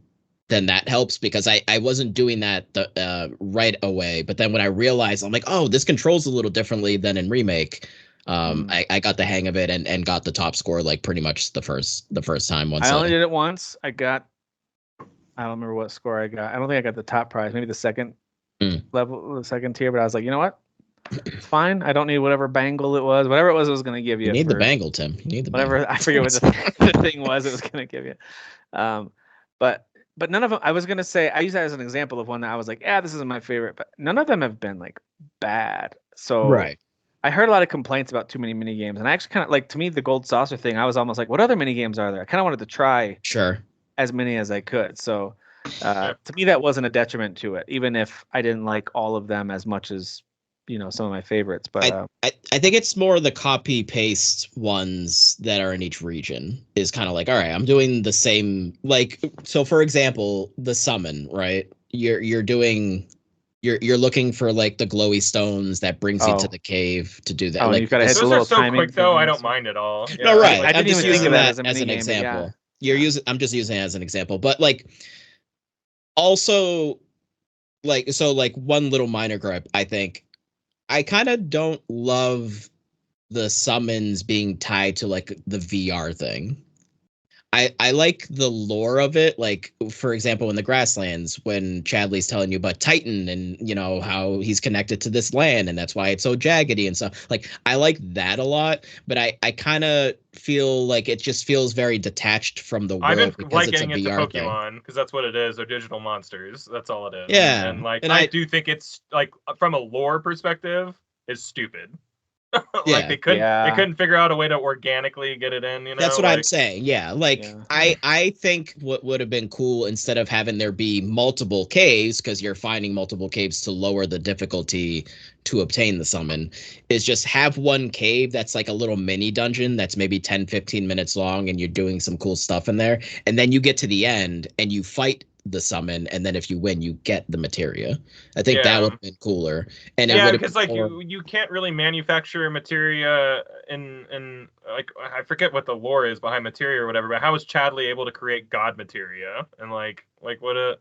that helps, because I wasn't doing that right away. But then when I realized, I'm like, oh, this controls a little differently than in remake. I got the hang of it and got the top score like pretty much the first time. I only did it once. I don't remember what score I got. I don't think I got the top prize. Maybe the second level, the second tier. But I was like, you know what? It's fine. I don't need whatever bangle it was. Whatever it was going to give you. You need the bangle, Tim. You need the whatever. Bangle. I forget what the thing was. It was going to give you. But none of them. I was going to say, I use that as an example of one that I was like, this isn't my favorite. But none of them have been like bad. So right. I heard a lot of complaints about too many mini games, and I actually kind of like, to me, the gold saucer thing. I was almost like, what other mini games are there? I kind of wanted to try as many as I could. So to me, that wasn't a detriment to it, even if I didn't like all of them as much as some of my favorites. But I think it's more the copy paste ones that are in each region is kind of like, all right, I'm doing the same. Like, so for example, the summon, right? You're looking for like the glowy stones that brings you to the cave to do that. Oh, like you've got to hit the those little are so timing quick though. I things. don't mind at all. Yeah, no, right. I didn't even think of that as an example. Yeah. I'm just using it as an example, but like also like one little minor gripe. I think I kind of don't love the summons being tied to like the VR thing. I like the lore of it. Like, for example, in the Grasslands, when Chadley's telling you about Titan and, how he's connected to this land and that's why it's so jaggedy and stuff. Like, I like that a lot, but I kind of feel like it just feels very detached from the world. I've been like getting into Pokemon because that's what it is. They're digital monsters. That's all it is. Yeah. And I do think it's like, from a lore perspective, is stupid. Like they couldn't figure out a way to organically get it in, That's what I'm saying. Yeah. Like I think what would have been cool, instead of having there be multiple caves, because you're finding multiple caves to lower the difficulty to obtain the summon, is just have one cave that's like a little mini dungeon that's maybe 10-15 minutes long and you're doing some cool stuff in there, and then you get to the end and you fight the summon, and then if you win you get the materia. I think that would have been cooler. And because like you can't really manufacture materia in like, I forget what the lore is behind materia or whatever, but how is Chadley able to create god materia? And like what a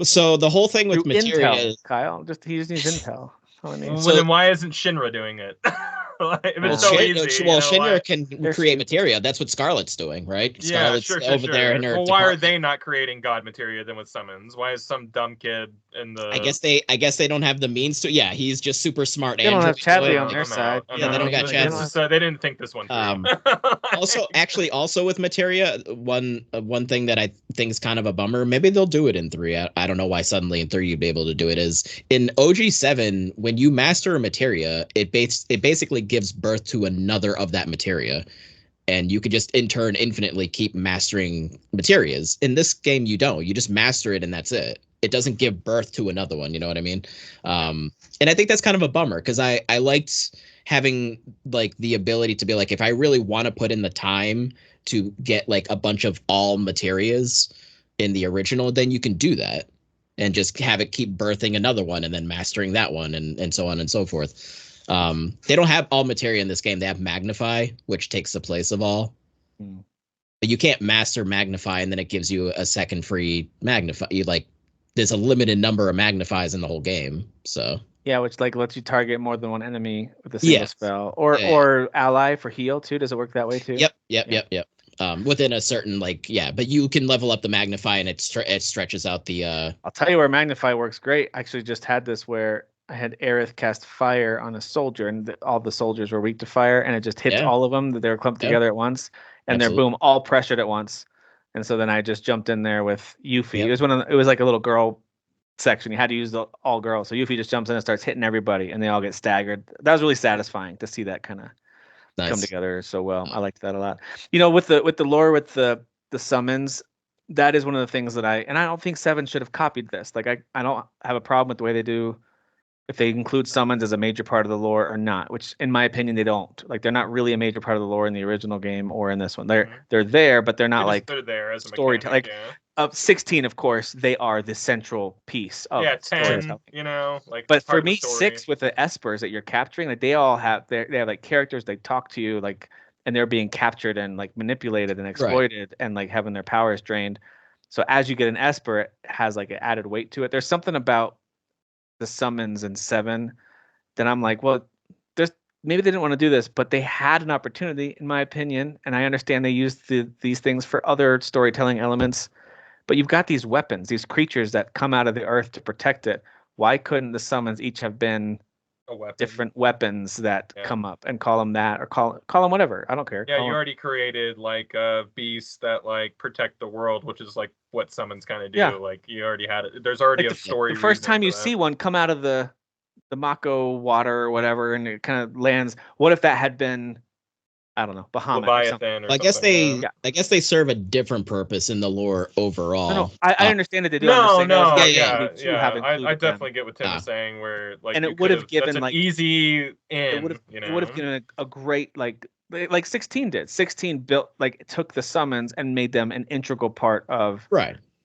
so the whole thing with materia is, Kyle, he just needs intel. Then why isn't Shinra doing it? If it's so easy. Shinra can create materia. That's what Scarlet's doing, right? Scarlet's over there in her why are they not creating god materia then with summons? Why is some dumb kid in the I guess they don't have the means to. Yeah, he's just super smart. They don't have Chadley on their side. Yeah, they don't got Chadley. So they didn't think this one through. Also with materia, one thing that I think is kind of a bummer, maybe they'll do it in 3. I don't know why suddenly in 3 you'd be able to do it, is in OG7, when you master a materia, it basically gives birth to another of that materia, and you could just in turn infinitely keep mastering materias. In this game you don't. You just master it and that's it. It doesn't give birth to another one, you know what I mean? And I think that's kind of a bummer, because I liked having like the ability to be like, if I really want to put in the time to get like a bunch of all materias in the original, then you can do that and just have it keep birthing another one and then mastering that one and so on and so forth. They don't have all materia in this game. They have magnify, which takes the place of all. But you can't master magnify and then it gives you a second free magnify. There's a limited number of magnifies in the whole game. So yeah, which like lets you target more than one enemy with a single spell, or ally for heal too. Does it work that way too? Yep. Within a certain but you can level up the magnify and it stretches out the. I'll tell you where magnify works great. I actually just had this where I had Aerith cast fire on a soldier, and all the soldiers were weak to fire, and it just hits all of them. That they were clumped together at once, and they're boom, all pressured at once. And so then I just jumped in there with Yuffie. It was it was like a little girl section. You had to use the all girls. So Yuffie just jumps in and starts hitting everybody, and they all get staggered. That was really satisfying to see that kind of come together so well. I liked that a lot. With the lore, with the summons, that is one of the things that I don't think 7 should have copied this. Like I don't have a problem with the way they do, if they include summons as a major part of the lore or not, which in my opinion they don't. Like, they're not really a major part of the lore in the original game or in this one. They're there, but they're not they're there as a storytelling. Like of 16, of course, they are the central piece of 10, but for me, 6 with the espers that you're capturing, like they have like characters, they talk to you, like, and they're being captured and like manipulated and exploited and like having their powers drained. So as you get an esper, it has like an added weight to it. There's something about the summons in 7 then I'm like, well, maybe they didn't want to do this, but they had an opportunity, in my opinion, and I understand they used these things for other storytelling elements, but you've got these weapons, these creatures that come out of the earth to protect it. Why couldn't the summons each have been different weapons that come up, and call them that, or call them whatever? I don't care. Yeah, you already created like beasts that like protect the world, which is like what summons kind of do. Like you already had it. There's already a story. The first time you see one come out of the the Mako water or whatever, and it kind of lands. What if that had been, I don't know, Bahamut or something? Leviathan or I guess something. I guess they serve a different purpose in the lore overall. No, I understand that they do. No, I I definitely get what Tim is saying. Where like, and it would have given that's an like easy in. It would have given a great like 16 did. 16 built like took the summons and made them an integral part of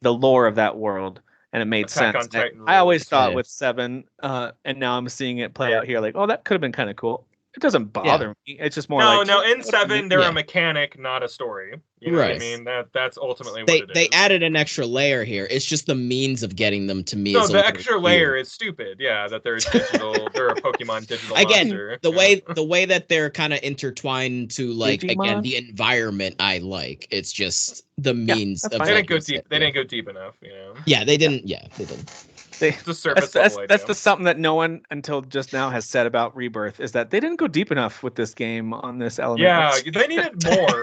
the lore of that world, and it made sense. I always thought with 7, and now I'm seeing it play out here. Like, oh, that could have been kind of cool. It doesn't bother me. It's just more no. In 7, they're a mechanic, not a story. You know what I mean? That's ultimately what it is. They added an extra layer here. It's just the means of getting them to me. No, the extra layer is stupid. Yeah, that they're digital. They're a Pokemon digital monster. The way that they're kind of intertwined to like Digimon? Again the environment. I like. It's just the means. Of they didn't go deep. They didn't go deep enough. You know. Yeah, they didn't. Yeah, they didn't. That's something that no one until just now has said about Rebirth is that they didn't go deep enough with this game on this element. Yeah, they needed more.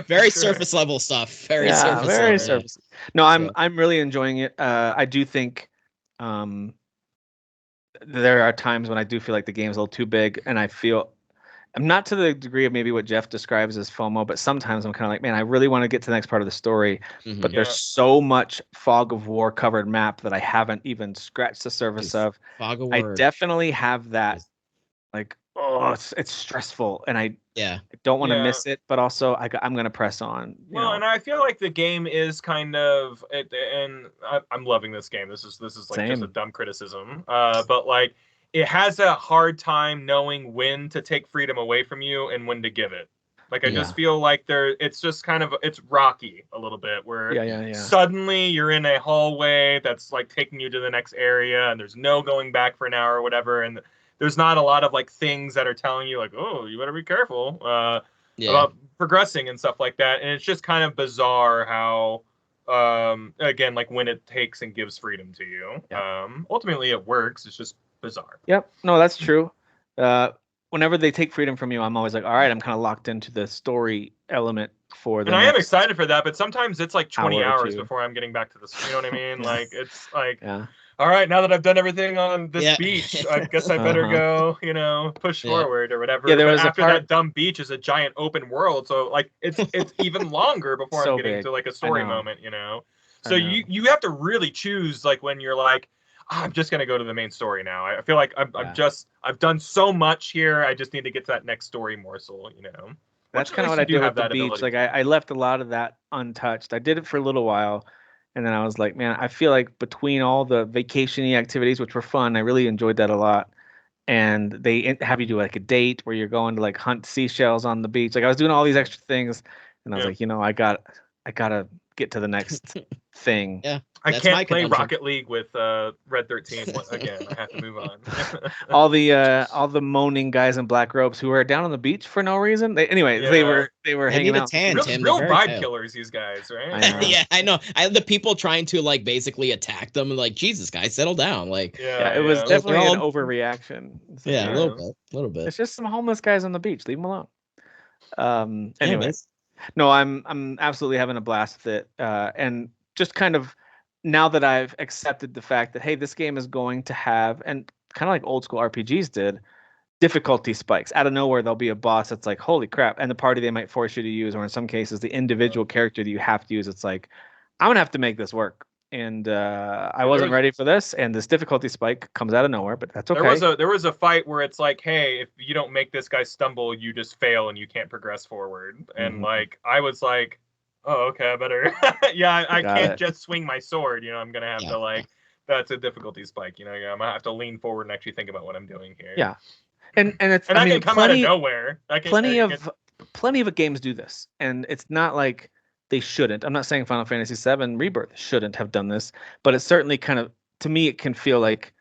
Very surface level stuff. Very surface. No, I'm really enjoying it. I do think there are times when I do feel like the game's a little too big, and I feel I'm not to the degree of maybe what Jeff describes as FOMO, but sometimes I'm kind of like, man, I really want to get to the next part of the story, but there's so much fog of war covered map that I haven't even scratched the surface of. Fog of war. I definitely have that, like, oh, it's stressful, and I don't want to miss it, but also I'm gonna press on. And I feel like the game is kind of, and I'm loving this game. This is like just a dumb criticism, but like, it has a hard time knowing when to take freedom away from you and when to give it. Like, I just feel like it's just kind of, it's rocky a little bit, where suddenly you're in a hallway that's like taking you to the next area, and there's no going back for an hour or whatever, and there's not a lot of like things that are telling you like, oh, you better be careful about progressing and stuff like that. And it's just kind of bizarre how, again, like when it takes and gives freedom to you. Ultimately it works. It's just bizarre. Yep. No, that's true. Whenever they take freedom from you, I'm always like, all right, I'm kind of locked into the story element for them. And I am excited for that, but sometimes it's like 20 hours before I'm getting back to this. You know what I mean? Like, it's like, all right, now that I've done everything on this beach, I guess I better go, push forward or whatever. Yeah, after that dumb beach is a giant open world, so like it's even longer before I'm getting to like a story moment, So you have to really choose like when you're like, I'm just gonna go to the main story now. I feel like I've done so much here. I just need to get to that next story morsel, That's kind of what I did at the beach. Like I left a lot of that untouched. I did it for a little while, and then I was like, man, I feel like between all the vacation-y activities, which were fun, I really enjoyed that a lot. And they have you do like a date where you're going to like hunt seashells on the beach. Like I was doing all these extra things, and I was like, I gotta get to the next thing. Yeah. I can't play Rocket League with Red 13 again. I have to move on. all the moaning guys in black robes who were down on the beach for no reason. They were hanging out. Real vibe killers, these guys, right? I know. The people trying to like basically attack them, like, Jesus, guys, settle down. Like, it was definitely an overreaction. So, a little bit. It's just some homeless guys on the beach. Leave them alone. Anyways, no, I'm absolutely having a blast with it, and just kind of. Now that I've accepted the fact that, hey, this game is going to have, and kind of like old school RPGs did, difficulty spikes. Out of nowhere, there'll be a boss that's like, holy crap. And the party they might force you to use, or in some cases, the individual character that you have to use, it's like, I'm going to have to make this work. And I wasn't ready for this. And this difficulty spike comes out of nowhere, but that's okay. There was a fight where it's like, hey, if you don't make this guy stumble, you just fail and you can't progress forward. And like, I was like, oh, okay, I better. I can't just swing my sword. I'm gonna have to like. That's a difficulty spike. I'm gonna have to lean forward and actually think about what I'm doing here. Yeah, and it's. I mean, can come out of nowhere. Plenty of games do this, and it's not like they shouldn't. I'm not saying Final Fantasy VII Rebirth shouldn't have done this, but it's certainly kind of, to me, it can feel like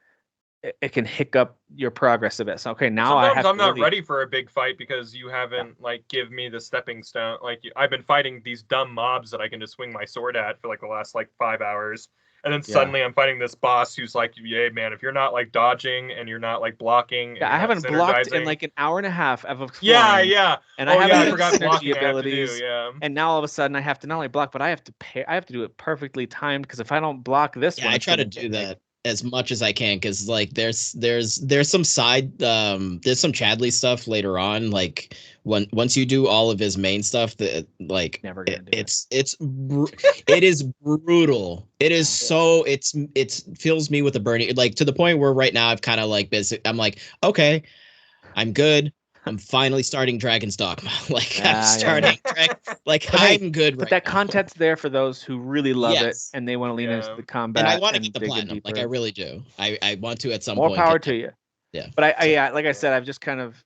it can hiccup your progress a bit. So now I'm not ready for a big fight because you haven't like give me the stepping stone. Like I've been fighting these dumb mobs that I can just swing my sword at for like the last like 5 hours, and then suddenly I'm fighting this boss who's like, yeah, man, if you're not like dodging and you're not like blocking, I haven't blocked in like an hour and a half of exploring. And I haven't forgot blocking abilities. And now all of a sudden I have to not only block, but I have to do it perfectly timed, because if I don't block this one, I try to do that. as much as I can, because like there's some side there's some Chadley stuff later on, like once you do all of his main stuff, that like Never gonna do it is brutal. It is so it fills me with a burning, like to the point where right now I've kind of like I'm like, okay, I'm good. I'm finally starting Dragon's Dogma. Like I'm starting I'm good but right that now. content's there for those who really love Yes. it and they want to lean into the combat. And I want to get the dig in platinum. Like I deeper. really do. I want to at some More point. power to you. Yeah. But I like I said, I've just kind of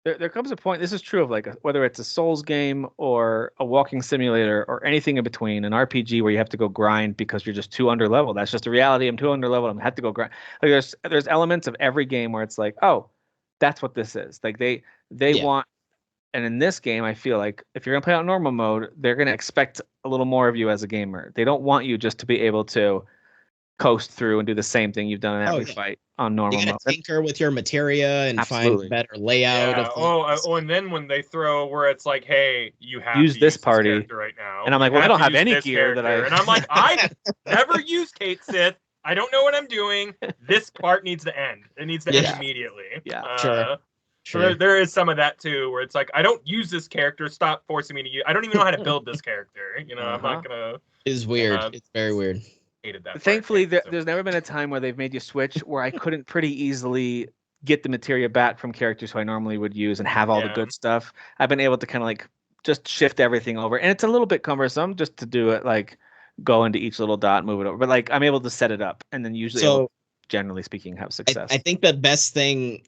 there comes a point. This is true of like whether it's a Souls game or a walking simulator or anything in between, an RPG where you have to go grind because you're just too under level. That's just the reality. I'm too under level. I have to go grind. Like there's elements of every game where it's like, oh, that's what this is. Like they want. And in this game, I feel like if you're gonna play on normal mode, they're gonna expect a little more of you as a gamer. They don't want you just to be able to coast through and do the same thing you've done in every fight on normal mode. You gotta tinker with your materia and find better layout. Yeah. And then when they throw where it's like, hey, you have use to this use party character right now, and I'm like, well, I don't have any gear that I. And I'm like, I've never used Kate Sith. I don't know what I'm doing. This part needs to end. It needs to end immediately. Yeah, sure. So there is some of that too, where it's like, I don't use this character. Stop forcing me to use. I don't even know how to build this character. You know, I'm not gonna. It's weird. It's very weird. Hated that. Thankfully, there's never been a time where they've made you switch where I couldn't pretty easily get the materia back from characters who I normally would use and have all the good stuff. I've been able to kind of like just shift everything over, and it's a little bit cumbersome just to do it, like go into each little dot, move it over. But like I'm able to set it up, and then usually, generally speaking, have success. I think the best thing,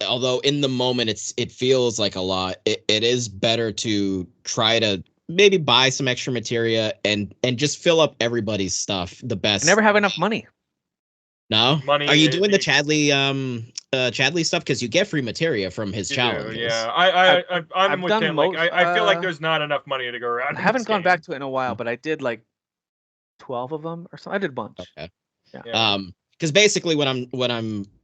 although in the moment it feels like a lot, it is better to try to maybe buy some extra materia and just fill up everybody's stuff the best. I never have enough money. No? Are you doing the Chadley stuff? Because you get free materia from his challenges. Yeah, I'm with him. Like, I feel like there's not enough money to go around. I haven't gone back to it in a while, but I did like 12 of them or something. I did a bunch. Okay. Yeah. Because basically what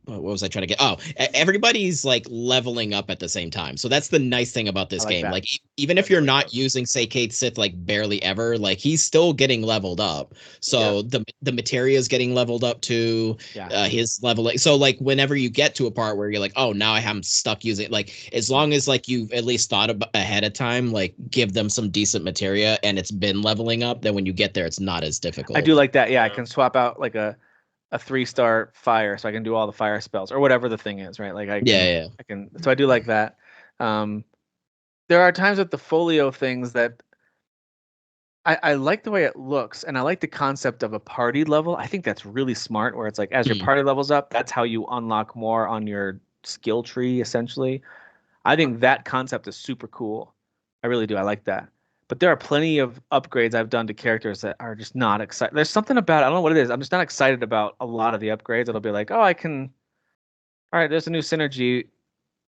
was I trying to get? Oh, everybody's like leveling up at the same time. So that's the nice thing about this game. Like even if you're not using, say, Kate Sith like barely ever, like he's still getting leveled up. So the materia is getting leveled up too. His leveling. So like whenever you get to a part where you're like, oh, now I'm stuck using, like as long as like you've at least thought about ahead of time, like give them some decent materia and it's been leveling up, then when you get there, it's not as difficult. I do like that. Yeah, I can swap out like a 3-star fire, so I can do all the fire spells or whatever the thing is, right? Like I can. So I do like that. There are times with the folio things that I like the way it looks, and I like the concept of a party level. I think that's really smart, where it's like as your party levels up, that's how you unlock more on your skill tree, essentially. I think that concept is super cool. I really do. I like that. But there are plenty of upgrades I've done to characters that are just not excited. There's something about, I don't know what it is. I'm just not excited about a lot of the upgrades. It'll be like, oh, all right, there's a new synergy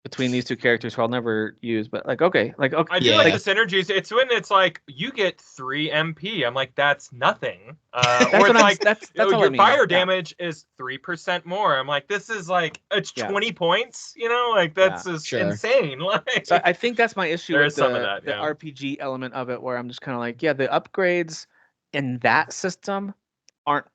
between these two characters who I'll never use, but like, okay. I do like the synergies. It's when it's like you get 3 MP. I'm like, that's nothing. Or it's like that's your fire damage is 3% more. I'm like, this is like it's 20 points. You know, like that's just insane. Like, so I think that's my issue with some of that, the RPG element of it, where I'm just kind of like, the upgrades in that system aren't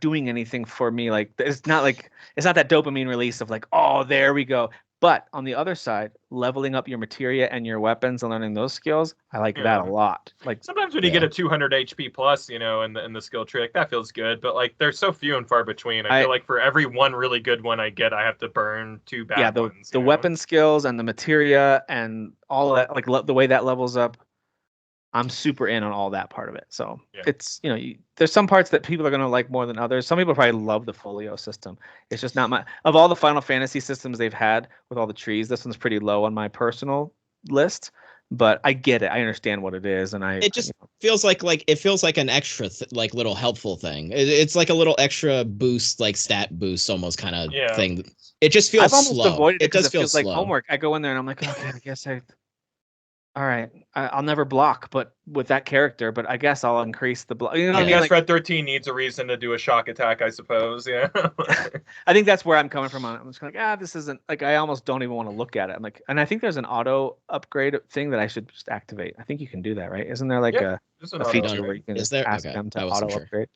doing anything for me. Like it's not that dopamine release of like, oh, there we go. But on the other side, leveling up your materia and your weapons and learning those skills, I like that a lot. Like sometimes when you get a 200 HP plus, you know, in the skill tree, like, that feels good. But like they're so few and far between. I feel like for every one really good one I get, I have to burn 2 bad ones. The weapon skills and the materia and all of that, like the way that levels up, I'm super in on all that part of it. So it's, there's some parts that people are going to like more than others. Some people probably love the folio system. It's just not of all the Final Fantasy systems they've had with all the trees, this one's pretty low on my personal list, but I get it. I understand what it is. And it just feels like an extra like little helpful thing. It's like a little extra boost, like stat boost almost kind of thing. It just feels slow. I've almost avoided it because it feels like homework. I go in there and I'm like, okay, I guess all right, I'll never block, but with that character, but I guess I'll increase the block. You know, I guess Red 13 needs a reason to do a shock attack, I suppose. Yeah. I think that's where I'm coming from on it. I'm just like, this isn't like, I almost don't even want to look at it. I'm like, and I think there's an auto upgrade thing that I should just activate. I think you can do that, right? Isn't there like a feature where you can just ask them to auto upgrade?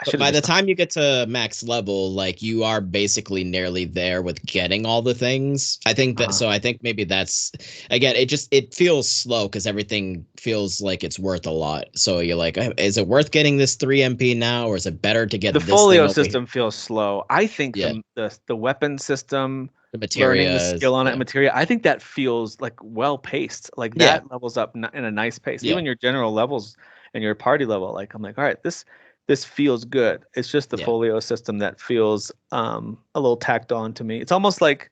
But by the time you get to max level, like you are basically nearly there with getting all the things. I think that so I think maybe that's again it feels slow because everything feels like it's worth a lot. So you're like, is it worth getting this 3 MP now, or is it better to get the this folio thing system feels slow? I think the weapon system, the materia, learning the skill on it, materia, I think that feels like well paced. Like that levels up in a nice pace. Even your general levels and your party level, like I'm like, all right, this feels good. It's just the folio system that feels a little tacked on to me. It's almost like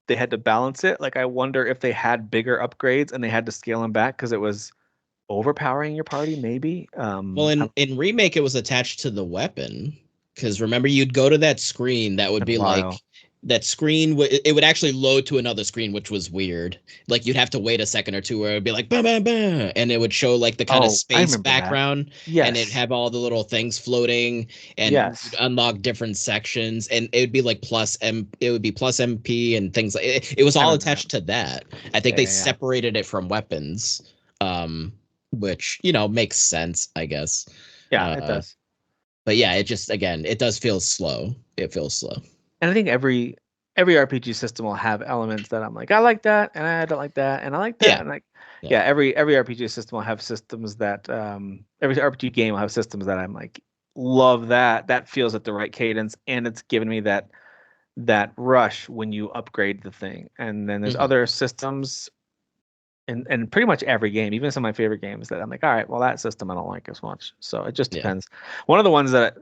they had to balance it. Like I wonder if they had bigger upgrades and they had to scale them back because it was overpowering your party, maybe. Well, in remake, it was attached to the weapon because remember you'd go to that screen that would be like that screen. It would actually load to another screen, which was weird. Like you'd have to wait a second or two, where it'd be like bah, bah, bah, and it would show like the kind of space background, and it'd have all the little things floating, and you'd unlock different sections, and it would be like it would be plus MP and things like it was all attached to that. I think they separated it from weapons, which makes sense, I guess. Yeah, it does. But yeah, it just again, it does feel slow. It feels slow. And I think every RPG system will have elements that I'm like, I like that, and I don't like that, and I like that, and like, every RPG system will have systems that every RPG game will have systems that I'm like, love that. That feels at the right cadence, and it's given me that rush when you upgrade the thing. And then there's other systems, and pretty much every game, even some of my favorite games, that I'm like, all right, well, that system I don't like as much. So it just depends. One of the ones that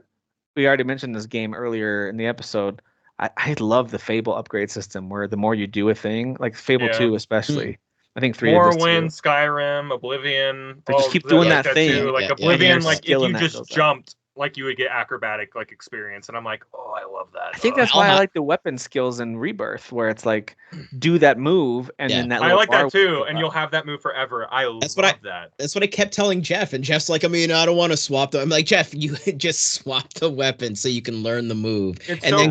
we already mentioned this game earlier in the episode. I love the Fable upgrade system where the more you do a thing, like Fable 2 especially. I think 3 Morrowind, Skyrim, Oblivion. They just keep doing that thing. Too. Like Oblivion, like if you just jumped, like you would get acrobatic like experience, and I'm like, oh, I love that. I think that's why I like the weapon skills in Rebirth, where it's like do that move and then that. I like that too, and you'll have that move forever. I love that. That's what I kept telling Jeff, and Jeff's like, I mean, I don't want to swap them. I'm like, Jeff, you just swap the weapon so you can learn the move,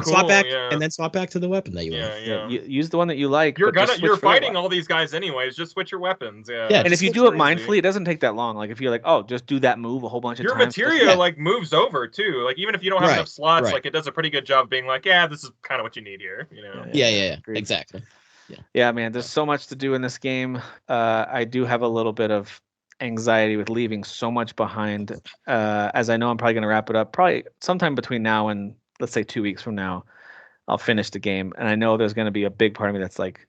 swap back, and then swap back to the weapon that you want. Yeah. You use the one that you like. You're fighting all these guys anyways. Just switch your weapons. Yeah. And if you do it mindfully, it doesn't take that long. Like if you're like, oh, just do that move a whole bunch of times. Your materia like moves over too. Like even if you don't have enough slots, like it does a pretty good job being like, yeah, this is kind of what you need here. Yeah. Exactly. Yeah, man. There's so much to do in this game. I do have a little bit of anxiety with leaving so much behind. As I know, I'm probably going to wrap it up. Probably sometime between now and let's say 2 weeks from now, I'll finish the game. And I know there's going to be a big part of me that's like,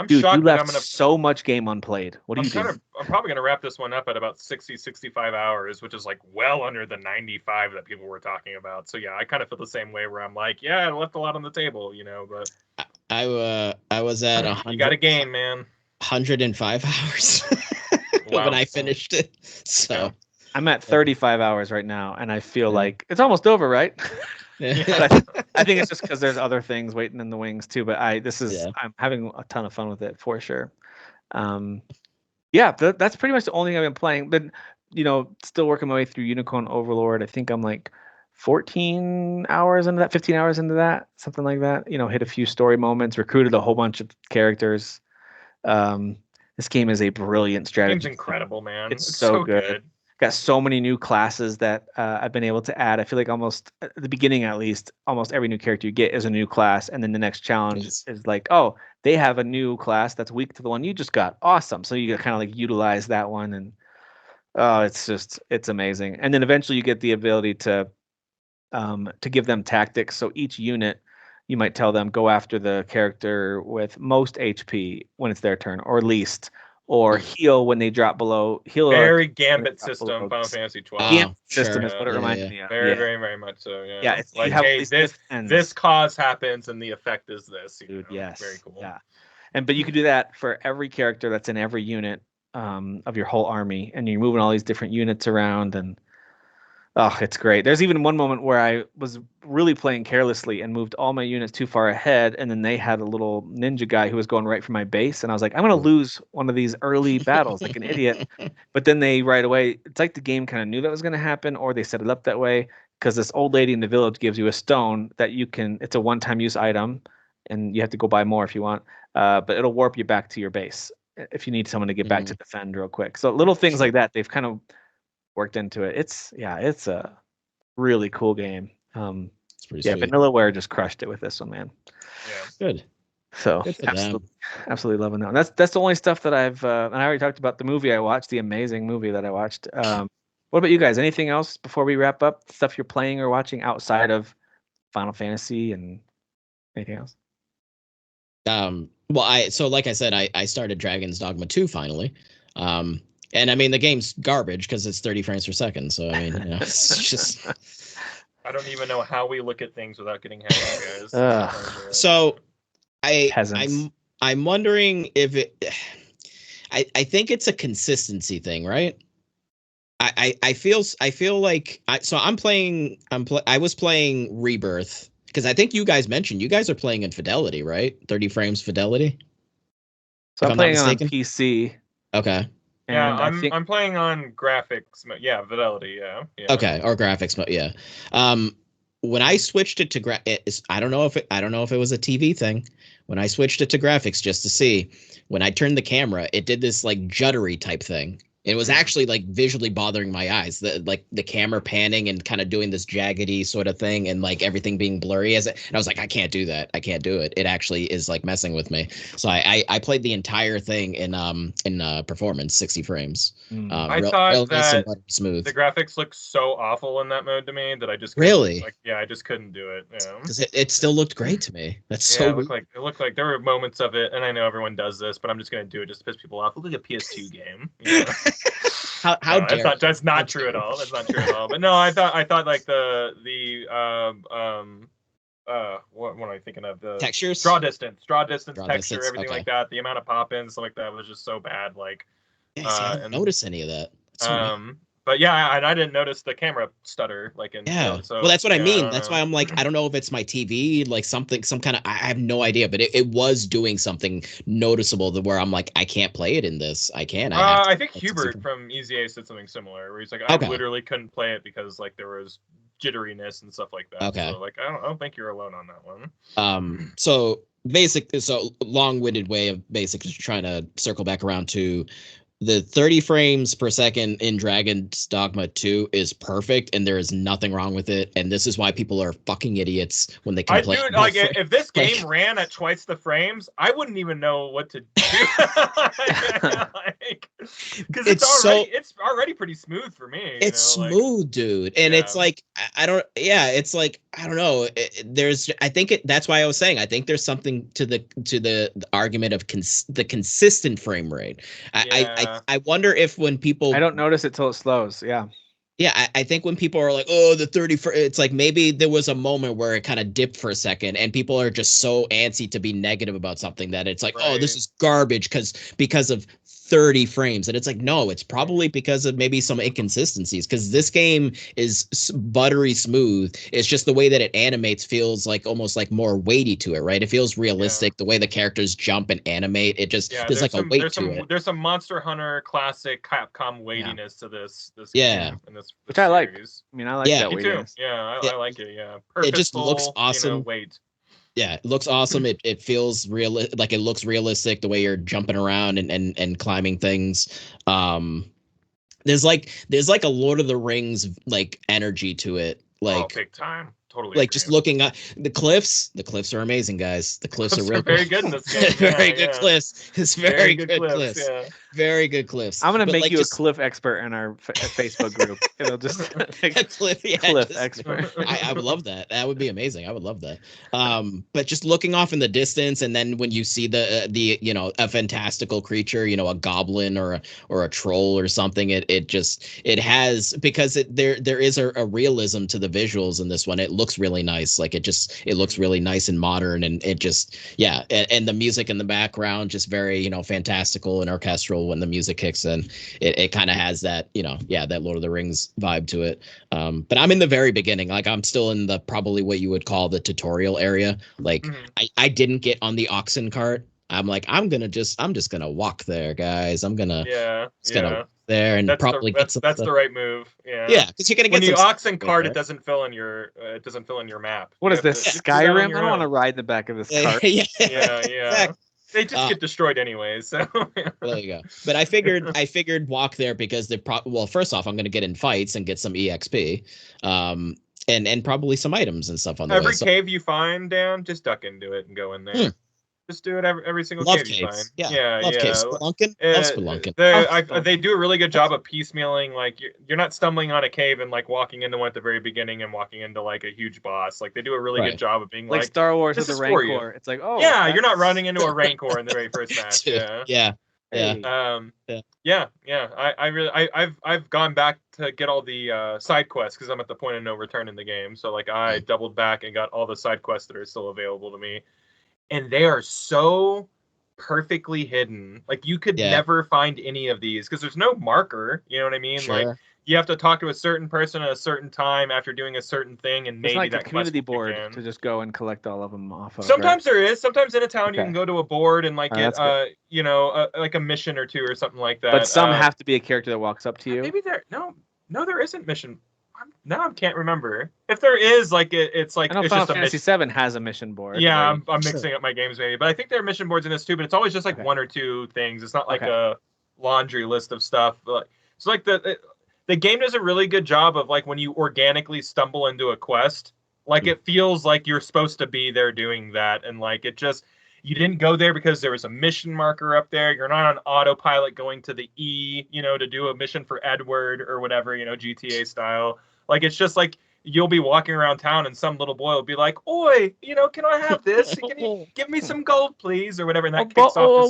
dude, you left so much game unplayed. What do you do? I'm probably going to wrap this one up at about 60, 65 hours, which is like well under the 95 that people were talking about. So yeah, I kind of feel the same way where I'm like, yeah, I left a lot on the table, but I was at 100. You got a game, man. 105 hours when I finished it. So I'm at 35 hours right now, and I feel like it's almost over, right? I think it's just because there's other things waiting in the wings too. But I'm having a ton of fun with it for sure. That's pretty much the only thing I've been playing. But still working my way through Unicorn Overlord. I think I'm like 14 hours into that, 15 hours into that, something like that. Hit a few story moments, recruited a whole bunch of characters. This game is a brilliant strategy. Game's incredible, man. It's so good. Got so many new classes that I've been able to add. I feel like almost at the beginning, at least, almost every new character you get is a new class, and then the next challenge is like, oh, they have a new class that's weak to the one you just got. Awesome. So you kind of like utilize that one, and it's amazing. And then eventually you get the ability to give them tactics. So each unit, you might tell them go after the character with most HP when it's their turn, or least. Or heal when they drop below. Very Gambit system, Final Fantasy XII. Gambit system is what it reminds me of. Very, very much so. Yeah. Yeah, it's like, hey, this cause happens and the effect is this. Dude, yes. Very cool. Yeah, but you can do that for every character that's in every unit of your whole army, and you're moving all these different units around, and it's great. There's even one moment where I was really playing carelessly and moved all my units too far ahead, and then they had a little ninja guy who was going right for my base, and I was like, I'm going to lose one of these early battles like an idiot. But then they right away, it's like the game kind of knew that was going to happen, or they set it up that way, because this old lady in the village gives you a stone that it's a one-time use item, and you have to go buy more if you want, but it'll warp you back to your base if you need someone to get back to defend real quick. So little things like that, they've kind of worked into it. It's a really cool game. It's pretty sweet. Vanillaware just crushed it with this one, man. Yeah. Good. So Good for them. absolutely loving that one. That's the only stuff that I've and I already talked about the movie I watched, the amazing movie that I watched. What about you guys? Anything else before we wrap up? Stuff you're playing or watching outside of Final Fantasy and anything else? Well, like I said, I started Dragon's Dogma 2 finally. And I mean the game's garbage because it's 30 frames per second. So I mean, it's just. I don't even know how we look at things without getting happy, guys. So Peasants. I'm wondering if it. I think it's a consistency thing, right? I feel like I was playing Rebirth because I think you guys mentioned you guys are playing in fidelity, right? 30 frames fidelity. So I'm playing on PC. Okay. Yeah, I'm playing on graphics. Yeah, fidelity. Yeah. Okay, or graphics mode. Yeah. When I switched it to I don't know if it was a TV thing. When I switched it to graphics just to see, when I turned the camera, it did this like juddery type thing. It was actually like visually bothering my eyes, the camera panning and kind of doing this jaggedy sort of thing, and like everything being blurry and I was like, I can't do that. I can't do it. It actually is like messing with me. So I played the entire thing in performance, 60 frames. I thought that smooth. The graphics looked so awful in that mode to me that I just really I just couldn't do it. Because it still looked great to me. That's so. It looked like there were moments of it, and I know everyone does this, but I'm just gonna do it just to piss people off. It looked like a PS2 game. You know? How that's not true at all. That's not true at all. But no, I thought like what am I thinking of? The textures, draw distance, texture, everything like that. The amount of pop-ins, stuff like that was just so bad. Like, I didn't notice any of that. But yeah, I didn't notice the camera stutter. Like in so, well, that's what I mean. That's why I'm like, I don't know if it's my TV, like some kind of. I have no idea, but it was doing something noticeable where I'm like, I can't play it in this. I can't. I think Hubert from Easy Ace did something similar, where he's like, I literally couldn't play it because like there was jitteriness and stuff like that. Okay. So like, I don't think you're alone on that one. So long-winded way of basically trying to circle back around to. The 30 frames per second in Dragon's Dogma 2 is perfect, and there is nothing wrong with it. And this is why people are fucking idiots when they complain. If this game ran at twice the frames, I wouldn't even know what to do. Because it's already pretty smooth for me. It's smooth, dude, and it's like I don't know. That's why I was saying I think there's something to the argument of the consistent frame rate. I wonder if when people I don't notice it till it slows. Yeah, I think when people are like, oh, the 30 it's like maybe there was a moment where it kind of dipped for a second and people are just so antsy to be negative about something that it's like, oh, this is garbage because of 30 frames. And it's like, no, it's probably because of maybe some inconsistencies, because this game is buttery smooth. It's just the way that it animates feels like almost like more weighty to it, right? It feels realistic. The way the characters jump and animate, it just there's like a weight to it. There's some Monster Hunter classic Capcom weightiness to this game and this which I like. I mean, I like that weightiness. I like it. Yeah, purposeful, it just looks awesome. Weight. Yeah, it looks awesome. It feels real, like it looks realistic the way you're jumping around and climbing things. There's like a Lord of the Rings like energy to it. Like big time. Totally. Like just looking at the cliffs are amazing, guys. The cliffs are real very good in this game. Very good cliffs. It's very good cliffs. Yeah. Very good cliffs. I'm gonna make you a cliff expert in our Facebook group. It'll just a cliff expert. I would love that. That would be amazing. I would love that. But just looking off in the distance, and then when you see the a fantastical creature, a goblin or a troll or something, it has, because there is a realism to the visuals in this one. It looks really nice. Like it looks really nice and modern, and it just and the music in the background just very fantastical and orchestral. When the music kicks in, it kind of has that that Lord of the Rings vibe to it. But I'm in the very beginning. Like I'm still in the probably what you would call the tutorial area. Like I didn't get on the oxen cart. I'm like, I'm just gonna walk there, guys. I'm gonna gonna there and that's probably get some. That's the right move. Yeah, because you're gonna get when you oxen cart. It doesn't fill in your map. What is this, Skyrim? I don't want to ride in the back of this cart. Yeah. Exactly. They just get destroyed anyways. So there you go. But I figured walk there because first off, I'm going to get in fights and get some EXP. and probably some items and stuff on the way. Every cave you find, Dan, just duck into it and go in there. Just do it every single love cave you find. Yeah, love caves. Spelunking? Love spelunking. They do a really good job of piecemealing. Like you're not stumbling on a cave and like walking into one at the very beginning and walking into like a huge boss. Like they do a really good job of being like Star Wars with the Rancor. It's like, oh yeah, you're not running into a Rancor in the very first match. Yeah. I've gone back to get all the side quests because I'm at the point of no return in the game. So like I doubled back and got all the side quests that are still available to me. And they are so perfectly hidden. Like you could never find any of these because there's no marker. You know what I mean? Sure. Like you have to talk to a certain person at a certain time after doing a certain thing, and maybe like that a community board to just go and collect all of them off of. Sometimes there is. Sometimes in a town you can go to a board and like get like a mission or two or something like that. But some have to be a character that walks up to you. Maybe there isn't mission. I can't remember. If there is, like it's like I know it's Final just Fantasy VII has a mission board. Yeah, I'm mixing up my games maybe, but I think there are mission boards in this too. But it's always just like one or two things. It's not like a laundry list of stuff. It's like the game does a really good job of like when you organically stumble into a quest, like it feels like you're supposed to be there doing that, and like it just. You didn't go there because there was a mission marker up there. You're not on autopilot going to the E, to do a mission for Edward or whatever, GTA style. Like, it's just like you'll be walking around town and some little boy will be like, oi, can I have this? Can you give me some gold, please? Or whatever. And that kicks off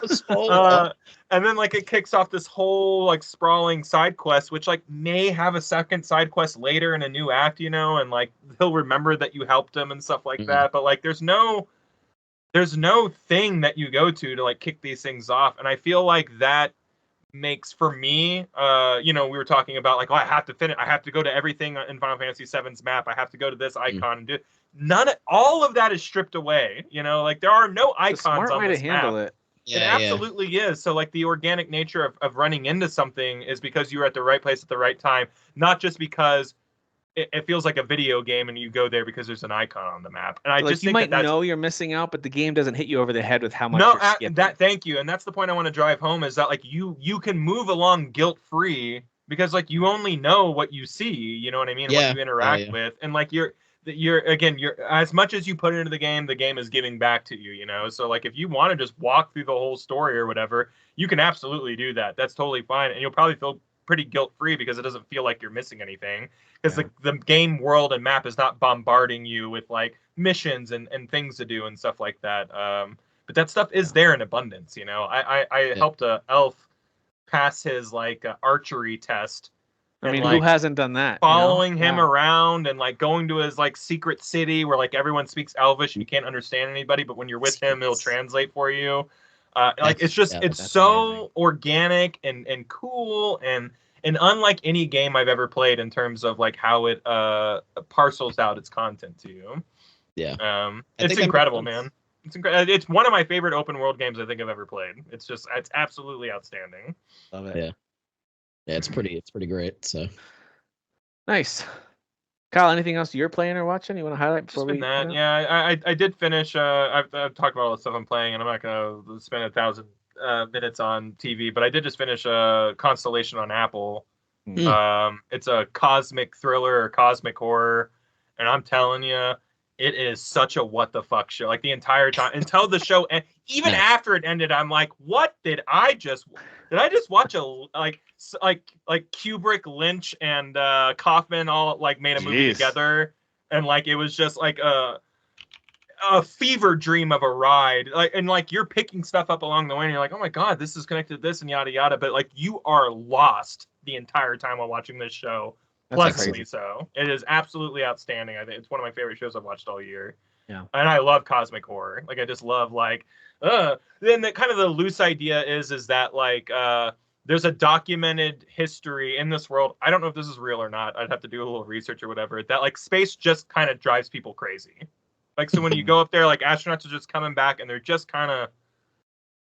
this whole... and then like it kicks off this whole like sprawling side quest, which like may have a second side quest later in a new act, and like he'll remember that you helped him and stuff like that. But like there's no thing that you go to like kick these things off. And I feel like that makes for me, we were talking about like, I have to go to everything in Final Fantasy VII's map. I have to go to this icon and do all of that is stripped away. Like there are no icons on this map. It absolutely is. So like the organic nature of running into something is because you were at the right place at the right time, not just because it feels like a video game and you go there because there's an icon on the map. And I just think you might know you're missing out, but the game doesn't hit you over the head with how much you're skipping. Thank you. And that's the point I want to drive home is that like you can move along guilt-free because like you only know what you see, you know what I mean? What you interact with. And like you're as much as you put into the game is giving back to you, so like if you want to just walk through the whole story or whatever, you can absolutely do that. That's totally fine, and you'll probably feel pretty guilt-free because it doesn't feel like you're missing anything because the game world and map is not bombarding you with like missions and things to do and stuff like that. But that stuff is there in abundance. I helped a elf pass his like archery test. I mean, who hasn't done that? Following him around and like going to his like secret city where like everyone speaks Elvish and you can't understand anybody, but when you're with him, he'll translate for you. It's so amazing. Organic and cool and unlike any game I've ever played in terms of like how it parcels out its content to you. Yeah. It's incredible, man. It's incredible. It's one of my favorite open world games I think I've ever played. It's absolutely outstanding. Love it. Yeah, it's pretty great. So nice. Kyle, anything else you're playing or watching you want to highlight before we? Yeah, I did finish. I've talked about all the stuff I'm playing, and I'm not gonna spend 1,000 minutes on TV, but I did just finish Constellation on Apple. It's a cosmic thriller or cosmic horror, and I'm telling you, it is such a what the fuck show. Like the entire time until the show, and even after it ended, I'm like, what did I just watch a like Kubrick, Lynch, and Kaufman all like made a movie together, and like it was just like a fever dream of a ride. Like and like you're picking stuff up along the way, and you're like, oh my god, this is connected to this and yada yada. But like you are lost the entire time while watching this show. Pleasantly so. It is absolutely outstanding. I think it's one of my favorite shows I've watched all year. Yeah. And I love cosmic horror. Like I just love like then the kind of the loose idea is that like there's a documented history in this world. I don't know if this is real or not. I'd have to do a little research or whatever. That like space just kind of drives people crazy. Like so when you go up there, like astronauts are just coming back and they're just kind of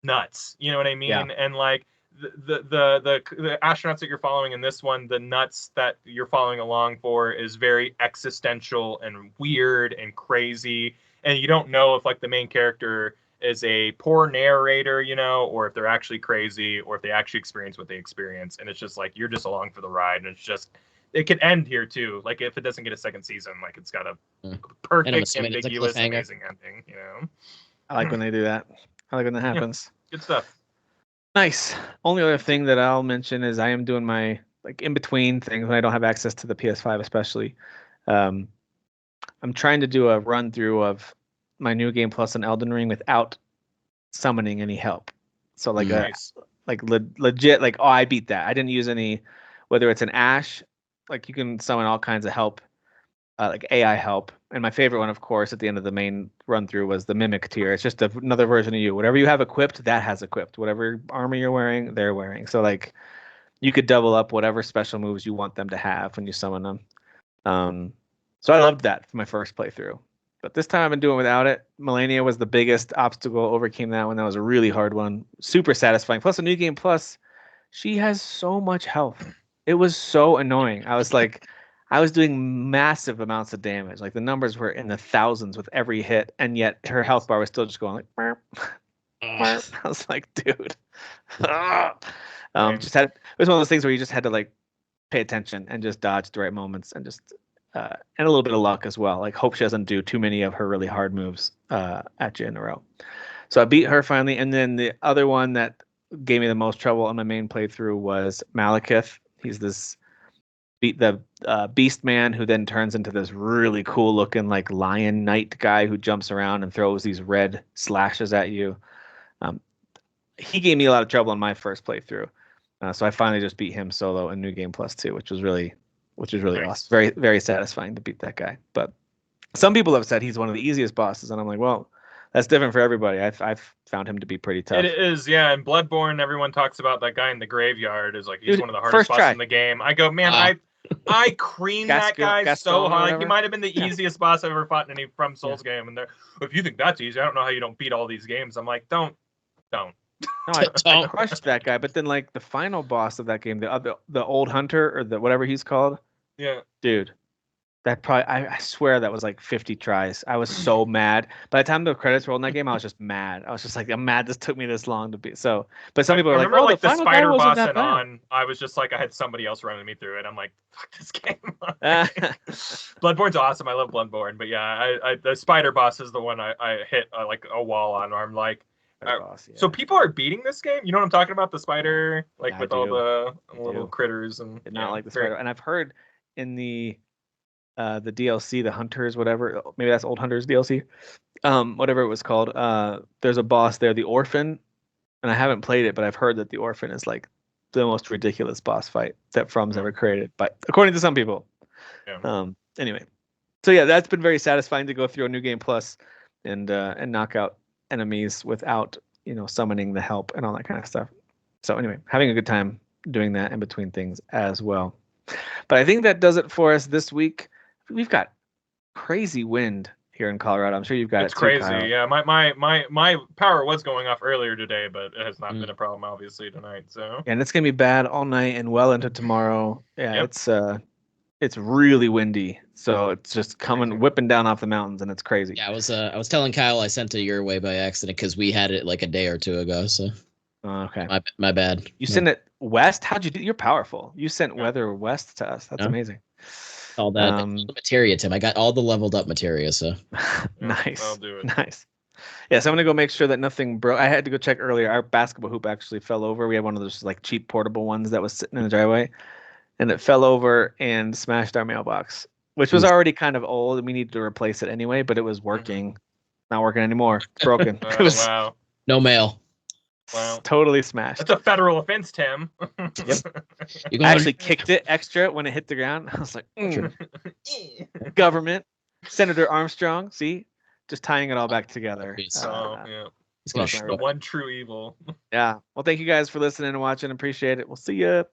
nuts. You know what I mean? Yeah. And like the astronauts that you're following in this one, the nuts that you're following along for is very existential and weird and crazy. And you don't know if like the main character is a poor narrator, or if they're actually crazy or if they actually experience what they experience. And it's just like, you're just along for the ride. And it's just it could end here too. Like if it doesn't get a second season, like it's got a And I'm perfect, assuming it's a ambiguous, cliffhanger. amazing ending. You know, I like when they do that. I like when that happens. good stuff. Nice. Only other thing that I'll mention is I am doing my like in between things when I don't have access to the PS5, especially. Um, I'm trying to do a run through of my New Game Plus and Elden Ring without summoning any help. So like Nice. legit, like, oh, I beat that. I didn't use any, whether it's an Ash, like you can summon all kinds of help, like AI help. And my favorite one, of course, at the end of the main run through was the Mimic tier. It's just another version of you. Whatever you have equipped, that has equipped. Whatever armor you're wearing, they're wearing. So like you could double up whatever special moves you want them to have when you summon them. So I loved that for my first playthrough. But this time I've been doing without it. Melania was the biggest obstacle. Overcame that one. That was a really hard one. Super satisfying. Plus a New Game Plus, she has so much health. It was so annoying. I was like, I was doing massive amounts of damage. Like the numbers were in the thousands with every hit, and yet her health bar was still just going like, burp, burp. I was like, dude. Just had, it was one of those things where you just had to like pay attention and just dodge the right moments and just and a little bit of luck as well. Like hope she doesn't do too many of her really hard moves at you in a row. So I beat her finally, and then the other one that gave me the most trouble on my main playthrough was Malekith. He's this beast man who then turns into this really cool looking like lion knight guy who jumps around and throws these red slashes at you. He gave me a lot of trouble on my first playthrough. So I finally just beat him solo in New Game Plus 2, which was really Nice. awesome. Very, very satisfying to beat that guy. But some people have said he's one of the easiest bosses, and I'm like, well, that's different for everybody. I've found him to be pretty tough. It is, yeah. In Bloodborne, everyone talks about that guy in the graveyard is like he's Dude, one of the hardest bosses try. in the game. I go, man, I creamed that guy Gaston so or hard. Like, whatever? he might have been the easiest boss I've ever fought in any From Souls game. And if you think that's easy, I don't know how you don't beat all these games. I'm like, don't. No, I crushed that guy, but then like the final boss of that game, the old hunter or the whatever he's called. Yeah. Dude, that probably I swear that was like 50 tries. I was so mad. By the time the credits rolled in that game, I was just mad. I was just like, I'm mad this took me this long to beat. So, but some people are like, remember, oh, like the the final guy spider wasn't boss that and bad. on. I was just like, I had somebody else running me through it. I'm like, fuck this game. Bloodborne's awesome. I love Bloodborne, but yeah, I the spider boss is the one I hit like a wall on. Where I'm like, boss, yeah. so people are beating this game. You know what I'm talking about? The spider, like Yeah, with all the little do. critters and Did not like the spider. And I've heard in the DLC, the Hunters, whatever, maybe that's Old Hunters DLC, whatever it was called. There's a boss there, the Orphan, and I haven't played it, but I've heard that the Orphan is like the most ridiculous boss fight that From's ever created, but according to some people. Yeah. Anyway, so yeah, that's been very satisfying to go through a New Game Plus and knock out enemies without summoning the help and all that kind of stuff. So anyway, having a good time doing that in between things as well. But I think that does it for us this week. We've got crazy wind here in Colorado. I'm sure you've got it's it too, crazy. Kyle. Yeah, my power was going off earlier today, but it has not been a problem obviously tonight. So and it's gonna be bad all night and well into tomorrow. Yeah, yep. It's really windy, so it's just whipping down off the mountains, and it's crazy. Yeah, I was telling Kyle I sent it your way by accident because we had it like a day or two ago. So okay, my bad. You sent it west? How'd you do? You're powerful. You sent weather west to us. That's amazing. All that all the materia, Tim. I got all the leveled up materia. So nice. I'll do it. Nice. Yeah, so I'm gonna go make sure that nothing broke. I had to go check earlier. Our basketball hoop actually fell over. We had one of those like cheap portable ones that was sitting in the driveway, and it fell over and smashed our mailbox, which was already kind of old, and we needed to replace it anyway. But it was working. Not working anymore. It's broken. It was wow. No mail. Wow. Totally smashed. That's a federal offense, Tim. Yep. I actually kicked it extra when it hit the ground. I was like, government, Senator Armstrong. See, just tying it all back together. Yeah. He's gonna the one true evil. Yeah. Well, thank you guys for listening and watching. Appreciate it. We'll see you.